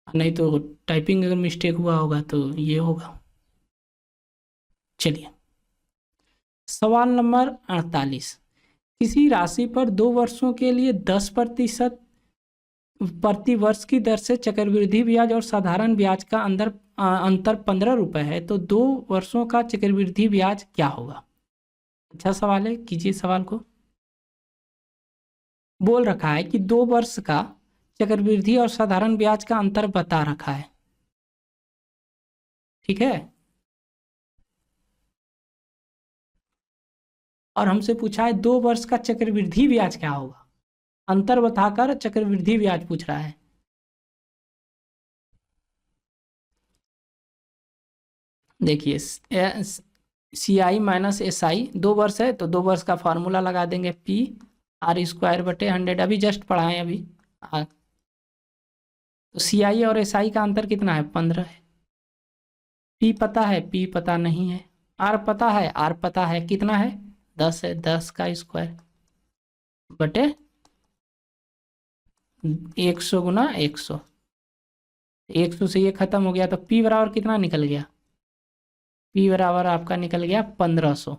नहीं तो टाइपिंग अगर मिस्टेक हुआ होगा तो ये होगा। चलिए सवाल नंबर 48। किसी राशि पर 2 वर्षों के लिए 10% प्रति वर्ष की दर से चक्रवृद्धि ब्याज और साधारण ब्याज का अंतर 15 रुपये है, तो 2 वर्षों का चक्रवृद्धि ब्याज क्या होगा। अच्छा सवाल है, कीजिए सवाल को। बोल रखा है कि 2 वर्ष का चक्रवृद्धि और साधारण ब्याज का अंतर बता रखा है, ठीक है। और हमसे पूछा है 2 वर्ष का चक्रवृद्धि ब्याज क्या होगा, अंतर बताकर चक्रवृद्धि ब्याज पूछ रहा है। देखिए CI माइनस SI 2 वर्ष है तो 2 वर्ष का फॉर्मूला लगा देंगे P/r²/100। अभी जस्ट पढ़ाएं अभी। तो CI और SI का अंतर कितना है 15 है। P पता है, P पता नहीं है। R पता है, R पता है, कितना है 10 है, 10 का स्क्वायर बटे 100 गुना 100। 100 से ये खत्म हो गया तो P बराबर कितना निकल गया, P बराबर आपका निकल गया 1500।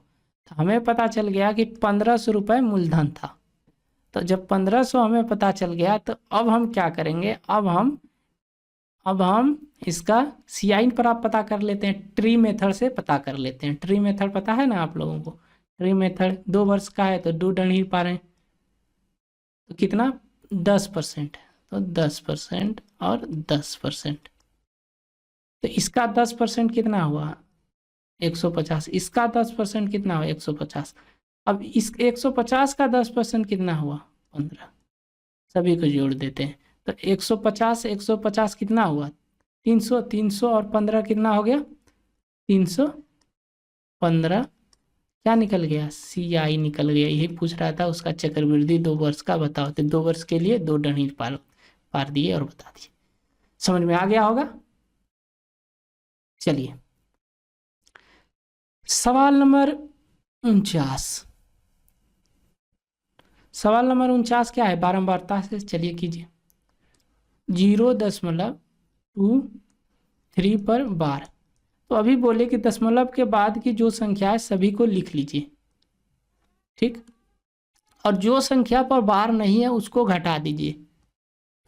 तो हमें पता चल गया कि 1500 रुपये मूलधन था। तो जब 1500 हमें पता चल गया तो अब हम क्या करेंगे, अब हम अब हम इसका CI पर आप पता कर लेते हैं, ट्री मेथड से पता कर लेते हैं। ट्री मेथड पता है ना आप लोगों को? ट्री मेथड 2 वर्ष का है तो 2 डन ही पा रहे हैं, तो कितना 10%, तो 10% और 10%, तो इसका 10% कितना हुआ 150, इसका 10% कितना हुआ 150। अब इस 150 का 10% कितना हुआ 15, सभी को जोड़ देते हैं तो 150 कितना हुआ 300, 300 और 15 कितना हो गया 315, क्या निकल गया CI निकल गया। यही पूछ रहा था उसका चक्रवृद्धि 2 वर्ष का बताओ, तो 2 वर्ष के लिए 2 डंडी पार दिए और बता दिए। समझ में आ गया होगा। चलिए सवाल नंबर 49, सवाल नंबर 49 क्या है, बारंबारता से चलिए कीजिए। 0.23 पर बार, तो अभी बोले कि दशमलव के बाद की जो संख्या है सभी को लिख लीजिए, ठीक, और जो संख्या पर बार नहीं है उसको घटा दीजिए,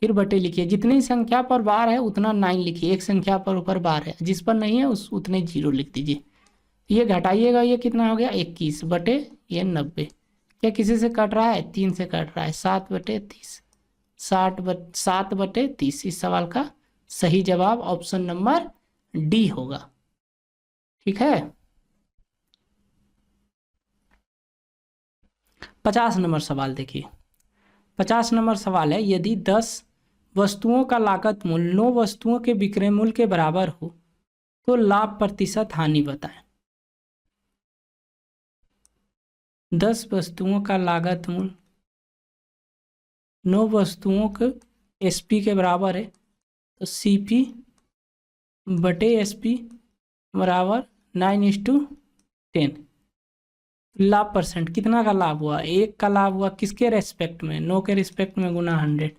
फिर बटे लिखिए। जितनी संख्या पर बार है उतना 9 लिखिए, एक संख्या पर ऊपर बार है, जिस पर नहीं है उस उतने 0 लिख दीजिए। ये घटाइएगा, ये कितना हो गया 21 बटे ये 90, क्या किसी से कट रहा है 3 से कट रहा है, 7/30, 7/30। इस सवाल का सही जवाब ऑप्शन नंबर डी होगा, ठीक है। 50 नंबर सवाल देखिए। 50 नंबर सवाल है, यदि 10 वस्तुओं का लागत मूल्य 9 वस्तुओं के विक्रय मूल्य के बराबर हो तो लाभ प्रतिशत हानि बताएं। 10 वस्तुओं का लागत मूल्य 9 वस्तुओं के SP के बराबर है, तो CP बटे SP बराबर 9:10। लाभ परसेंट, कितना का लाभ हुआ 1 का लाभ हुआ, किसके रेस्पेक्ट में 9 के रिस्पेक्ट में, गुना 100,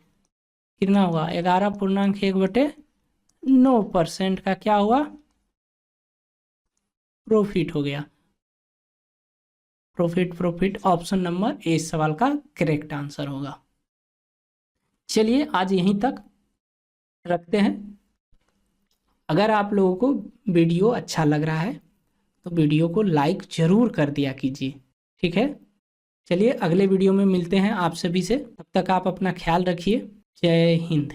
कितना हुआ 11.1/9% का क्या हुआ प्रॉफिट हो गया। प्रॉफिट ऑप्शन नंबर ए इस सवाल का करेक्ट आंसर होगा। चलिए आज यहीं तक रखते हैं। अगर आप लोगों को वीडियो अच्छा लग रहा है तो वीडियो को लाइक जरूर कर दिया कीजिए, ठीक है। चलिए अगले वीडियो में मिलते हैं आप सभी से, तब तक आप अपना ख्याल रखिए। जय हिंद।